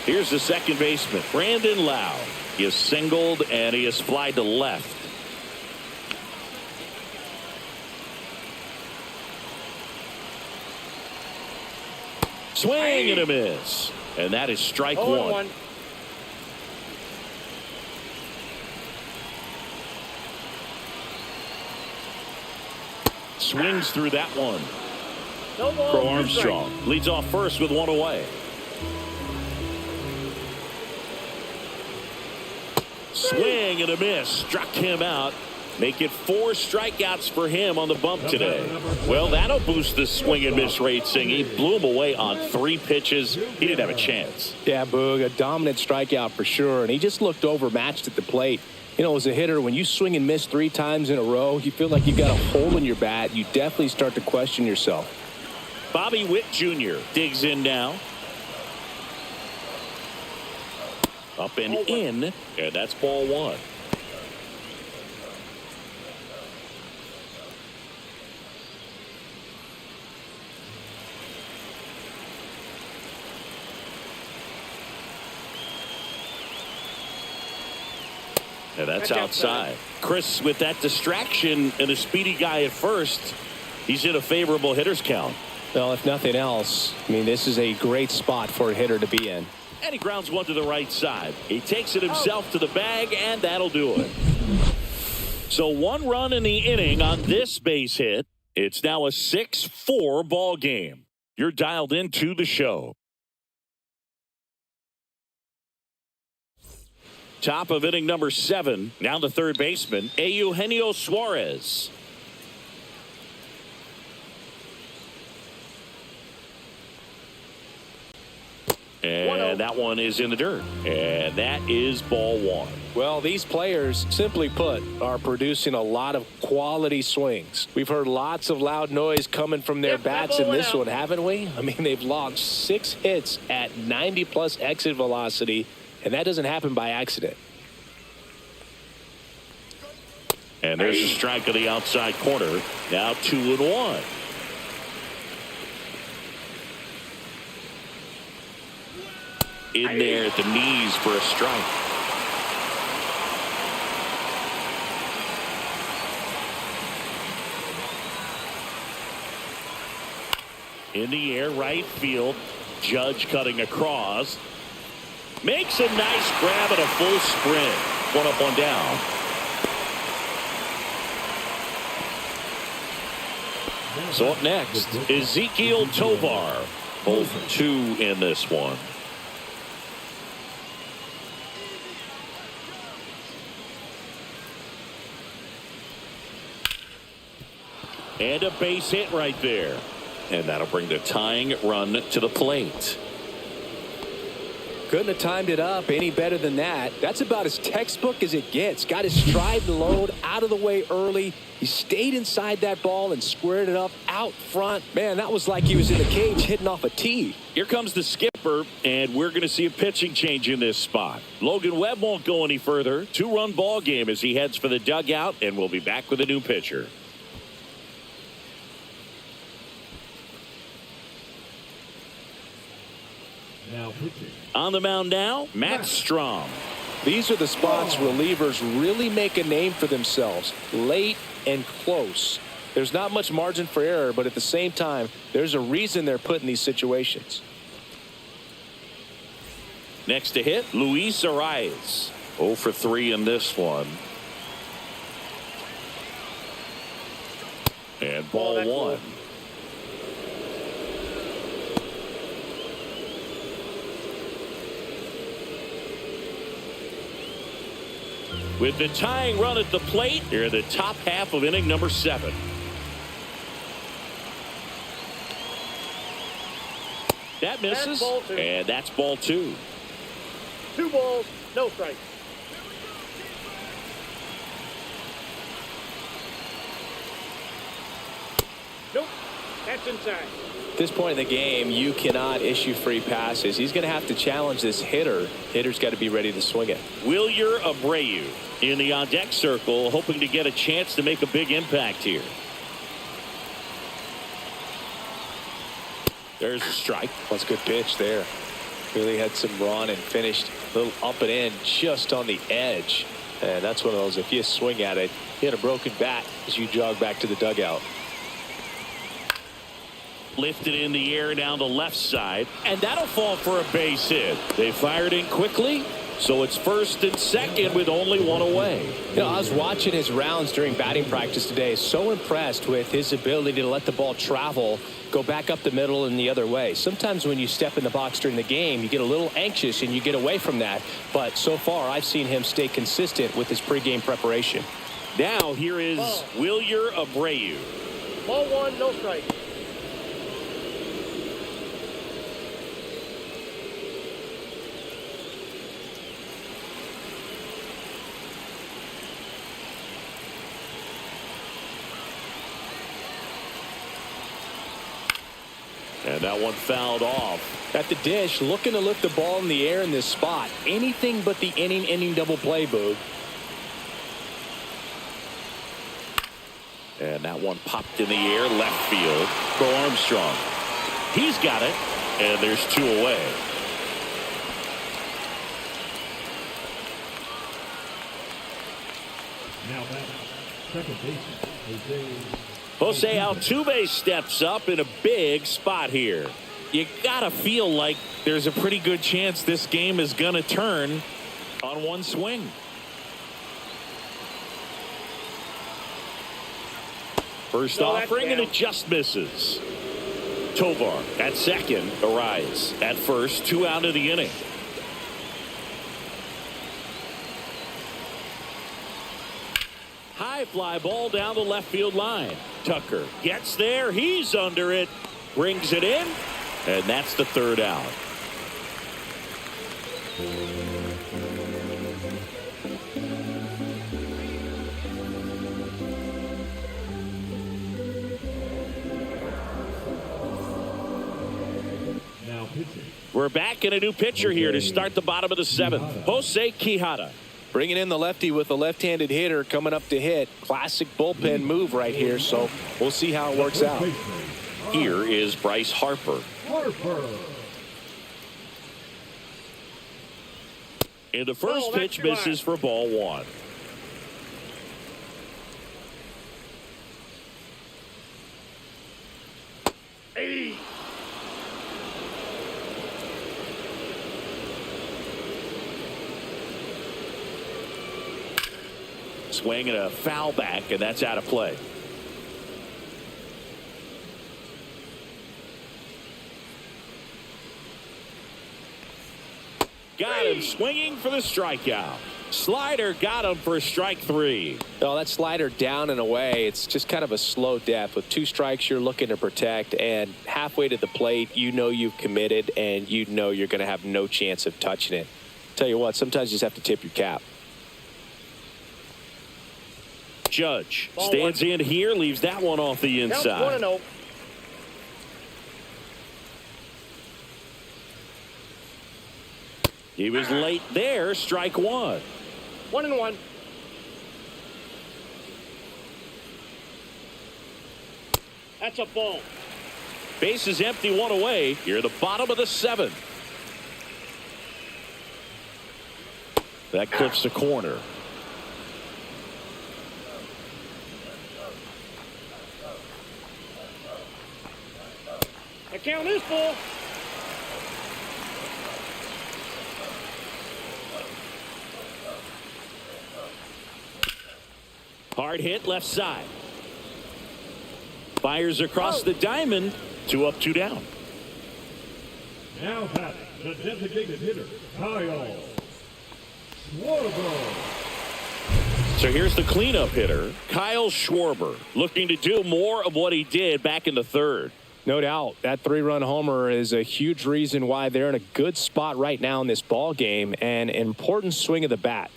Here's the second baseman, Brandon Lau. He is singled and he is flied to left. Swing and a miss. And that is strike one. 0-1. Swings through that one. No ball. Pro 2 Armstrong strikes. leads off first with one away. Swing and a miss. Struck him out. Make it 4 strikeouts for him on the bump today. Well, that'll boost the swing and miss rate, Singh. He blew him away on 3 pitches. He didn't have a chance. Yeah, Boog, a dominant strikeout for sure, and he just looked overmatched at the plate. You know, as a hitter, when you swing and miss 3 times in a row, you feel like you've got a hole in your bat. You definitely start to question yourself. Bobby Witt Jr. digs in now. Up and in, and that's ball 1. And that's outside. Chris, with that distraction and a speedy guy at first, he's in a favorable hitter's count. Well, if nothing else, I mean, this is a great spot for a hitter to be in. And he grounds one to the right side. He takes it himself to the bag, and that'll do it. So 1 run in the inning on this base hit. It's now a 6-4 ball game. You're dialed into the show. Top of inning number 7. Now the third baseman, Eugenio Suarez. And that one is in the dirt. And that is ball 1. Well, these players, simply put, are producing a lot of quality swings. We've heard lots of loud noise coming from their bats in this one, haven't we? I mean, they've logged 6 hits at 90-plus exit velocity, and that doesn't happen by accident. And there's a strike on the outside corner. Now 2-1. In there at the knees for a strike. In the air, right field. Judge cutting across. Makes a nice grab at a full sprint. 1 up, 1 down. So up next, Ezekiel Tovar. Both 2 in this one. And a base hit right there. And that'll bring the tying run to the plate. Couldn't have timed it up any better than that. That's about as textbook as it gets. Got his stride and load out of the way early. He stayed inside that ball and squared it up out front. Man, that was like he was in the cage hitting off a tee. Here comes the skipper, and we're going to see a pitching change in this spot. Logan Webb won't go any further. 2-run ball game as he heads for the dugout, and we'll be back with a new pitcher. Now pitching. On the mound now, Matt Strom. These are the spots relievers really make a name for themselves. Late and close. There's not much margin for error, but at the same time, there's a reason they're put in these situations. Next to hit, Luis Arias. 0 for 3 in this one. And ball one. With the tying run at the plate, here in the top half of inning number 7. That misses, and that's ball 2. 2 balls, no strikes. Nope, that's inside. At this point in the game, you cannot issue free passes. He's going to have to challenge this hitter. Hitter's got to be ready to swing it. Wilyer Abreu in the on-deck circle, hoping to get a chance to make a big impact here. There's a strike. That's a good pitch there. Really had some run and finished a little up and in just on the edge. And that's one of those, if you swing at it, you had a broken bat as you jog back to the dugout. Lifted in the air down the left side, and that'll fall for a base hit. They fired in quickly, so it's first and second with only one away. You know, I was watching his rounds during batting practice today. So impressed with his ability to let the ball travel, go back up the middle and the other way. Sometimes when you step in the box during the game, you get a little anxious and you get away from that. But so far, I've seen him stay consistent with his pregame preparation. Now here is Wilyer Abreu. Ball 1, no strike. And that one fouled off. At the dish, looking to lift the ball in the air in this spot. Anything but the inning double play, Boog. And that one popped in the air left field for Armstrong. He's got it, and there's 2 away. Now back, second baseman, Jose Altuve steps up in a big spot here. You gotta feel like there's a pretty good chance this game is gonna turn on one swing. First offering, and it just misses. Tovar at second, Arias at first, 2 out of the inning. High fly ball down the left field line. Tucker gets there. He's under it. Brings it in. And that's the 3rd out. now pitching. We're back in a new pitcher here to start the bottom of the 7th. Jose Quijada. Bringing in the lefty with a left-handed hitter coming up to hit. Classic bullpen move right here, so we'll see how it works out. Here is Bryce Harper. And the first pitch misses for ball 1. Hey. Swing and a foul back, and that's out of play. Got him swinging for the strikeout. Slider got him for strike 3. Oh, that slider down and away. It's just kind of a slow death. With 2 strikes, you're looking to protect, and halfway to the plate, you know you've committed, and you know you're going to have no chance of touching it. Tell you what, sometimes you just have to tip your cap. Judge Ball stands one. in here, leaves that one off the Counts inside. 1-0. He was late there, strike 1. 1-1. That's a ball. Base is empty, 1 away. Here at the bottom of the 7th. That clips the corner. The count is full. Hard hit left side. Fires across the diamond. 2 up, 2 down. Now batting, the designated hitter, Kyle Schwarber. So here's the cleanup hitter, Kyle Schwarber, looking to do more of what he did back in the 3rd. No doubt. That 3-run homer is a huge reason why they're in a good spot right now in this ball game, and an important swing of the bat.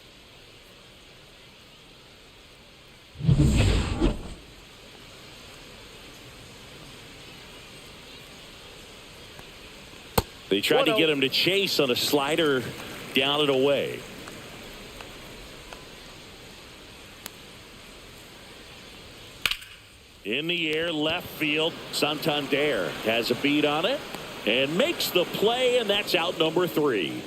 They tried to 1-0. get him to chase on a slider down and away. In the air, left field. Santander has a beat on it and makes the play, and that's out number 3.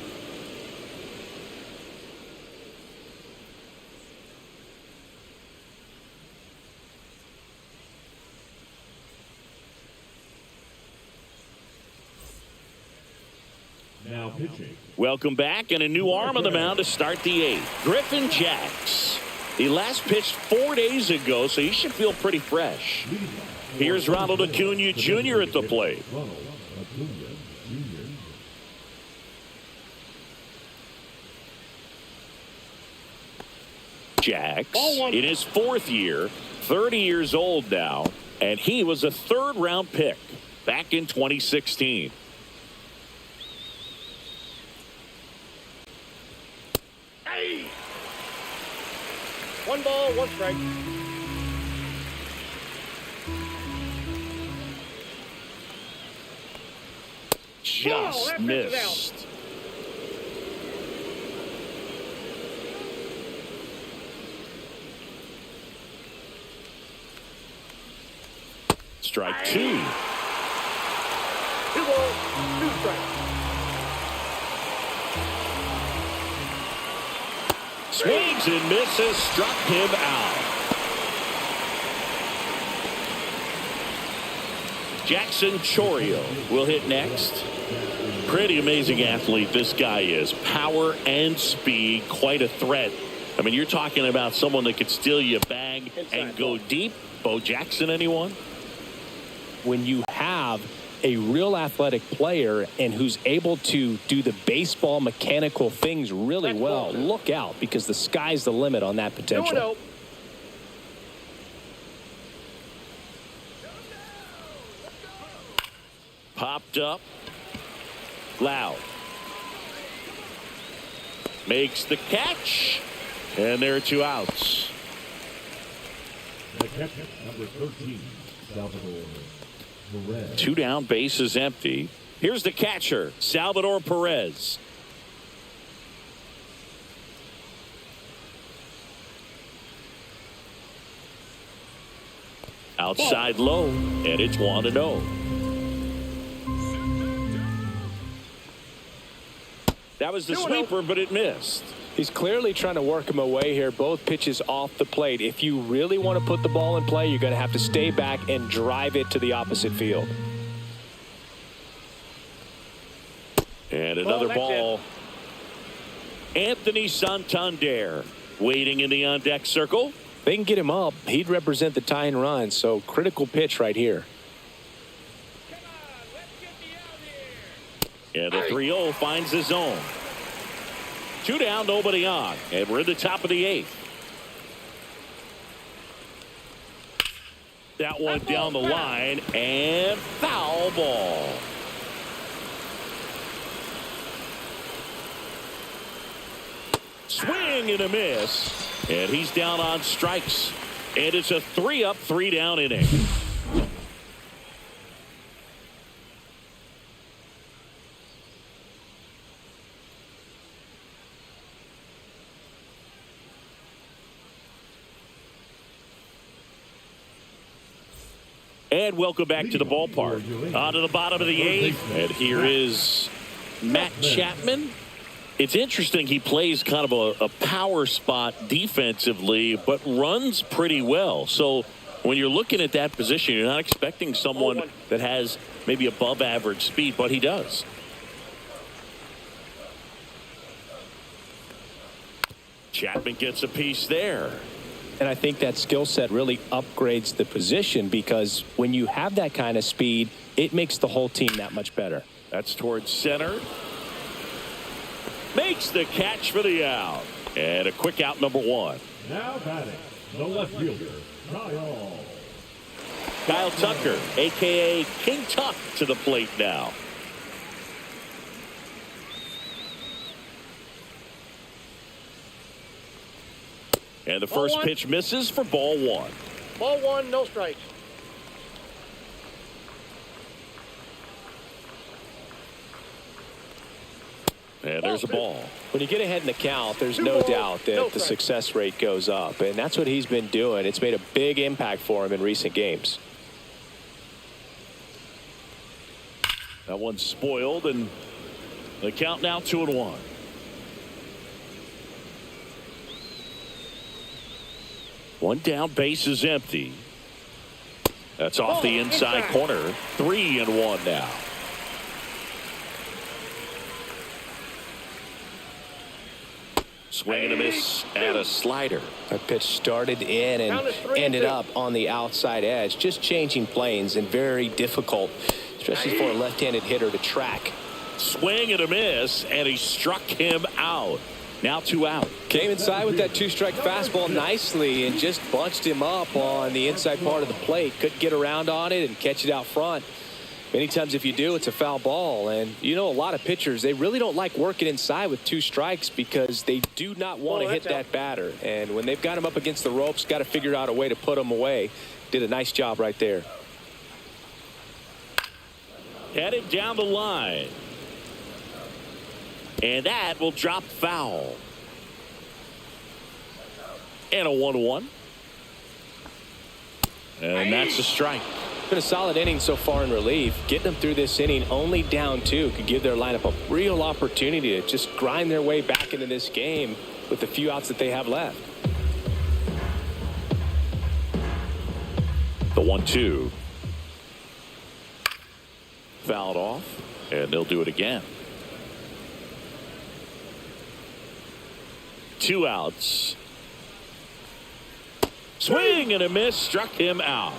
Now pitching. Welcome back, and a new arm on the mound to start the 8th. Griffin Jacks. He last pitched 4 days ago, so he should feel pretty fresh. Here's Ronald Acuna Jr. at the plate. Ronald Acuna Jr. Jacks Ball one. in his 4th year, 30 years old now, and he was a 3rd-round pick back in 2016. Hey! 1 ball, 1 strike. Just that pitch is out. missed. Strike 2. 2 balls, 2 strikes. Swings and misses, struck him out. Jackson Chorio will hit next. Pretty amazing athlete this guy is. Power and speed, quite a threat. I mean, you're talking about someone that could steal your bag and go deep. Bo Jackson, anyone? When you have a real athletic player and who's able to do the baseball mechanical things really That's well, ball. look out, because the sky's the limit on that potential. 2-0. Popped up. Loud. Makes the catch. And there are 2 outs. The catcher, number 13, Salvador Perez. 2 down, base is empty. Here's the catcher, Salvador Perez. Outside low, and it's 1-0. That was the 2-0. sweeper, but it missed. He's clearly trying to work him away here. Both pitches off the plate. If you really want to put the ball in play, you're going to have to stay back and drive it to the opposite field. And another that's ball. Anthony Santander waiting in the on-deck circle. They can get him up. He'd represent the tying run, so critical pitch right here. And the 3-0 finds the zone. Two down, nobody on. And we're in the top of the 8th. That one down the line, and foul ball. Swing and a miss. And he's down on strikes. And it's a 3-up, 3-down inning. And welcome back to the ballpark. On to the bottom of the 8th. And here is Matt Chapman. It's interesting, he plays kind of a power spot defensively, but runs pretty well. So when you're looking at that position, you're not expecting someone that has maybe above average speed, but he does. Chapman gets a piece there. And I think that skill set really upgrades the position, because when you have that kind of speed, it makes the whole team that much better. That's towards center. Makes the catch for the out. And a quick out, number 1. Now batting, the left fielder, Kyle Tucker, a.k.a. King Tuck, to the plate now. And the first pitch misses for ball 1. Ball 1, no strikes. And there's a ball. When you get ahead in the count, there's no doubt that the success rate goes up. And that's what he's been doing. It's made a big impact for him in recent games. That one's spoiled, and the count now 2-1. One down, base is empty. That's off the inside corner. 3-1 now. Swing and a miss and a slider. That pitch started in and ended up on the outside edge. Just changing planes, and very difficult, especially for a left-handed hitter, to track. Swing and a miss, and he struck him out. Now 2 out. Came inside with that 2-strike fastball nicely and just bunched him up on the inside part of the plate. Couldn't get around on it and catch it out front. Many times if you do, it's a foul ball. And you know, a lot of pitchers, they really don't like working inside with 2 strikes because they do not want to hit that batter. And when they've got him up against the ropes, got to figure out a way to put him away. Did a nice job right there. Headed down the line. And that will drop foul. And a 1-1. And that's a strike. Been a solid inning so far in relief. Getting them through this inning only down 2 could give their lineup a real opportunity to just grind their way back into this game with the few outs that they have left. The 1-2. Fouled off, and they'll do it again. 2 outs. Swing and a miss, struck him out.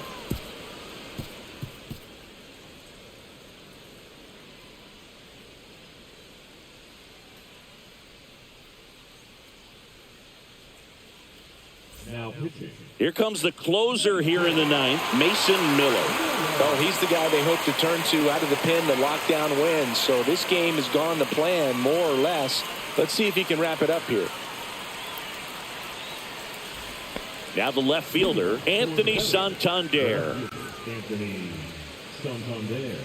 Now pitching. Here comes the closer here in the 9th, Mason Miller. Oh, he's the guy they hope to turn to out of the pen to lock down wins. So this game has gone to plan, more or less. Let's see if he can wrap it up here. Now the left fielder, Anthony Santander. Anthony Santander.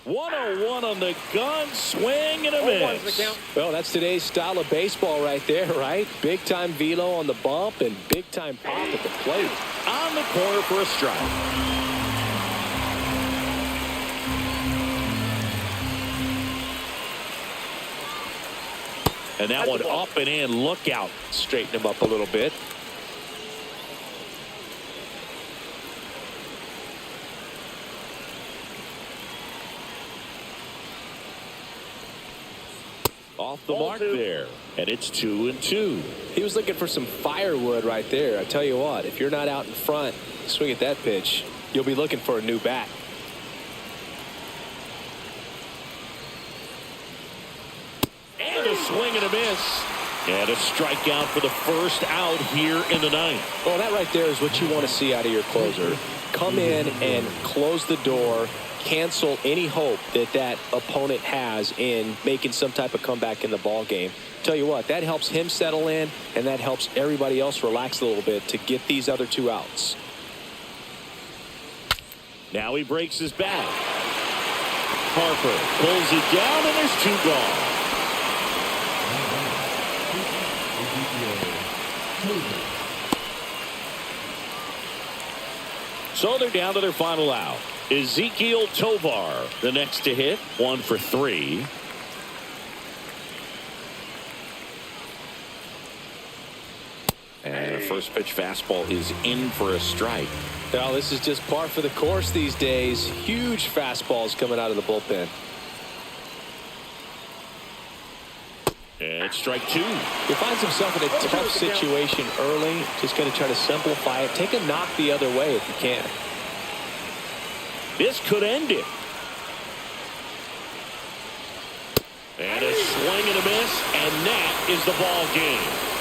One on the gun, swing and a miss. Well, that's today's style of baseball right there, right? Big time velo on the bump and big time pop at the plate. On the corner for a strike. And that one up and in. Look out. Straighten him up a little bit. Off the mark there. And it's 2-2. He was looking for some firewood right there. I tell you what, if you're not out in front, swing at that pitch, you'll be looking for a new bat. And a swing and a miss. And a strikeout for the first out here in the ninth. Well, that right there is what you want to see out of your closer. Come in and close the door, cancel any hope that that opponent has in making some type of comeback in the ball game. Tell you what, that helps him settle in, and that helps everybody else relax a little bit to get these other two outs. Now he breaks his back. Harper pulls it down, and there's two gone. So they're down to their final out. Ezekiel Tovar, the next to hit, 1 for 3. And a first pitch fastball is in for a strike. Well, this is just par for the course these days. Huge fastballs coming out of the bullpen. And strike 2. He finds himself in a tough situation early. Just going to try to simplify it. Take a knock the other way if you can. This could end it. And a swing and a miss, and that is the ball game.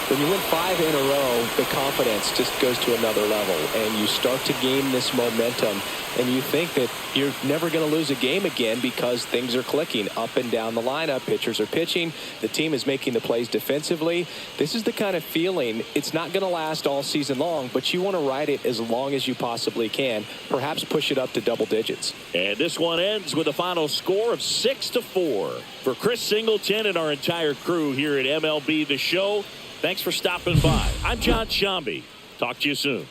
When you win 5 in a row, the confidence just goes to another level, and you start to gain this momentum, and you think that you're never going to lose a game again because things are clicking up and down the lineup. Pitchers are pitching. The team is making the plays defensively. This is the kind of feeling, it's not going to last all season long, but you want to ride it as long as you possibly can, perhaps push it up to double digits. And this one ends with a final score of 6-4. For Chris Singleton and our entire crew here at MLB The Show, thanks for stopping by. I'm John Shambi. Talk to you soon.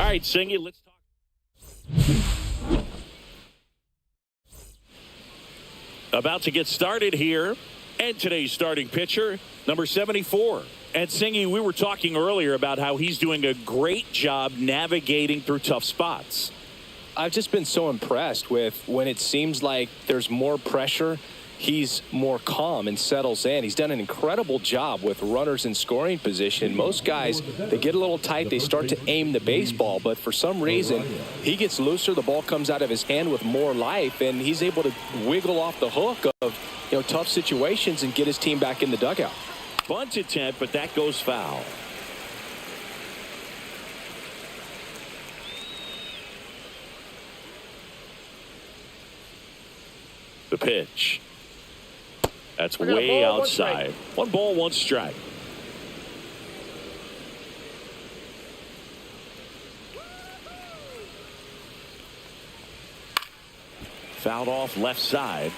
All right, Singy, let's talk. About to get started here. And today's starting pitcher, number 74. And Singy, we were talking earlier about how he's doing a great job navigating through tough spots. I've just been so impressed with when it seems like there's more pressure, he's more calm and settles in. He's done an incredible job with runners in scoring position. Most guys, they get a little tight, they start to aim the baseball, but for some reason, he gets looser, the ball comes out of his hand with more life, and he's able to wiggle off the hook of tough situations and get his team back in the dugout. Bunt attempt, but that goes foul. The pitch. That's way outside. 1 ball, 1 strike. Fouled off left side.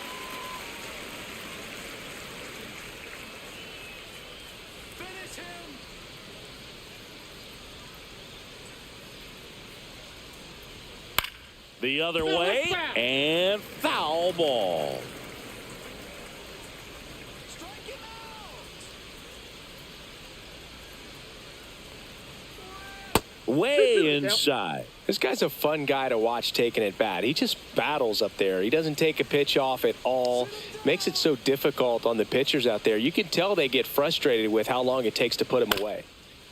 Finish him. The other way, and foul ball. Strike him out. Way inside. This guy's a fun guy to watch taking at bat. He just battles up there. He doesn't take a pitch off at all. Makes it so difficult on the pitchers out there. You can tell they get frustrated with how long it takes to put him away.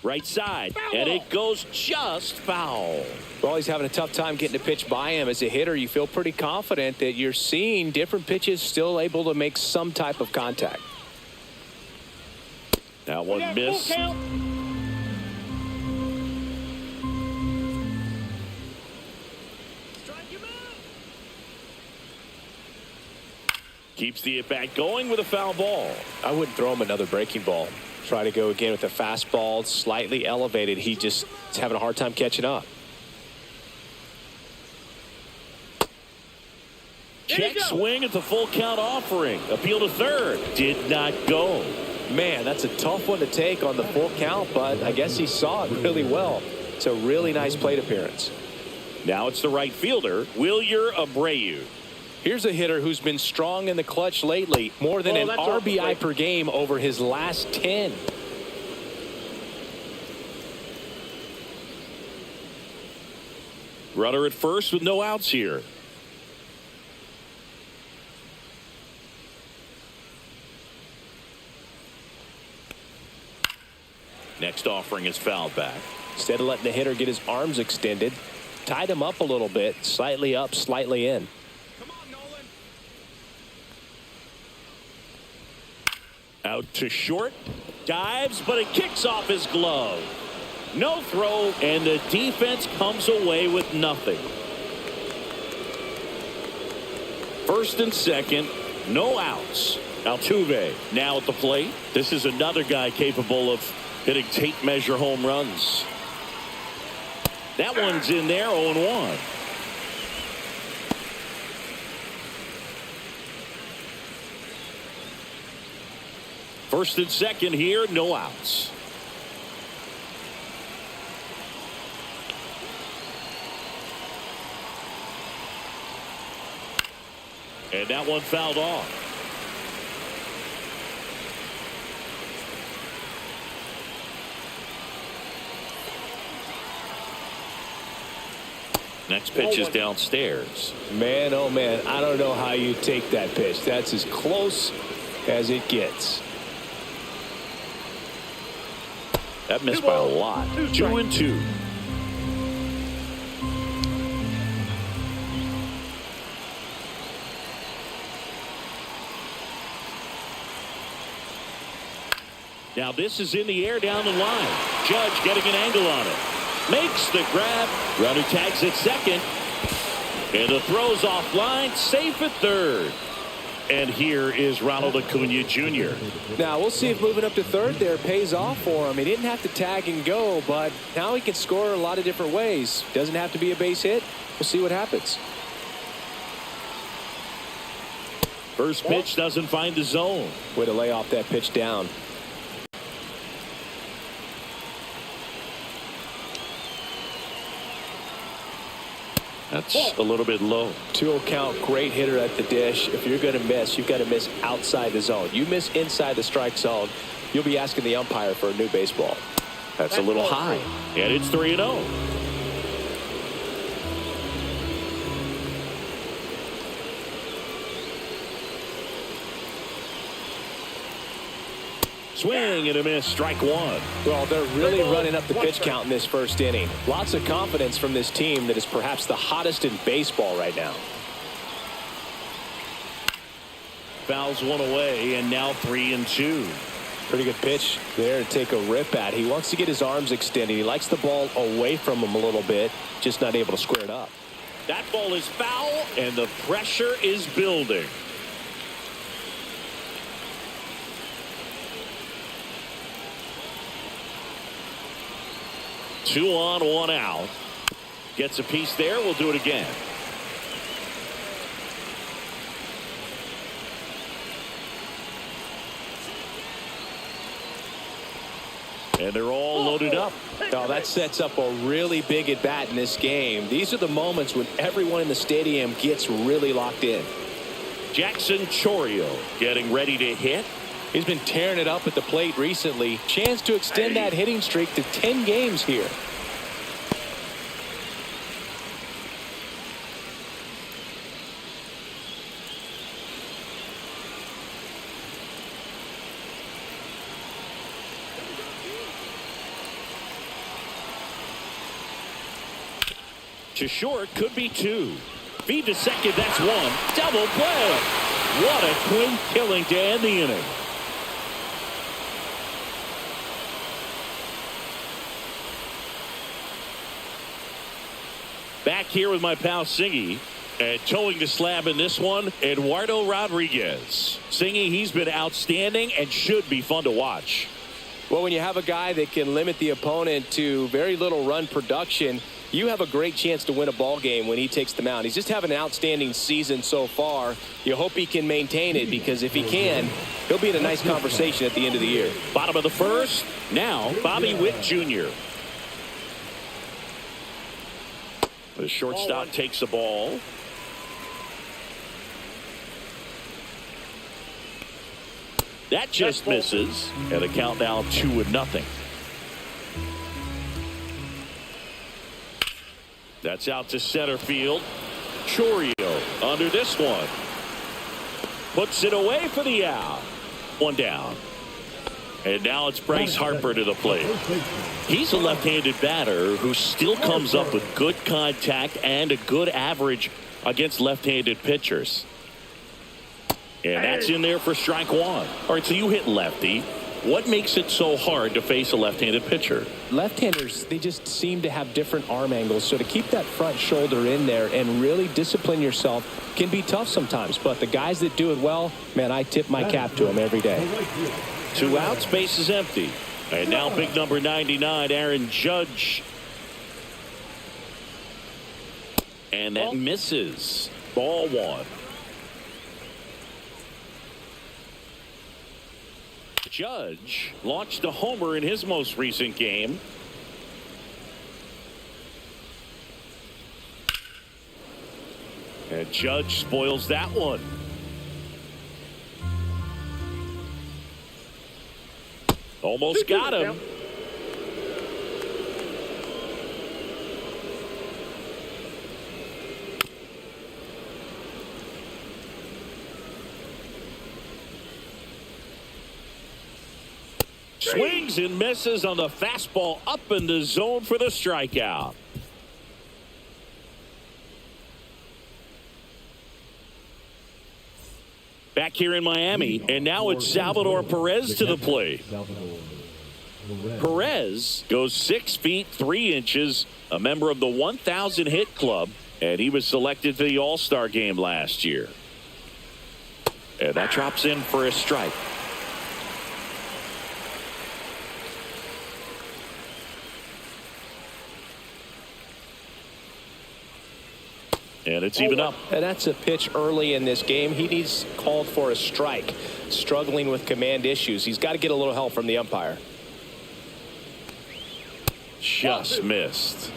Right side, and it goes just foul. Well, he's having a tough time getting a pitch by him. As a hitter, you feel pretty confident that you're seeing different pitches still able to make some type of contact. That one missed. Strike him out. Keeps the at-bat going with a foul ball. I wouldn't throw him another breaking ball. Try to go again with a fastball, slightly elevated. He just is having a hard time catching up. Check swing at the full count offering. Appeal to third. Did not go. Man, that's a tough one to take on the full count, but I guess he saw it really well. It's a really nice plate appearance. Now it's the right fielder, Wilyer Abreu. Here's a hitter who's been strong in the clutch lately. More than an RBI per game over his last 10. Runner at first with no outs here. Next offering is fouled back. Instead of letting the hitter get his arms extended, tied him up a little bit, slightly up, slightly in. Come on, Nolan. Out to short. Dives, but it kicks off his glove. No throw, and the defense comes away with nothing. First and second, no outs. Altuve now at the plate. This is another guy capable of hitting tape measure home runs. That one's in there, 0-1. First and second here, no outs. And that one fouled off. Next pitch is downstairs. Man, oh man, I don't know how you take that pitch. That's as close as it gets. That missed by a lot. 2-2. Now this is in the air down the line. Judge getting an angle on it. Makes the grab. Runner tags at second. And the throw's offline. Safe at third. And here is Ronald Acuna Jr. Now we'll see if moving up to third there pays off for him. He didn't have to tag and go, but now he can score a lot of different ways. Doesn't have to be a base hit. We'll see what happens. First pitch doesn't find the zone. Way to lay off that pitch down. That's a little bit low. 2-0 count, great hitter at the dish. If you're going to miss, you've got to miss outside the zone. You miss inside the strike zone, you'll be asking the umpire for a new baseball. That's a little high. And it's 3-0. Swing and a miss, strike one. Well, they're really running up the pitch count in this first inning. Lots of confidence from this team that is perhaps the hottest in baseball right now. Fouls one away, and now 3-2. Pretty good pitch there to take a rip at. He wants to get his arms extended. He likes the ball away from him a little bit, just not able to square it up. That ball is foul, and the pressure is building. Two on, one out. Gets a piece there. We'll do it again. And they're all loaded up. Now that sets up a really big at bat in this game. These are the moments when everyone in the stadium gets really locked in. Jackson Chourio getting ready to hit. He's been tearing it up at the plate recently. Chance to extend that hitting streak to 10 games here. To short, could be two. Feed to second, that's one. Double play. What a twin killing to end the inning. Back here with my pal Singy. And towing the slab in this one, Eduardo Rodriguez. Singy, he's been outstanding and should be fun to watch. Well, when you have a guy that can limit the opponent to very little run production, you have a great chance to win a ball game when he takes the mound. He's just having an outstanding season so far. You hope he can maintain it, because if he can, he'll be in a nice conversation at the end of the year. Bottom of the first. Now, Bobby Witt Jr. The shortstop takes the ball. That just misses. And the count now 2-0. That's out to center field. Chourio under this one. Puts it away for the out. One down. And now it's Bryce Harper to the plate. He's a left-handed batter who still comes up with good contact and a good average against left-handed pitchers. And that's in there for strike one. All right, so you hit lefty. What makes it so hard to face a left-handed pitcher? Left-handers, they just seem to have different arm angles. So to keep that front shoulder in there and really discipline yourself can be tough sometimes. But the guys that do it well, man, I tip my cap to them every day. 2 outs, base is empty. And now big number 99, Aaron Judge. And that misses. Ball one. Judge launched a homer in his most recent game. And Judge spoils that one. Almost got him. Swings and misses on the fastball up in the zone for the strikeout. Back here in Miami, and now it's Salvador Perez to the plate. Perez goes 6 feet 3 inches, a member of the 1,000 hit club, and he was selected for the All-Star game last year. And that drops in for a strike. And it's even up. And that's a pitch early in this game. He needs called for a strike. Struggling with command issues. He's got to get a little help from the umpire. Just missed.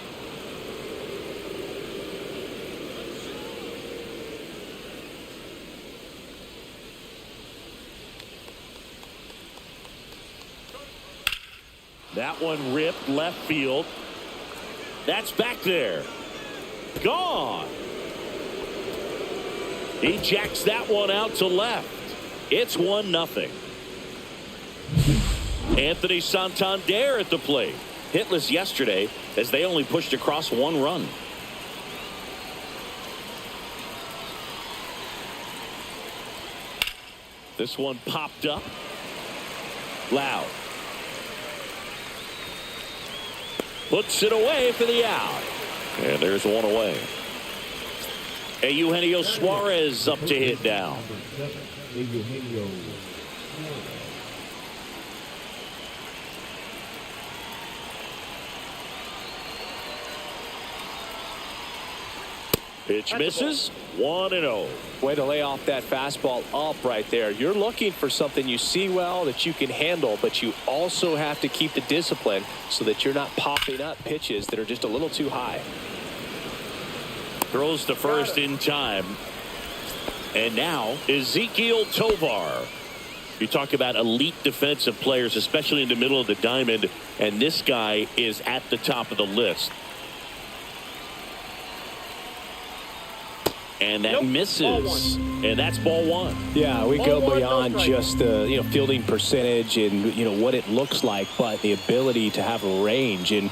That one ripped left field. That's back there. Gone. He jacks that one out to left. It's 1-0. Anthony Santander at the plate. Hitless yesterday as they only pushed across 1 run. This one popped up. Loud. Puts it away for the out. And there's 1 away. Eugenio Suarez up to hit now. Pitch misses. 1-0. Way to lay off that fastball up right there. You're looking for something you see well that you can handle, but you also have to keep the discipline so that you're not popping up pitches that are just a little too high. Throws to first in time. And now Ezequiel Tovar. You talk about elite defensive players, especially in the middle of the diamond, and this guy is at the top of the list. And that misses. And that's ball 1. Yeah, we go beyond just the fielding percentage and what it looks like, but the ability to have range and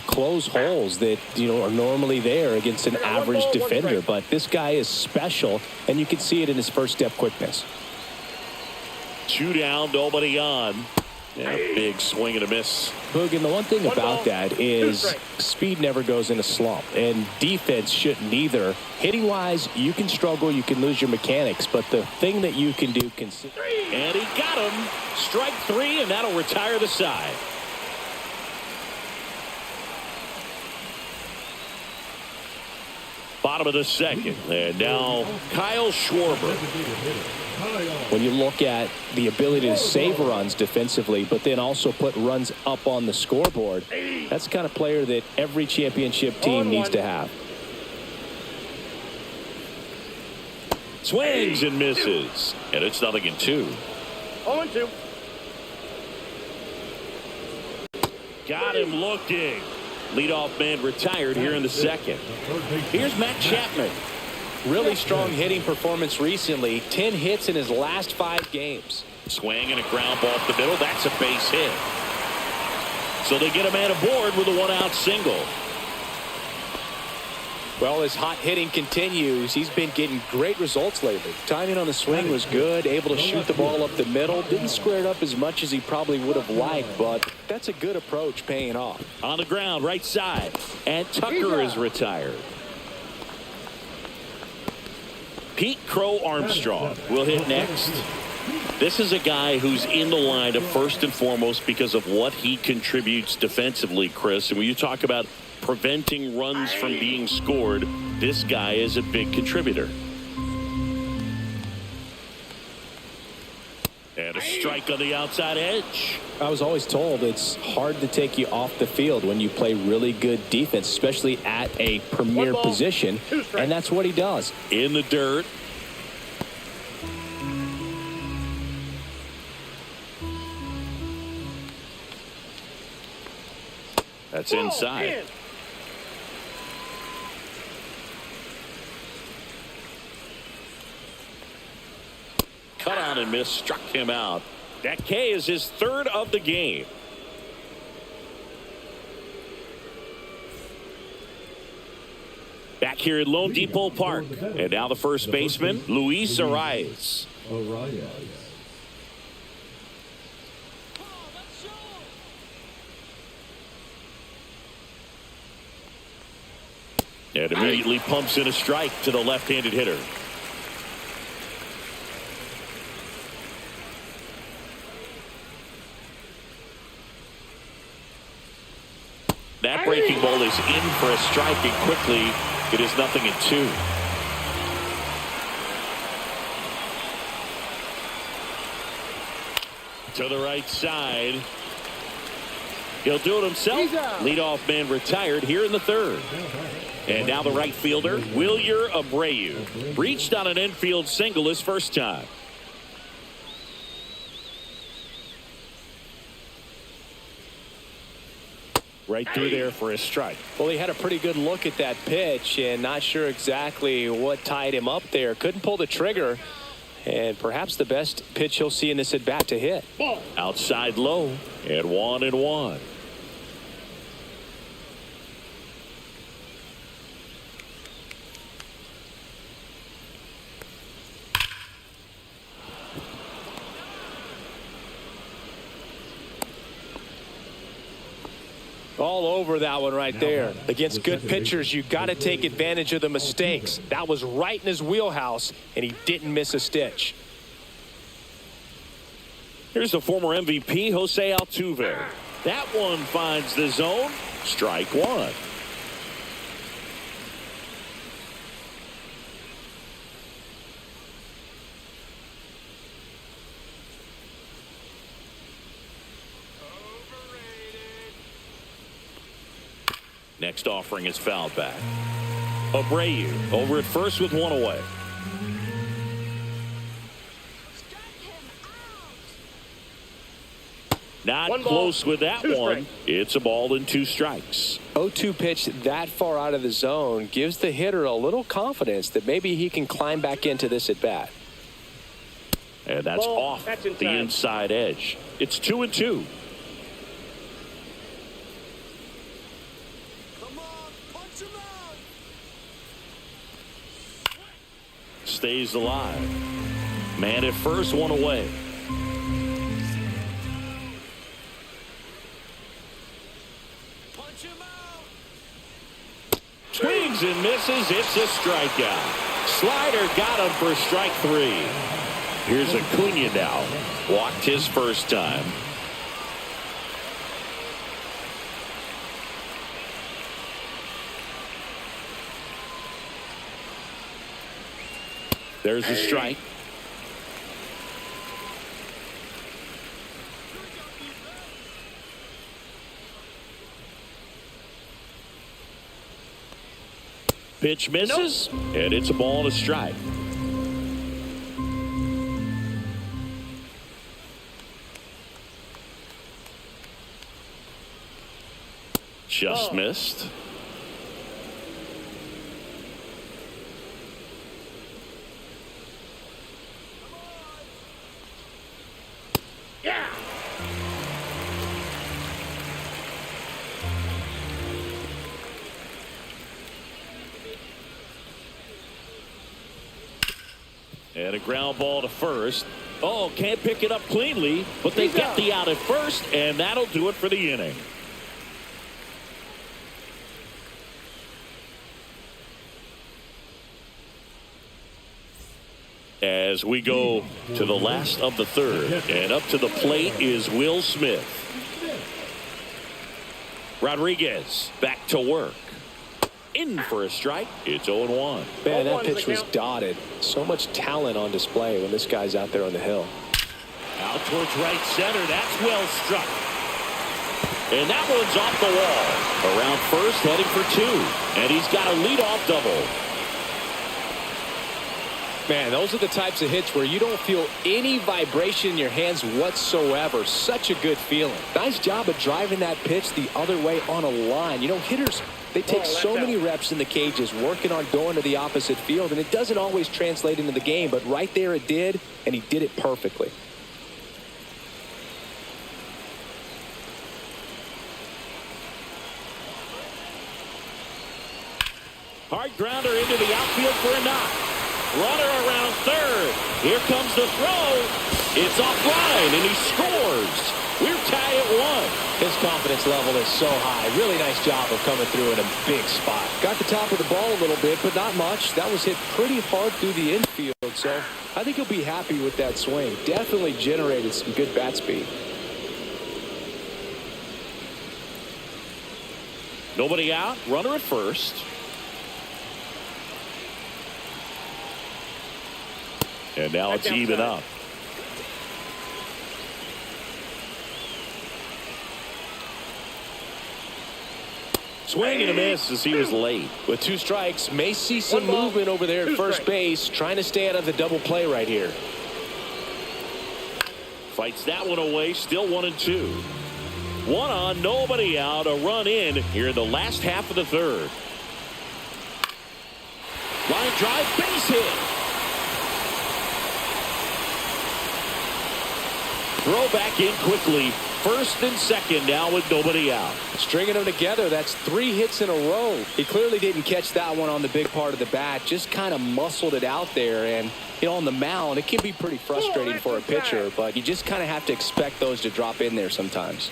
close holes that are normally there against an average defender. But this guy is special, and you can see it in his first step quickness. 2 down, nobody on. Yeah, big swing and a miss. Boog, and the one thing about that is speed never goes in a slump, and defense shouldn't either. Hitting wise, you can struggle, you can lose your mechanics, but the thing that you can do and he got him. Strike 3, and that'll retire the side. Bottom of the second, and now Kyle Schwarber. When you look at the ability to save runs defensively, but then also put runs up on the scoreboard, that's the kind of player that every championship team needs to have. Swings and misses, and it's 0-2. 0-2. Got him looking. Leadoff man retired here in the second. Here's Matt Chapman. Really strong hitting performance recently. 10 hits in his last 5 games. Swing and a ground ball up the middle. That's a base hit. So they get a man aboard with a 1-out single. Well, his hot hitting continues. He's been getting great results lately. Timing on the swing was good. Able to shoot the ball up the middle. Didn't square it up as much as he probably would have liked, but that's a good approach paying off. On the ground, right side. And Tucker is retired. Pete Crow Armstrong will hit next. This is a guy who's in the lineup first and foremost because of what he contributes defensively, Chris. And when you talk about preventing runs from being scored, this guy is a big contributor. And a strike on the outside edge. I was always told it's hard to take you off the field when you play really good defense, especially at a premier position, and that's what he does. In the dirt. That's inside. Cut on and miss, struck him out. That K is his third of the game. Back here at Lone Depot Park. And now the first baseman, Luis Arias. And immediately pumps in a strike to the left-handed hitter. That breaking ball is in for a strike, and quickly it is 0-2. To the right side. He'll do it himself. Leadoff man retired here in the third. And now the right fielder, Wilyer Abreu. Reached on an infield single his first time. Right through there for a strike. Well, he had a pretty good look at that pitch and not sure exactly what tied him up there. Couldn't pull the trigger. And perhaps the best pitch he'll see in this at bat to hit. Outside low at 1-1. All over that one right there. Against good pitchers, you got to take advantage of the mistakes. That was right in his wheelhouse, and he didn't miss a stitch. Here's the former MVP, Jose Altuve. That one finds the zone. Strike one. Next offering is fouled back. Abreu over at first with one away. Not close with that one. It's a ball and 2 strikes. 0-2 pitch that far out of the zone gives the hitter a little confidence that maybe he can climb back into this at bat. And that's off the inside edge. It's 2-2. Stays alive. Man at first, one away. Punch him out. Swings and misses. It's a strikeout. Slider got him for strike 3. Here's Acuna now. Walked his first time. There's a strike. Pitch misses, and it's a ball and a strike. Just missed. And a ground ball to first. Oh, can't pick it up cleanly, but they get the out at first, and that'll do it for the inning. As we go to the last of the third, and up to the plate is Will Smith. Rodriguez back to work. In for a strike. It's 0-1. Man, that pitch was dotted. So much talent on display when this guy's out there on the hill. Out towards right center. That's well struck. And that one's off the wall. Around first, heading for 2. And he's got a leadoff double. Man, those are the types of hits where you don't feel any vibration in your hands whatsoever. Such a good feeling. Nice job of driving that pitch the other way on a line. You know, hitters, they take so many reps in the cages working on going to the opposite field, and it doesn't always translate into the game, but right there it did, and he did it perfectly. Hard grounder into the outfield for a knock. Runner around third. Here comes the throw. It's offline, and he scores. We're tied at 1. His confidence level is so high. Really nice job of coming through in a big spot. Got the top of the ball a little bit, but not much. That was hit pretty hard through the infield, so I think he'll be happy with that swing. Definitely generated some good bat speed. Nobody out. Runner at first. And now it's even up. Swing and a miss as he was late. With 2 strikes, may see some movement over there at first base, trying to stay out of the double play right here. Fights that one away, still 1-2. 1 on, nobody out, a run in here in the last half of the third. Line drive, base hit. Throw back in quickly. First and second now with nobody out. Stringing them together, that's 3 hits in a row. He clearly didn't catch that one on the big part of the bat, just kind of muscled it out there. And, you know, on the mound, it can be pretty frustrating for a pitcher, but you just kind of have to expect those to drop in there sometimes.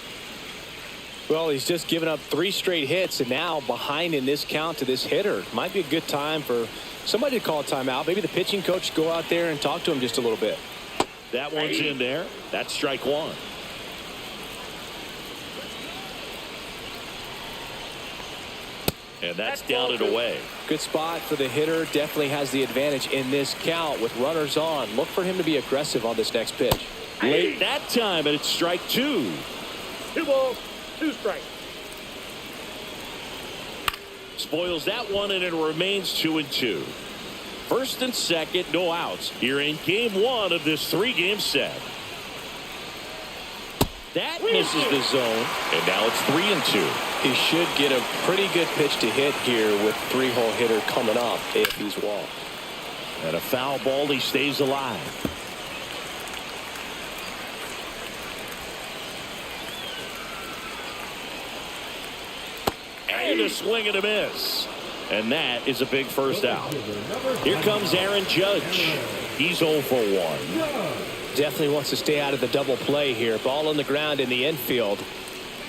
Well, he's just given up 3 straight hits, and now behind in this count to this hitter. Might be a good time for somebody to call a timeout. Maybe the pitching coach go out there and talk to him just a little bit. That one's in there. That's strike 1. And that's down and away. Good spot for the hitter. Definitely has the advantage in this count with runners on. Look for him to be aggressive on this next pitch. Late that time, and it's strike 2. 2 balls, 2 strikes. Spoils that one, and it remains 2-2. First and second, no outs here in game 1 of this 3-game set. That misses the zone, and now it's 3-2. He should get a pretty good pitch to hit here with 3-hole hitter coming up if he's walked. And a foul ball, he stays alive. And a swing and a miss. And that is a big first out. Here comes Aaron Judge. He's 0 for 1. Definitely wants to stay out of the double play here. Ball on the ground in the infield.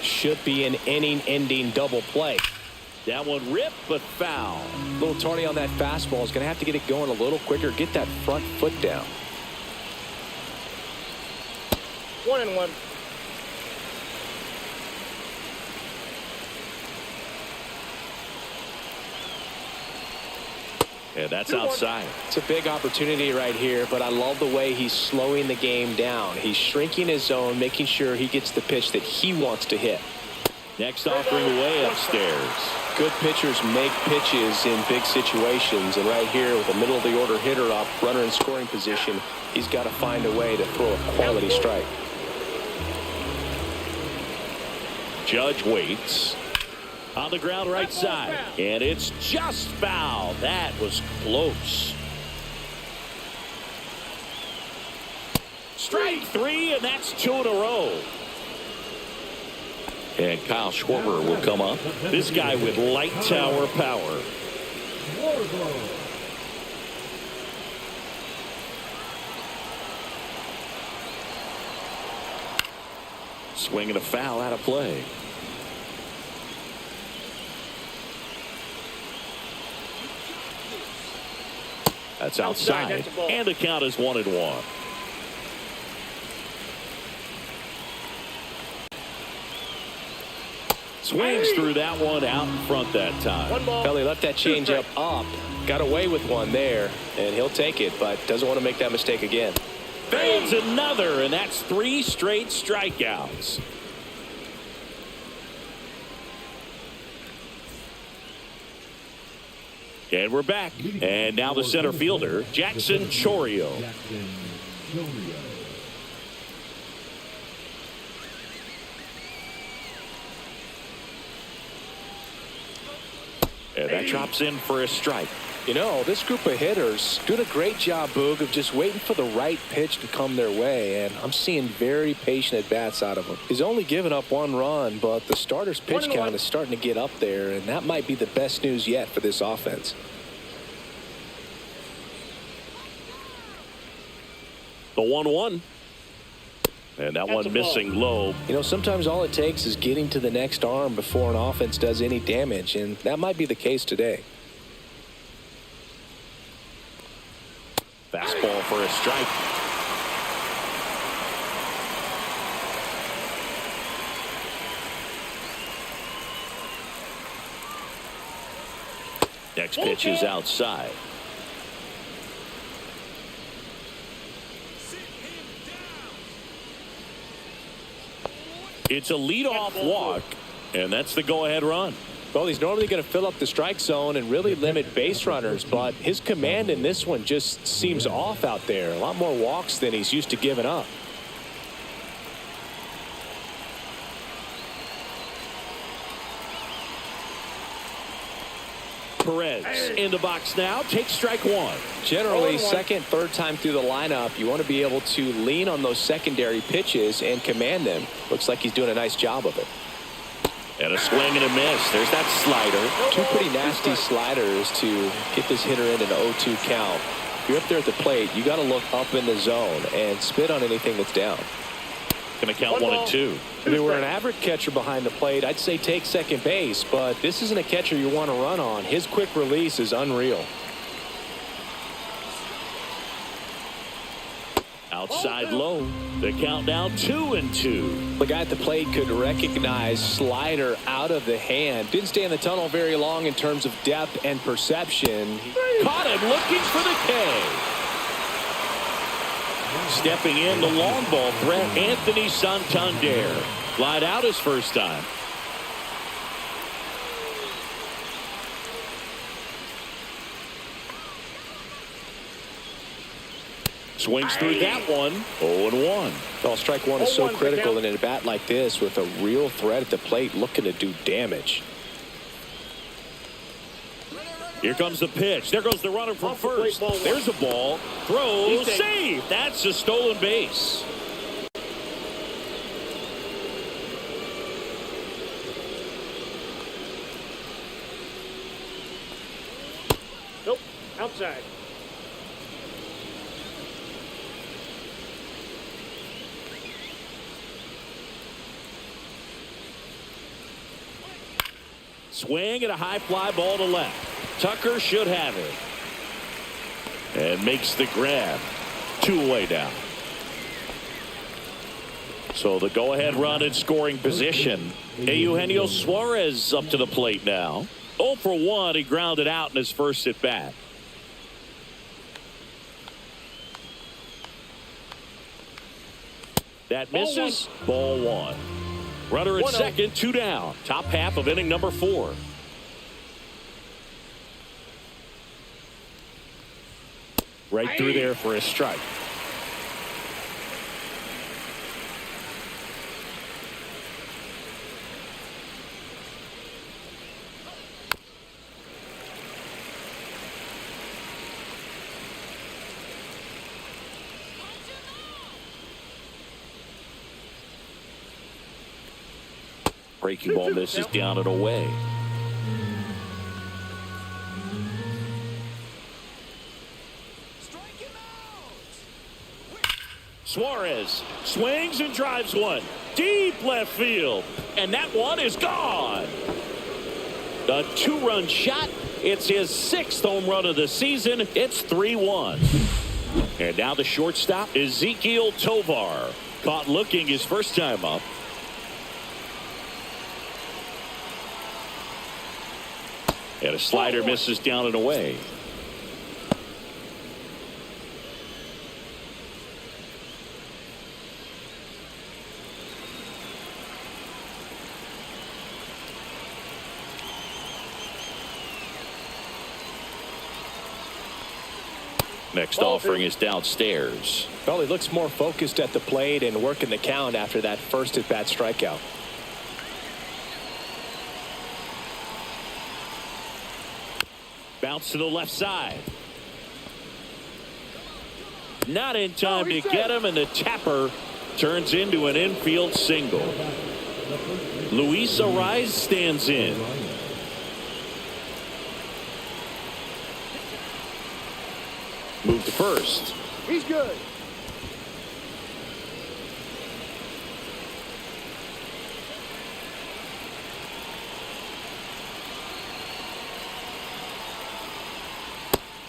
Should be an inning-ending double play. That one ripped, but foul. A little tardy on that fastball. Is going to have to get it going a little quicker. Get that front foot down. 1-1. And that's outside. It's a big opportunity right here, but I love the way he's slowing the game down. He's shrinking his zone, making sure he gets the pitch that he wants to hit. Next offering away upstairs. Good pitchers make pitches in big situations, and right here with a middle of the order hitter up, runner in scoring position, he's got to find a way to throw a quality strike. Judge waits. On the ground right side, and it's just foul. That was close. Strike 3, and that's 2 in a row. And Kyle Schwarber will come up. This guy with light tower power. Swinging a foul out of play. That's outside, and the count is 1-1. Swings through that one out in front that time. Well, he left that changeup up, got away with one there, and he'll take it, but doesn't want to make that mistake again. Fades another, and that's 3 straight strikeouts. And we're back. And now the center fielder, Jackson Chourio. And that drops in for a strike. You know, this group of hitters doing a great job, Boog, of just waiting for the right pitch to come their way, and I'm seeing very patient at-bats out of them. He's only given up 1 run, but the starter's pitch count is starting to get up there, and that might be the best news yet for this offense. The 1-1. And that one missing low. You know, sometimes all it takes is getting to the next arm before an offense does any damage, and that might be the case today. Fastball for a strike. Next pitch is outside. It's a leadoff walk, and that's the go-ahead run. Well, he's normally going to fill up the strike zone and really limit base runners, but his command in this one just seems off out there. A lot more walks than he's used to giving up. Perez in the box now. Takes strike 1. Generally, second, third time through the lineup, you want to be able to lean on those secondary pitches and command them. Looks like he's doing a nice job of it. And a swing and a miss. There's that slider. 2 pretty nasty sliders to get this hitter in an 0-2 count. If you're up there at the plate, you got to look up in the zone and spit on anything that's down. Going to count 1 and 2. If they were an average catcher behind the plate, I'd say take second base, but this isn't a catcher you want to run on. His quick release is unreal. Outside low. The count now 2 and 2. The guy at the plate could recognize slider out of the hand. Didn't stay in the tunnel very long in terms of depth and perception. Caught him looking for the K. Stepping in, the long ball threat, Anthony Santander. Glide out his first time. Swings through that one. 0-1. Well, strike 1 is so critical in a bat like this with a real threat at the plate looking to do damage. Here comes the pitch. There goes the runner from first. There's a ball. Throw. Save. That's a stolen base. Nope. Outside. Swing and a high fly ball to left. Tucker should have it. And makes the grab. 2 away now. So the go-ahead run in scoring position. Eugenio Suarez up to the plate now. 0 for 1. He grounded out in his first at bat. That misses. Ball 1. Runner at second, 2 down. Top half of inning number 4. Right through there for a strike. Breaking ball misses down and away. Suarez swings and drives one. Deep left field. And that one is gone. A 2-run shot. It's his 6th home run of the season. It's 3-1. And now the shortstop, Ezequiel Tovar. Caught looking his first time up. And a slider misses down and away. Next offering is downstairs. Well, he looks more focused at the plate and working the count after that first at-bat strikeout. Bounce to the left side. Not in time to get him, and the tapper turns into an infield single. Luis Ariz stands in. Move to first. He's good.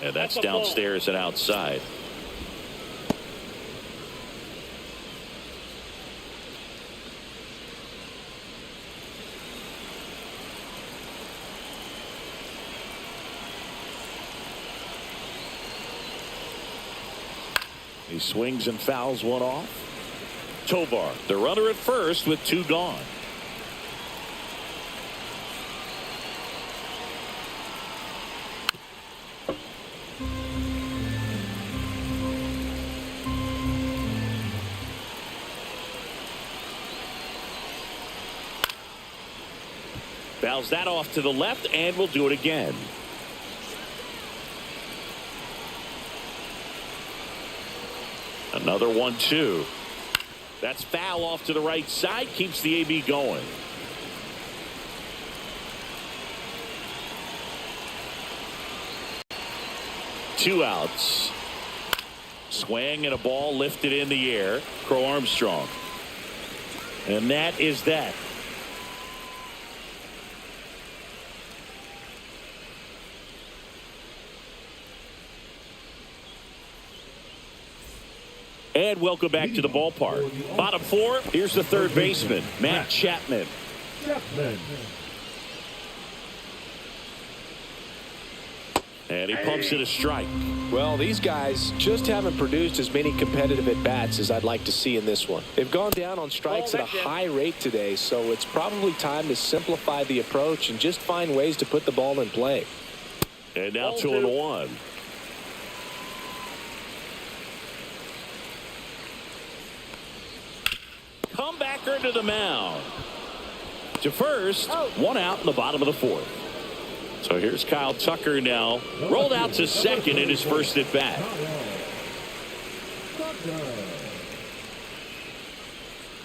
And that's downstairs and outside. He swings and fouls one off. Tovar, the runner at first with 2 gone. Fouls that off to the left, and we'll do it again. Another 1-2. That's foul off to the right side. Keeps the AB going. Two outs. Swing and a ball lifted in the air. Crow Armstrong. And that is that. And welcome back to the ballpark. Bottom 4, here's the third baseman, Matt Chapman. And he pumps it a strike. Well, these guys just haven't produced as many competitive at-bats as I'd like to see in this one. They've gone down on strikes at a high rate today, so it's probably time to simplify the approach and just find ways to put the ball in play. And now 2-1. Comebacker to the mound. To first, 1 out in the bottom of the 4th. So here's Kyle Tucker now. Rolled out to second in his first at bat.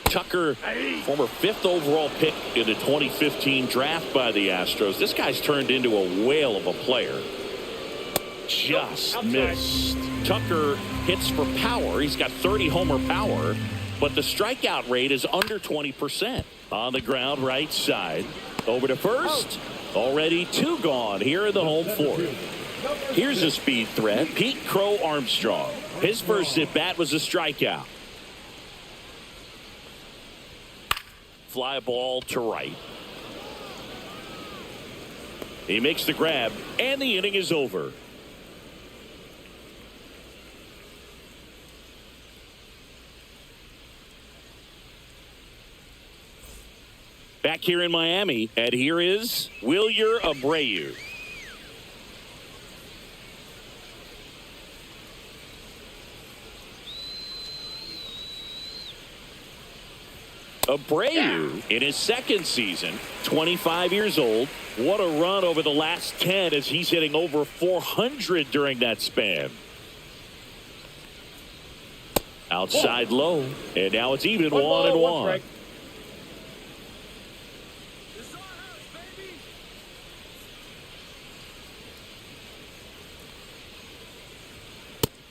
Tucker, former 5th overall pick in the 2015 draft by the Astros. This guy's turned into a whale of a player. Just missed. Tucker hits for power. He's got 30 homer power, but the strikeout rate is under 20%. On the ground, right side. Over to first. Already 2 gone here in the home 4th. Here's a speed threat, Pete Crow Armstrong. His first at bat was a strikeout. Fly ball to right. He makes the grab, and the inning is over. Back here in Miami, and here is Wilyer Abreu. Abreu in his 2nd season, 25 years old. What a run over the last 10 as he's hitting over 400 during that span. Outside low, and now it's even 1-1.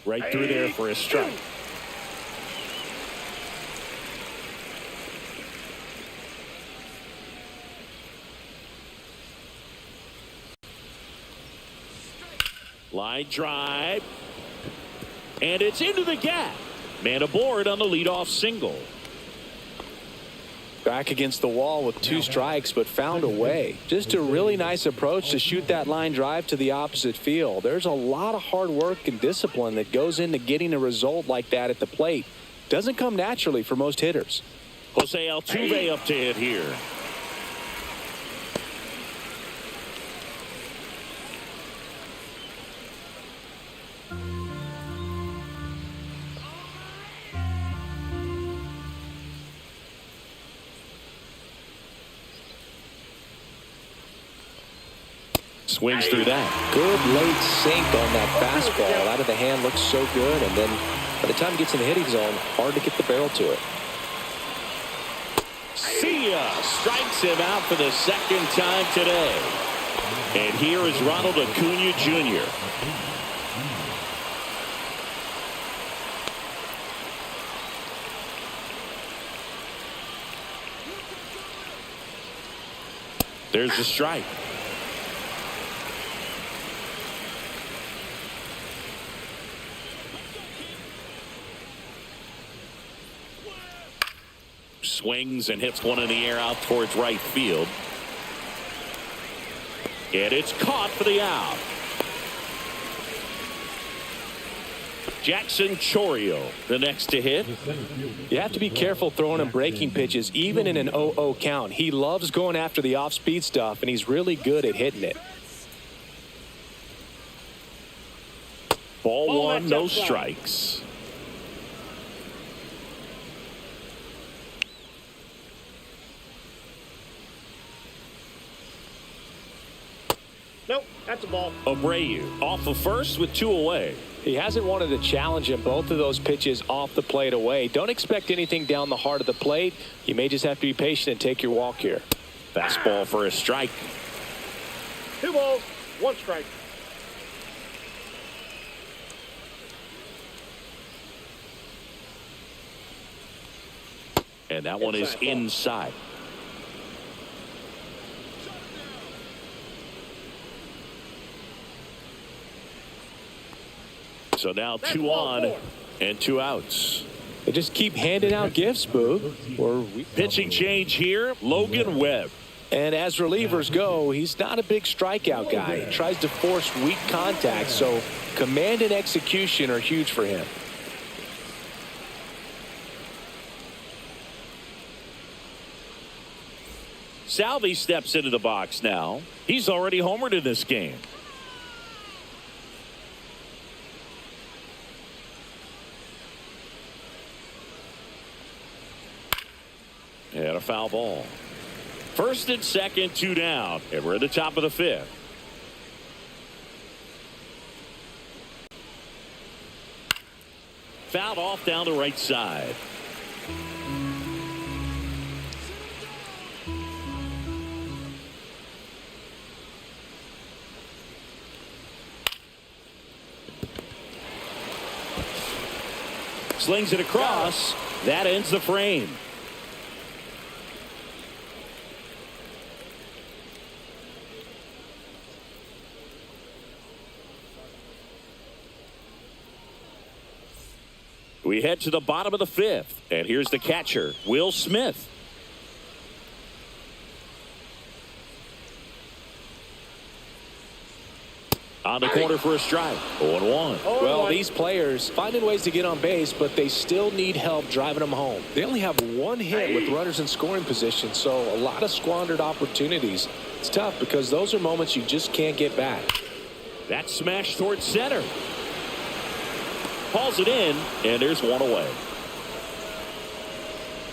Right through there for a strike. Line drive. And it's into the gap. Man aboard on the leadoff single. Back against the wall with 2 strikes, but found a way. Just a really nice approach to shoot that line drive to the opposite field. There's a lot of hard work and discipline that goes into getting a result like that at the plate. Doesn't come naturally for most hitters. Jose Altuve up to hit here. swings through that. Good late sink on that fastball. Out of the hand, looks so good. And then by the time it gets in the hitting zone, hard to get the barrel to it. See ya! Strikes him out for the second time today. And here is Ronald Acuna Jr. There's the strike. Swings and hits one in the air out towards right field. And it's caught for the out. Jackson Chourio, the next to hit. You have to be careful throwing him breaking pitches, even in an 0-0 count. He loves going after the off-speed stuff, and he's really good at hitting it. Ball one, no strikes. Nope, that's a ball. Abreu off of first with 2 away. He hasn't wanted to challenge him both of those pitches off the plate away. Don't expect anything down the heart of the plate. You may just have to be patient and take your walk here. Fastball for a strike. 2 balls, 1 strike. And that one is inside. So now 2 on and 2 outs. They just keep handing out gifts, Boo. Pitching change here, Logan Webb. And as relievers go, he's not a big strikeout guy. He tries to force weak contact, so command and execution are huge for him. Salvi steps into the box now. He's already homered in this game. And a foul ball. First and second, 2 down. And we're at the top of the 5th. Fouled off down the right side. Slings it across. That ends the frame. We head to the bottom of the 5th, and here's the catcher, Will Smith. On the corner for a strike. 0-1. Well, these players finding ways to get on base, but they still need help driving them home. They only have 1 hit with runners in scoring position, so a lot of squandered opportunities. It's tough because those are moments you just can't get back. That smash towards center. Calls it in, and there's 1 away.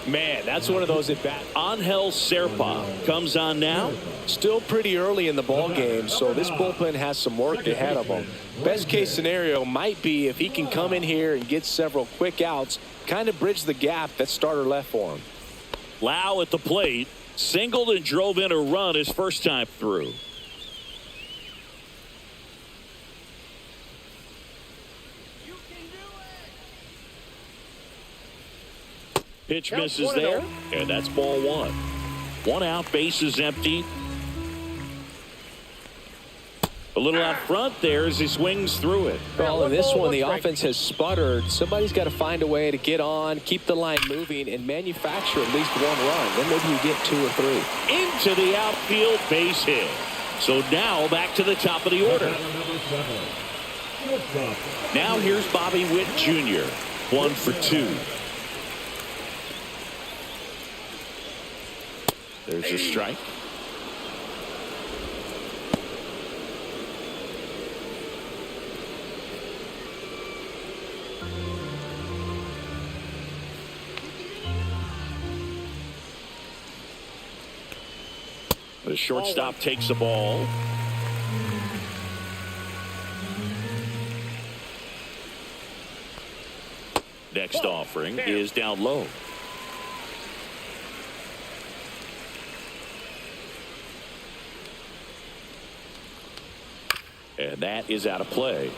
Man, that's one of those at bat. Angel Serpa comes on now. Still pretty early in the ball game, so this bullpen has some work ahead of him. Best case scenario might be if he can come in here and get several quick outs, kind of bridge the gap that starter left for him. Lau at the plate, singled and drove in a run his first time through. Pitch misses there, and that's ball 1. 1 out, base is empty. A little out front there as he swings through it. Well, in this one, the offense has sputtered. Somebody's got to find a way to get on, keep the line moving, and manufacture at least 1 run. Then maybe you get 2 or 3. Into the outfield, base hit. So now back to the top of the order. Now here's Bobby Witt Jr. 1 for 2. There's a strike. The shortstop takes the ball. Next offering is down low. And that is out of play.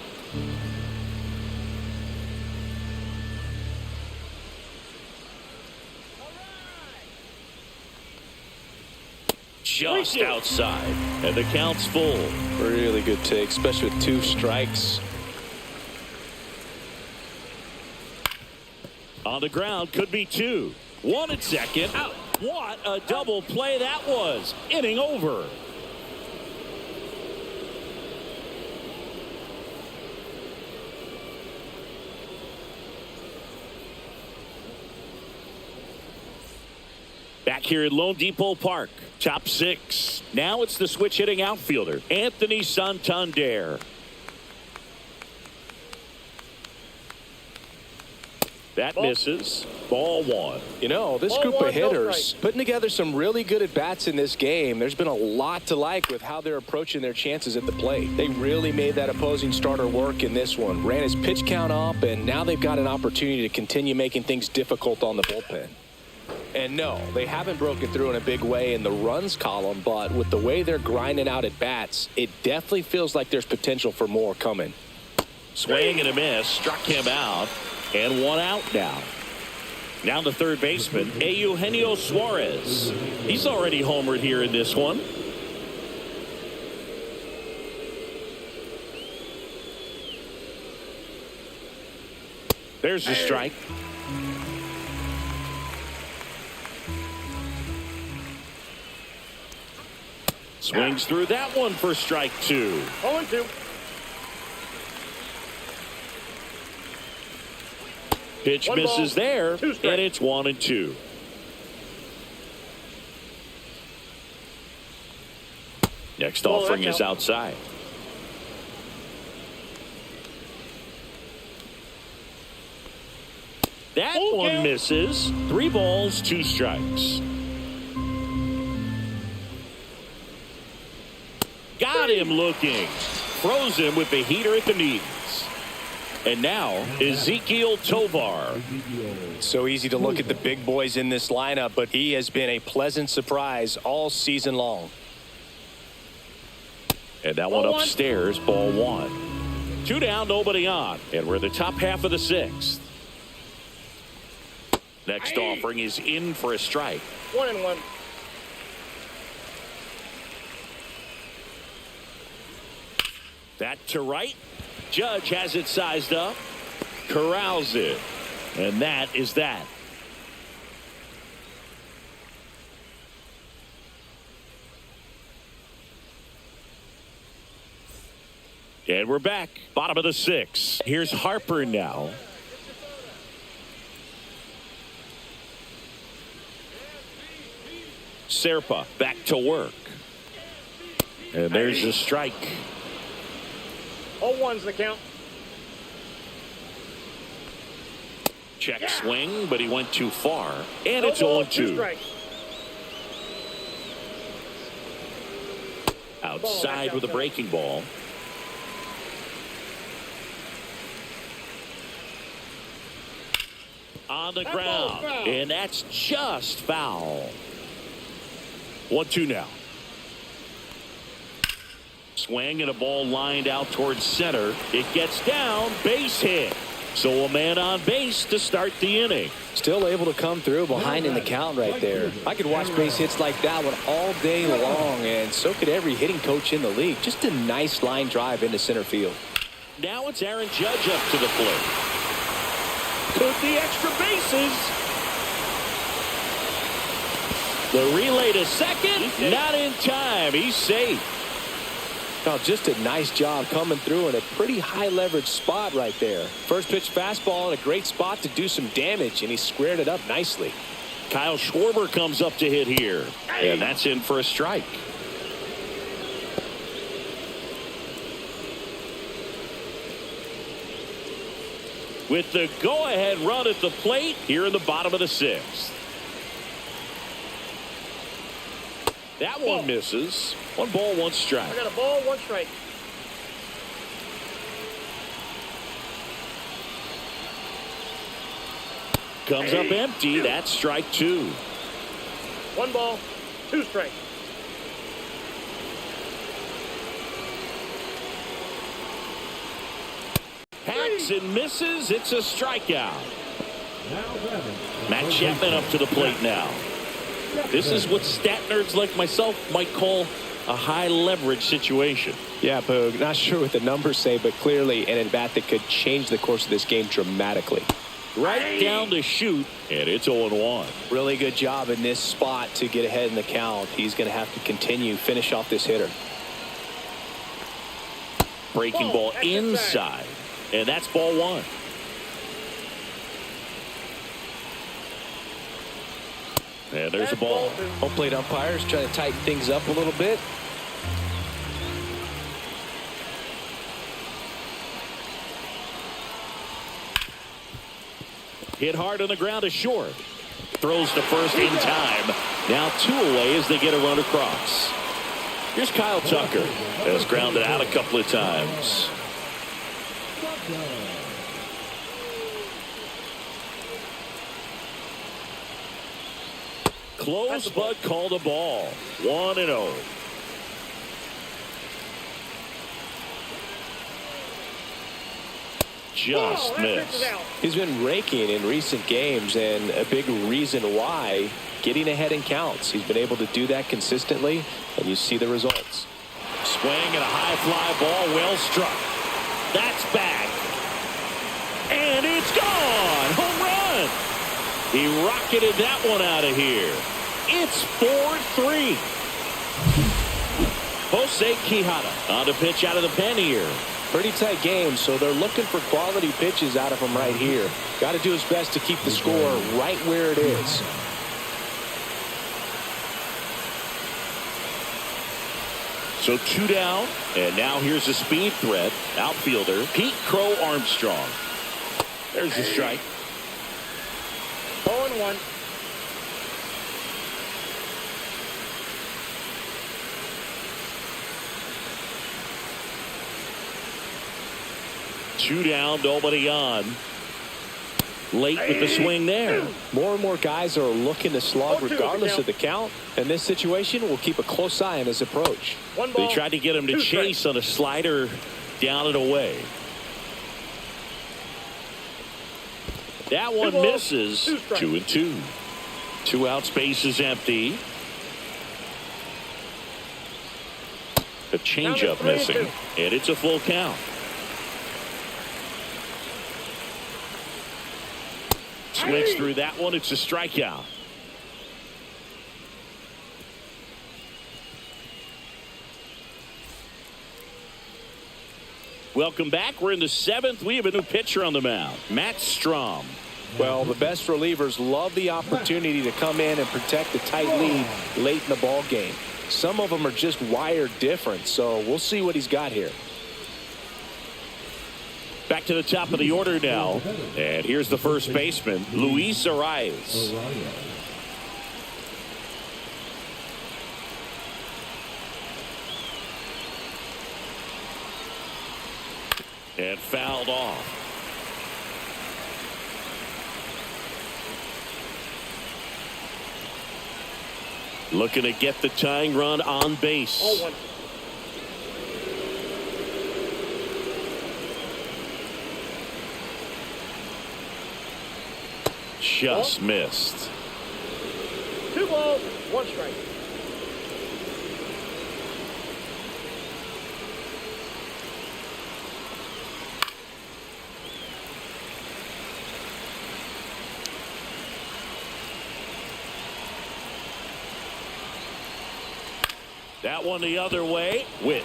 Just outside, and the count's full. Really good take, especially with 2 strikes. On the ground, could be 2. 1 at second. Out. What a double play that was. Inning over. Back here at Lone Depot Park, top 6. Now it's the switch hitting outfielder, Anthony Santander. That misses. Ball 1. You know, this group of hitters putting together some really good at-bats in this game. There's been a lot to like with how they're approaching their chances at the plate. They really made that opposing starter work in this one. Ran his pitch count up, and now they've got an opportunity to continue making things difficult on the bullpen. And no, they haven't broken through in a big way in the runs column, but with the way they're grinding out at bats, it definitely feels like there's potential for more coming. Swing and a miss, struck him out, and 1 out now. Now the third baseman, Eugenio Suarez. He's already homered here in this one. There's the strike. Swings through that one for strike 2. 0-2. Pitch misses there, and it's 1-2. Next offering is outside. That one misses. 3 balls, 2 strikes. Got him looking. Throws him with the heater at the knees. And now Ezequiel Tovar. So easy to look at the big boys in this lineup, but he has been a pleasant surprise all season long. And that one upstairs, ball 1. 2 down, nobody on. And we're the top half of the 6th. Next offering is in for a strike. 1-1. That to right. Judge has it sized up. Corrals it. And that is that. And we're back. Bottom of the 6th. Here's Harper now. Serpa back to work. And there's the strike. 0-1's the count. Check swing, but he went too far. And it's 0-2. Outside with a breaking ball. On the ground. And that's just foul. 1-2 now. Swing and a ball lined out towards center. It gets down, base hit. So a man on base to start the inning. Still able to come through behind in the count right there. I could watch base hits like that one all day long, and so could every hitting coach in the league. Just a nice line drive into center field. Now it's Aaron Judge up to the plate. Took the extra bases. The relay to second, not in time. He's safe. Now, just a nice job coming through in a pretty high leverage spot right there. First pitch fastball in a great spot to do some damage, and he squared it up nicely. Kyle Schwarber comes up to hit here, and that's in for a strike. With the go-ahead run at the plate here in the bottom of the 6th. That one misses. 1 ball, 1 strike. I got a ball, 1 strike. Comes up empty. That's strike 2. 1 ball, 2 strikes. Hacks and misses. It's a strikeout. Now batting, the Matt third Chapman baseman, up to the plate now. This is what stat nerds like myself might call a high leverage situation. Yeah, Boog, not sure what the numbers say, but clearly an at-bat that could change the course of this game dramatically. Right down to shoot, and it's 0-1. Really good job in this spot to get ahead in the count. He's going to have to finish off this hitter. Breaking ball inside, and that's ball 1. And there's a ball. Home plate umpires trying to tighten things up a little bit. Hit hard on the ground to short. Throws to first in time. Now 2 away as they get a run across. Here's Kyle Tucker. Has grounded out a couple of times. Close but called a ball. 1-0. Just missed. He's been raking in recent games, and a big reason why, getting ahead in counts. He's been able to do that consistently, and you see the results. Swing and a high fly ball, well struck. That's back. And it's gone. Home run. He rocketed that one out of here. It's 4-3. Jose Quijada on the pitch out of the pen here. Pretty tight game, so they're looking for quality pitches out of him right here. Got to do his best to keep the score right where it is. So 2 down, and now here's a speed threat. Outfielder Pete Crow Armstrong. There's the strike. 0-1. Two down, nobody on. Late with the swing there. More and more guys are looking to slog regardless of the count. In this situation, we'll keep a close eye on his approach. 1 ball, They tried to get him to 2 chase strikes. on a slider down and away. That one 2 balls, misses. 2 strikes. 2-2. 2 out, space is empty. The changeup Now it's 3-2. missing, and it's a full count. Swings through that one. It's a strikeout. Welcome back. We're in the 7th. We have a new pitcher on the mound, Matt Strom. Well, the best relievers love the opportunity to come in and protect a tight lead late in the ball game. Some of them are just wired different, so we'll see what he's got here. Back to the top of the order now. And here's the first baseman, Luis Arias. And fouled off. Looking to get the tying run on base. 0-1. Just missed. 2 balls, 1 strike. That one the other way. Witt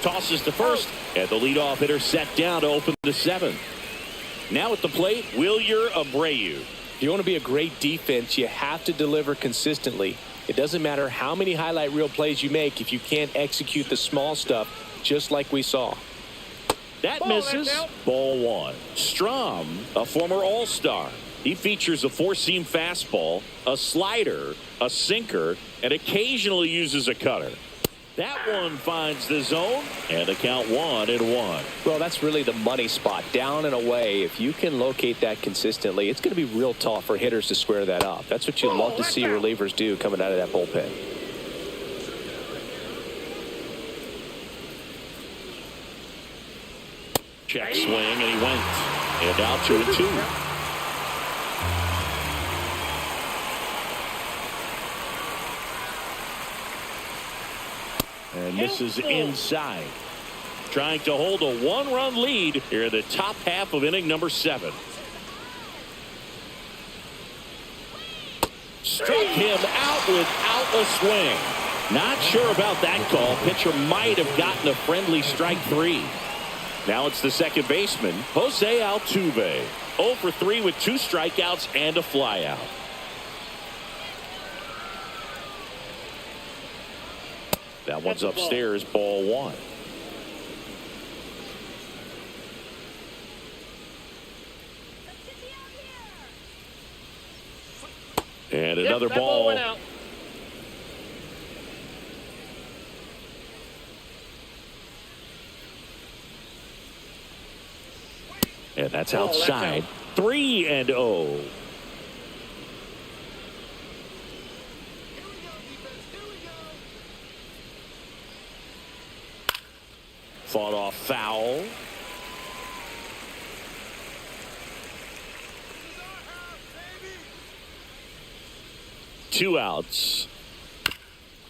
tosses to first, and the leadoff hitter set down to open the 7th. Now at the plate, Wilyer Abreu. If you want to be a great defense, you have to deliver consistently. It doesn't matter how many highlight reel plays you make if you can't execute the small stuff, just like we saw. That Ball, misses. that's out. Ball 1. Strom, a former All-Star. He features a 4-seam fastball, a slider, a sinker, and occasionally uses a cutter. That one finds the zone, and the count 1-1. Well, that's really the money spot, down and away. If you can locate that consistently, it's going to be real tough for hitters to square that up. That's what you love to see relievers do coming out of that bullpen. Check swing, and he went. And now 2-2. And this is inside. Trying to hold a one-run lead here in the top half of inning number 7. Struck him out without a swing. Not sure about that call. Pitcher might have gotten a friendly strike 3. Now it's the second baseman, Jose Altuve. 0 for 3 with 2 strikeouts and a flyout. That one's upstairs, ball 1. And another ball. Went out. And that's outside. 3-0. Fought off foul. Two outs.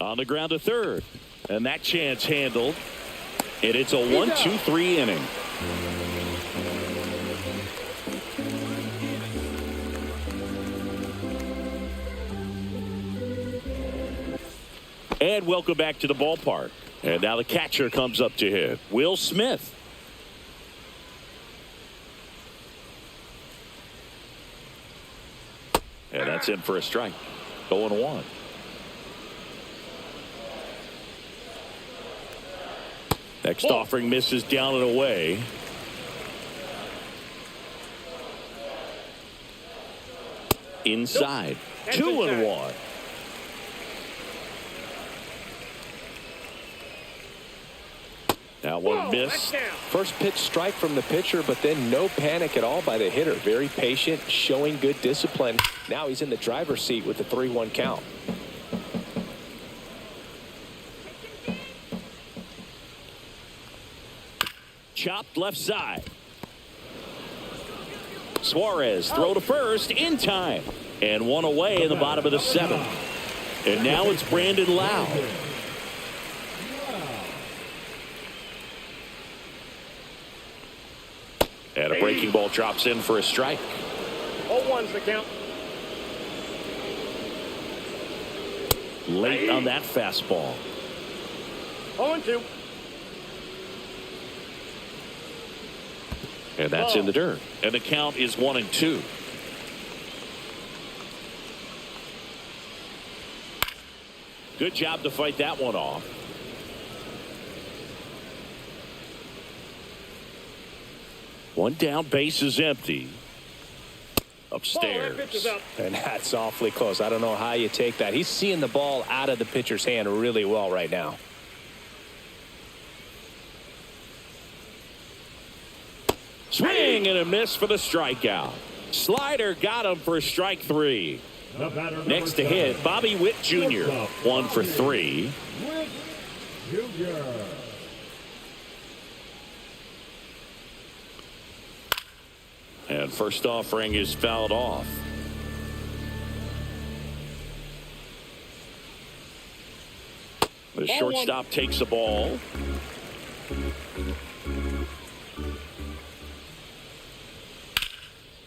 On the ground to third. And that chance handled. And it's a 1-2-3 inning. And welcome back to the ballpark. And now the catcher comes up to hit. Will Smith. And that's in for a strike. 0-1. Next offering misses down and away. Inside. 2-1. That one missed. First pitch strike from the pitcher, but then no panic at all by the hitter. Very patient, showing good discipline. Now he's in the driver's seat with the 3-1 count. Chopped left side. Suarez throw to first in time. And one away in the bottom of the 7th. And now it's Brandon Lau. And a breaking ball drops in for a strike. 0-1's the count. Late on that fastball. 0-2. And that's in the dirt. And the count is 1-2. Good job to fight that one off. One down, base is empty. Upstairs. And that's awfully close. I don't know how you take that. He's seeing the ball out of the pitcher's hand really well right now. Swing and a miss for the strikeout. Slider got him for strike 3. Next to hit, Bobby Witt Jr. 1 for 3. Witt Jr. And first offering is fouled off. The shortstop takes the ball.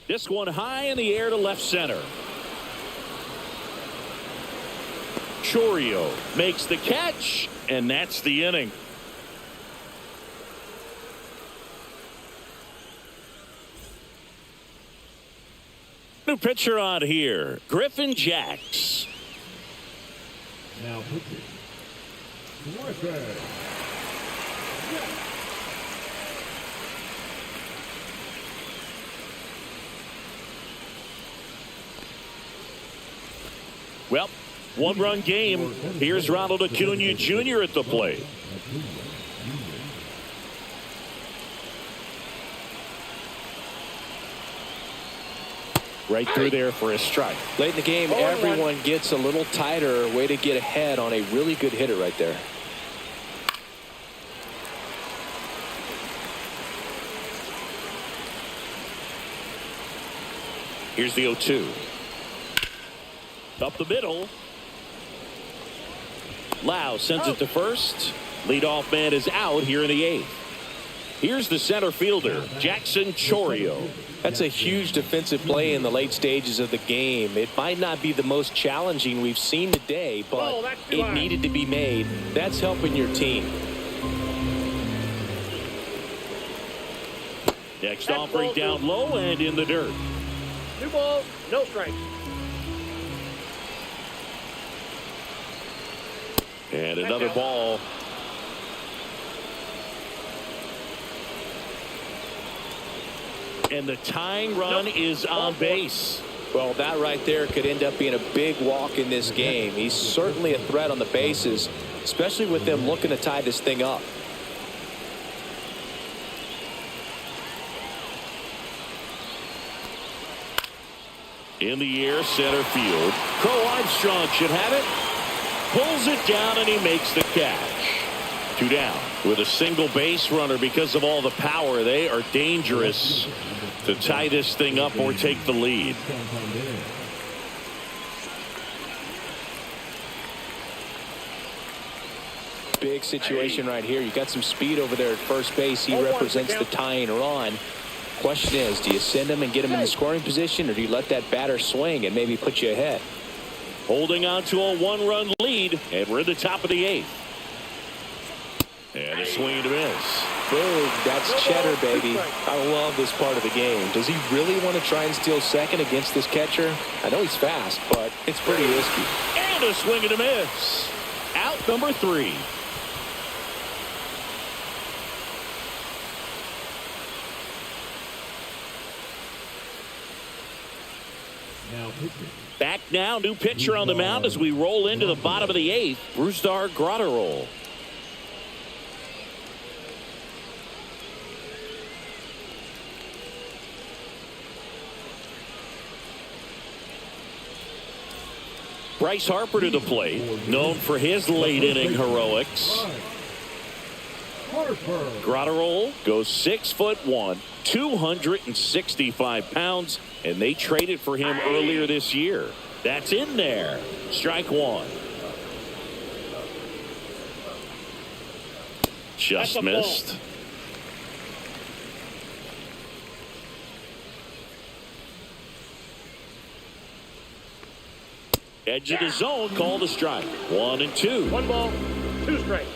This one high in the air to left center. Chorio makes the catch, and that's the inning. New pitcher on here, Griffin Jacks. Now pitching. Griffin. Well, One-run game. Here's Ronald Acuna Jr. at the plate. Right through there for a strike. Late in the game, everyone gets a little tighter. Way to get ahead on a really good hitter right there. Here's the 0-2. Up the middle. Lau sends it to first. Leadoff man is out here in the 8th. Here's the center fielder, Jackson Chourio. That's a huge defensive play in the late stages of the game. It might not be the most challenging we've seen today, but it needed to be made. That's helping your team. Next offering down low and in the dirt. 2 balls, no strikes. And another ball. And the tying run is on base. Well, that right there could end up being a big walk in this game. He's certainly a threat on the bases, especially with them looking to tie this thing up. In the air, center field. Crow Armstrong should have it. Pulls it down and he makes the catch. 2 down. With a single base runner because of all the power, they are dangerous to tie this thing up or take the lead. Big situation right here. You got some speed over there at first base. He represents the tying run. Question is, do you send him and get him in the scoring position, or do you let that batter swing and maybe put you ahead? Holding on to a 1-run lead, and we're at the top of the 8th. And a swing and a miss. Big, that's cheddar, baby. I love this part of the game. Does he really want to try and steal second against this catcher? I know he's fast, but it's pretty risky. And a swing and a miss. Out number 3. Back now, new pitcher on the mound as we roll into the bottom of the 8th. Brusdar Graterol. Bryce Harper to the plate, known for his late inning heroics. Graterol goes 6'1", 265 pounds, and they traded for him earlier this year. That's in there. Strike 1. Just missed. Edge of the zone, call the strike. 1 and 2. 1 ball, 2 strikes.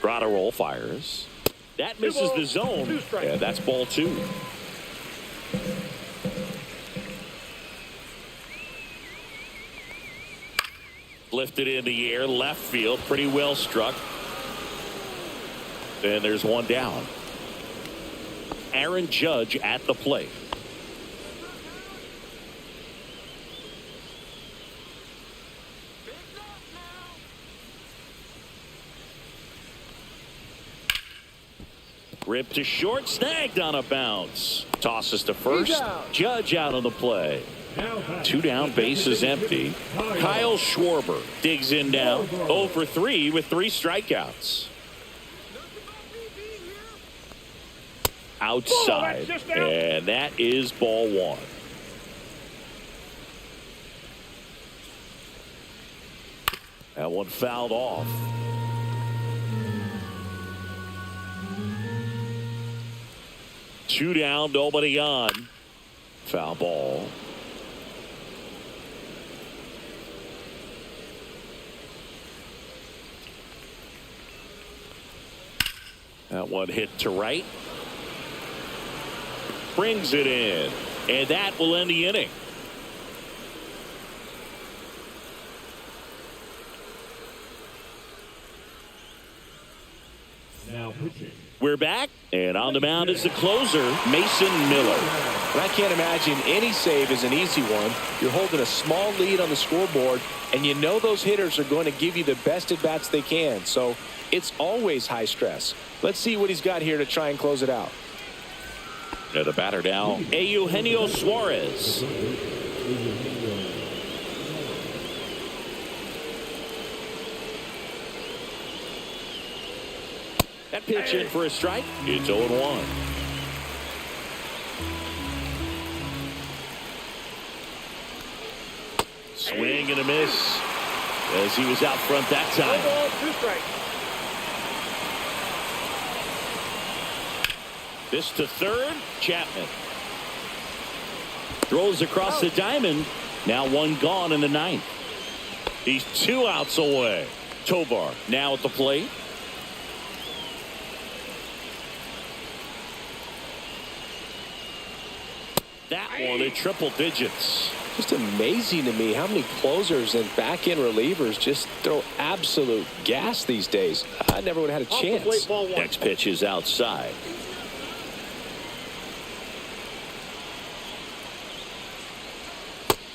Graterol fires. That misses the zone. And that's ball 2. Lifted in the air, left field, pretty well struck. And there's 1 down. Aaron Judge at the plate. Ripped to short, snagged on a bounce. Tosses to first. Judge out on the play. 2 down, bases empty. Kyle Schwarber digs in down. 0 for 3 with 3 strikeouts. Outside. And that is ball 1. That one fouled off. Two down, nobody on. Foul ball. That one hit to right. Brings it in. And that will end the inning. Now pitching. We're back, and on the mound is the closer, Mason Miller. And I can't imagine any save is an easy one. You're holding a small lead on the scoreboard, and you know those hitters are going to give you the best at-bats they can. So it's always high stress. Let's see what he's got here to try and close it out. The batter now, Eugenio Suarez. That pitch in for a strike. It's 0-1. Swing and a miss as he was out front that No time. ball, 2 strikes. This to third, Chapman. Throws across the diamond. Now 1 gone in the 9th. He's 2 outs away. Tovar now at the plate. That one at triple digits. Just amazing to me how many closers and back-end relievers just throw absolute gas these days. I never would have had a Off the chance. plate, ball 1. Next pitch is outside.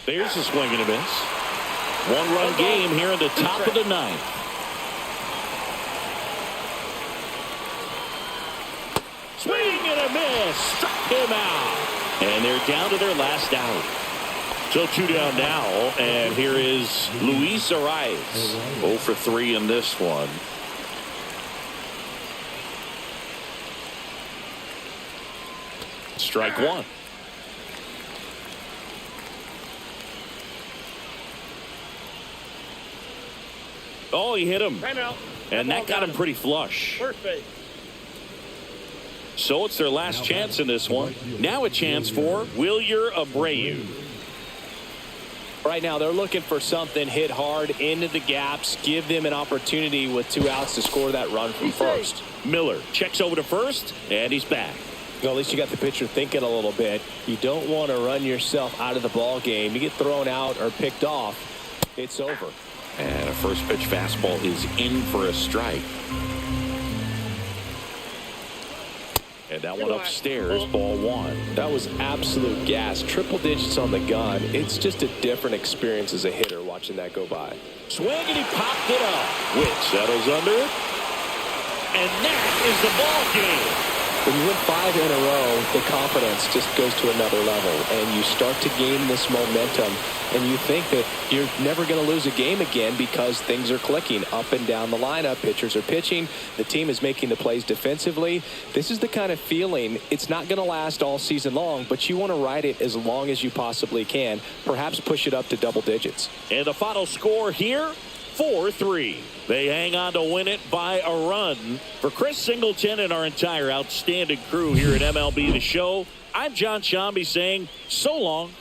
There's a swing and a miss. 1-run game here in the top of the 9th. Swing and a miss. Struck him out. And they're down to their last out. So 2 down now, and here is Luis Arias. 0 for 3 in this one. Strike 1. Oh, he hit him. Timeout. And that got him pretty flush. First base. So it's their last chance in this one. Now a chance for Wilyer Abreu. Right now, they're looking for something hit hard into the gaps, give them an opportunity with 2 outs to score that run from first. Miller checks over to first, and he's back. Well, at least you got the pitcher thinking a little bit. You don't want to run yourself out of the ball game. You get thrown out or picked off, it's over. And a first pitch fastball is in for a strike. And that one upstairs, ball 1. That was absolute gas. Triple digits on the gun. It's just a different experience as a hitter watching that go by. Swing, and he popped it up. Which settles under it. And that is the ball game. When you win 5 in a row, the confidence just goes to another level, and you start to gain this momentum, and you think that you're never going to lose a game again because things are clicking up and down the lineup. Pitchers are pitching. The team is making the plays defensively. This is the kind of feeling, it's not going to last all season long, but you want to ride it as long as you possibly can, perhaps push it up to double digits. And the final score here, 4-3. They hang on to win it by a run. For Chris Singleton and our entire outstanding crew here at MLB The Show, I'm John Shambi saying so long.